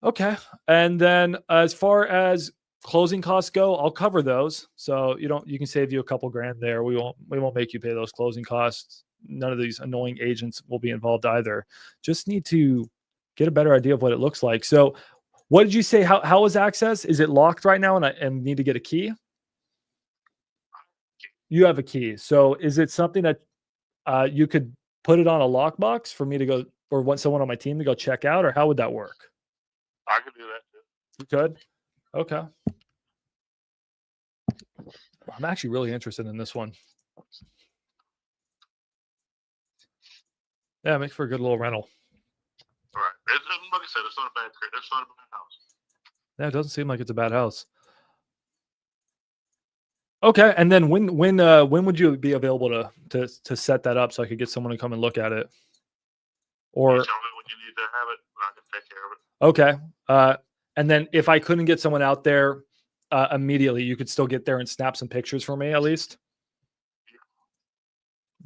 Okay. And then as far as closing costs go, I'll cover those. So you can save you a couple grand there. We won't make you pay those closing costs. None of these annoying agents will be involved either. Just need to get a better idea of what it looks like. So what did you say? How is access? Is it locked right now and need to get a key? You have a key. So is it something that you could put it on a lockbox for me to go, or want someone on my team to go check out, or how would that work? I could do that too. You could? Okay. I'm actually really interested in this one. Yeah, it makes for a good little rental. All right. Like I said, it's not a bad house. Yeah, it doesn't seem like it's a bad house. Okay, and then when would you be available to set that up so I could get someone to come and look at it? Or you tell me when you need to have it, I can take care of it. Okay. And then if I couldn't get someone out there immediately, you could still get there and snap some pictures for me at least?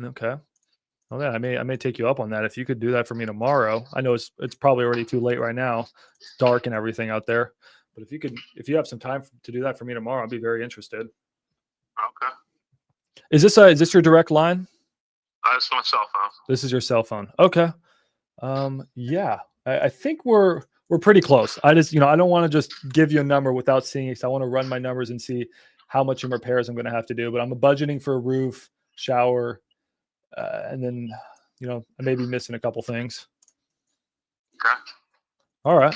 Okay. Well, yeah, I may take you up on that. If you could do that for me tomorrow. I know it's probably already too late right now. It's dark and everything out there. But if you have some time to do that for me tomorrow, I'd be very interested. Okay. Is this your direct line? It's my cell phone. This is your cell phone. Okay. Yeah. I think we're pretty close. I just, I don't want to just give you a number without seeing it. I want to run my numbers and see how much in repairs I'm going to have to do. But I'm budgeting for a roof, shower, and then, I may be missing a couple things. Okay. All right.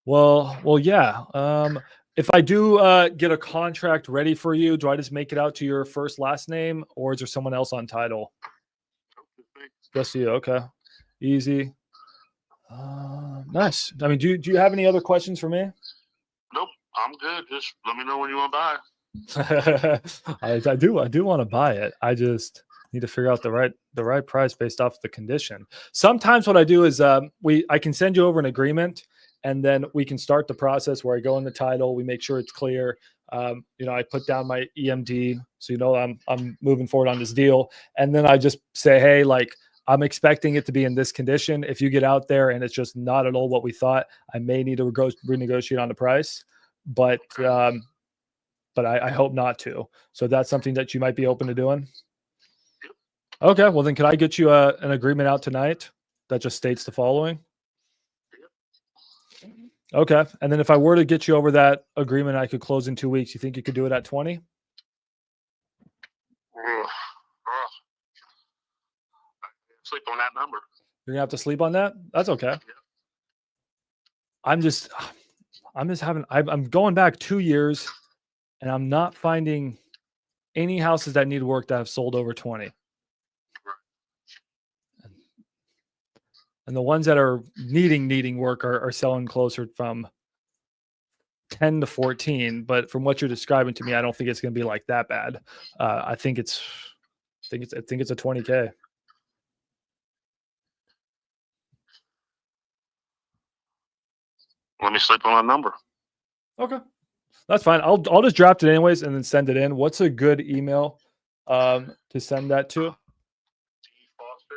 Well, yeah. If I do get a contract ready for you, do I just make it out to your first last name, or is there someone else on title? Just you. Okay. Easy. Nice. I mean, do you have any other questions for me? Nope. I'm good. Just let me know when you want to buy. I do want to buy it. I just need to figure out the right price based off the condition. Sometimes what I do is I can send you over an agreement, and then we can start the process where I go in the title. We make sure it's clear. I put down my EMD, so I'm moving forward on this deal, and then I just say, hey, like, I'm expecting it to be in this condition. If you get out there and it's just not at all what we thought, I may need to renegotiate on the price, but I hope not to. So that's something that you might be open to doing. Okay. Well, then could I get you an agreement out tonight that just states the following? Okay. And then if I were to get you over that agreement, I could close in 2 weeks. You think you could do it at 20? Ugh. Sleep on that number. You're gonna have to sleep on that. That's okay. Yeah. I'm just having. I'm going back 2 years, and I'm not finding any houses that need work that have sold over 20. And the ones that are needing work are selling closer from 10 to 14. But from what you're describing to me, I don't think it's going to be like that bad. I think it's a 20K. Let me sleep on that number. Okay, that's fine. I'll just draft it anyways and then send it in. What's a good email to send that to? T. Foster.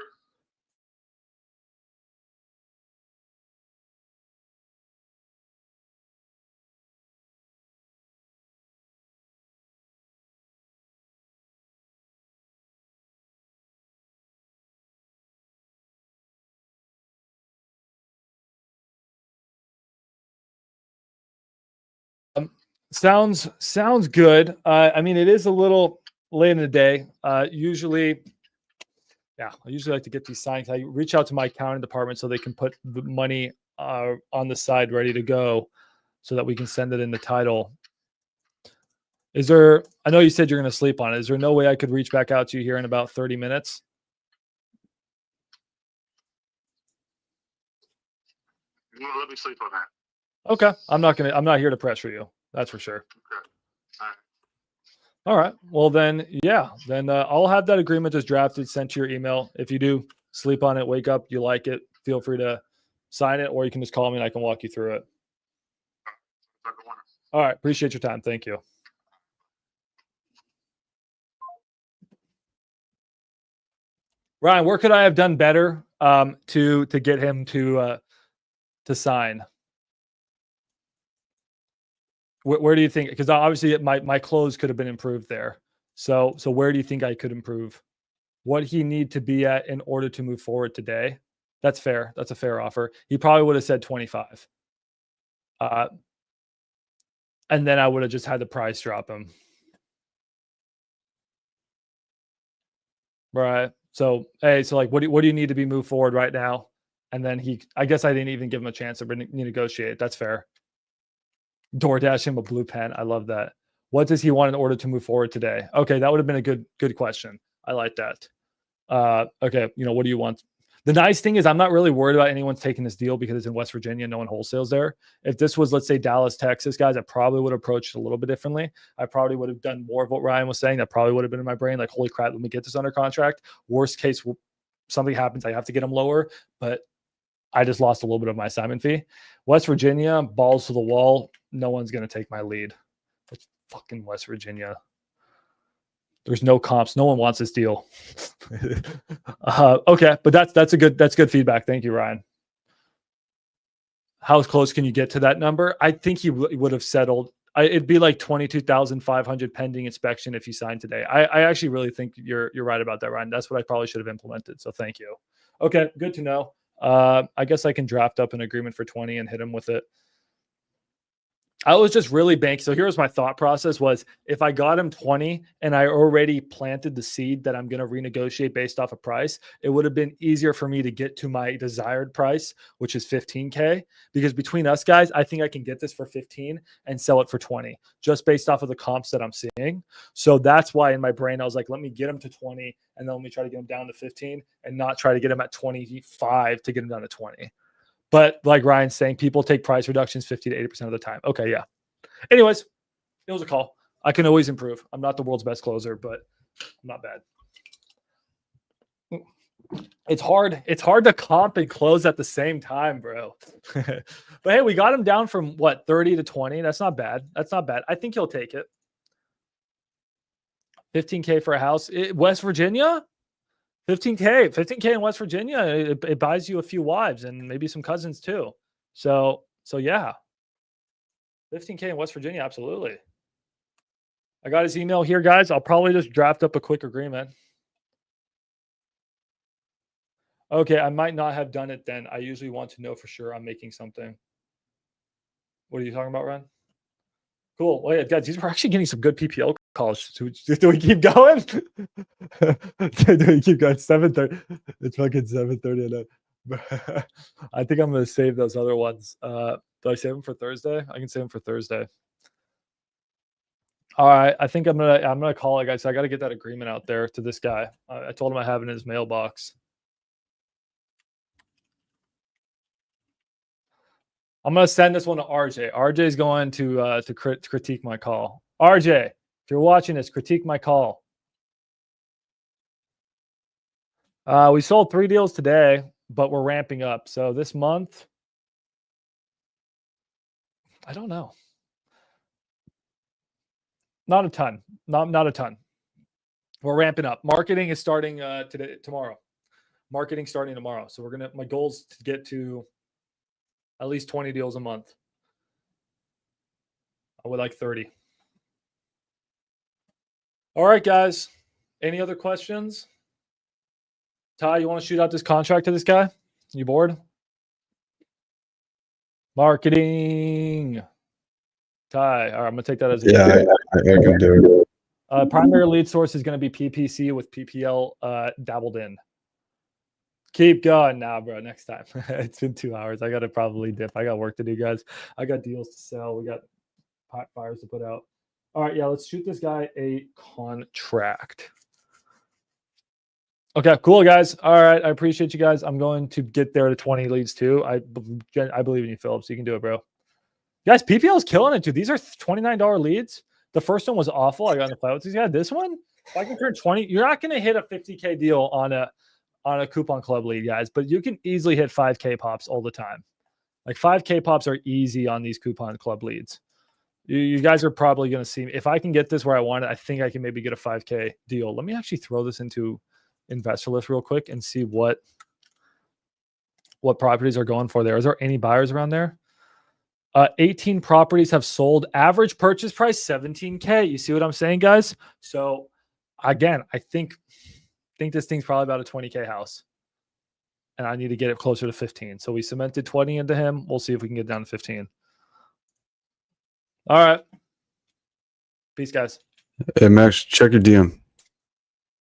Sounds good. I mean, it is a little late in the day. Usually, I usually like to get these signed. I reach out to my accounting department so they can put the money on the side ready to go so that we can send it in the title. Is there, I know you said you're going to sleep on it. Is there no way I could reach back out to you here in about 30 minutes? You want to let me sleep on that? Okay. I'm not here to pressure you. That's for sure. Okay. All right. Well, then, I'll have that agreement just drafted, sent to your email. If you do sleep on it, wake up, you like it, feel free to sign it, or you can just call me and I can walk you through it. All right. Appreciate your time. Thank you. Ryan, where could I have done better to get him to sign? Where do you think? Because obviously my close could have been improved there. So where do you think I could improve? What he need to be at in order to move forward today? That's fair. That's a fair offer. He probably would have said 25. And then I would have just had the price drop him. Right. So, hey, so like, what do you need to be moved forward right now? And then I guess I didn't even give him a chance to negotiate. That's fair. DoorDash him a blue pen. I love that. What does he want in order to move forward today? Okay, that would have been a good question. I like that. Okay, what do you want? The nice thing is I'm not really worried about anyone's taking this deal because it's in West Virginia. No one wholesales there. If this was, let's say, Dallas, Texas, guys, I probably would have approached it a little bit differently. I probably would have done more of what Ryan was saying. That probably would have been in my brain. Like, holy crap, let me get this under contract. Worst case, something happens. I have to get them lower, but I just lost a little bit of my assignment fee. West Virginia, balls to the wall. No one's going to take my lead. It's fucking West Virginia. There's no comps. No one wants this deal. Okay, but that's good feedback. Thank you, Ryan. How close can you get to that number? I think he would have settled. It'd be like 22,500 pending inspection if you signed today. I actually really think you're right about that, Ryan. That's what I probably should have implemented. So thank you. Okay, good to know. I guess I can draft up an agreement for 20 and hit him with it. I was just really banking. So here's my thought process was if I got him 20 and I already planted the seed that I'm going to renegotiate based off a price, it would have been easier for me to get to my desired price, which is 15K, because between us guys, I think I can get this for 15 and sell it for 20 just based off of the comps that I'm seeing. So that's why in my brain, I was like, let me get him to 20 and then let me try to get him down to 15 and not try to get him at 25 to get him down to 20. But like Ryan's saying, people take price reductions 50 to 80% of the time. Okay, yeah. Anyways, it was a call. I can always improve. I'm not the world's best closer, but I'm not bad. It's hard. It's hard to comp and close at the same time, bro. But hey, we got him down from what, 30 to 20. That's not bad. That's not bad. I think he'll take it. 15K for a house. West Virginia? 15K in West Virginia, it buys you a few wives and maybe some cousins too. So yeah, 15K in West Virginia, absolutely. I got his email here, guys. I'll probably just draft up a quick agreement. Okay, I might not have done it then. I usually want to know for sure I'm making something. What are you talking about, Ron? Cool. Well, yeah, guys, these were actually getting some good PPL College. Do we keep going? Do we keep going? 7:30. It's fucking 7:30. I think I'm gonna save those other ones. Do I save them for Thursday? I can save them for Thursday. All right. I think I'm gonna call it, guys. I got to get that agreement out there to this guy. I told him I have it in his mailbox. I'm gonna send this one to RJ. RJ is going to critique my call. RJ, if you're watching this, critique my call. We sold 3 deals today, but we're ramping up. So this month, I don't know. Not a ton. Not a ton. We're ramping up. Marketing is starting tomorrow. Marketing starting tomorrow. So my goal is to get to at least 20 deals a month. I would like 30. All right, guys. Any other questions? Ty, you want to shoot out this contract to this guy? You bored? Marketing. Ty, all right, I'm gonna take that as a I can do it. primary lead source is going to be PPC with PPL dabbled in. Keep going now, bro. Next time. It's been 2 hours. I got to probably dip. I got work to do, guys. I got deals to sell. We got pot fires to put out. All right, yeah, let's shoot this guy a contract. Okay, cool, guys. All right, I appreciate you guys. I'm going to get there to 20 leads too. I believe in you, Phillips. You can do it, bro. Guys, PPL is killing it, dude. These are $29 leads. The first one was awful. I got in the fight with these guys. This one, if I can turn 20, you're not going to hit a 50K deal on a coupon club lead, guys, but you can easily hit 5K pops all the time. Like 5K pops are easy on these coupon club leads. You guys are probably going to see me. If I can get this where I want it, I think I can maybe get a 5K deal. Let me actually throw this into investor list real quick and see what properties are going for there. Is there any buyers around there? 18 properties have sold. Average purchase price, 17K. You see what I'm saying, guys? So again, I think this thing's probably about a 20K house. And I need to get it closer to 15. So we cemented 20 into him. We'll see if we can get down to 15. All right. Peace, guys. Hey, Max, check your DM.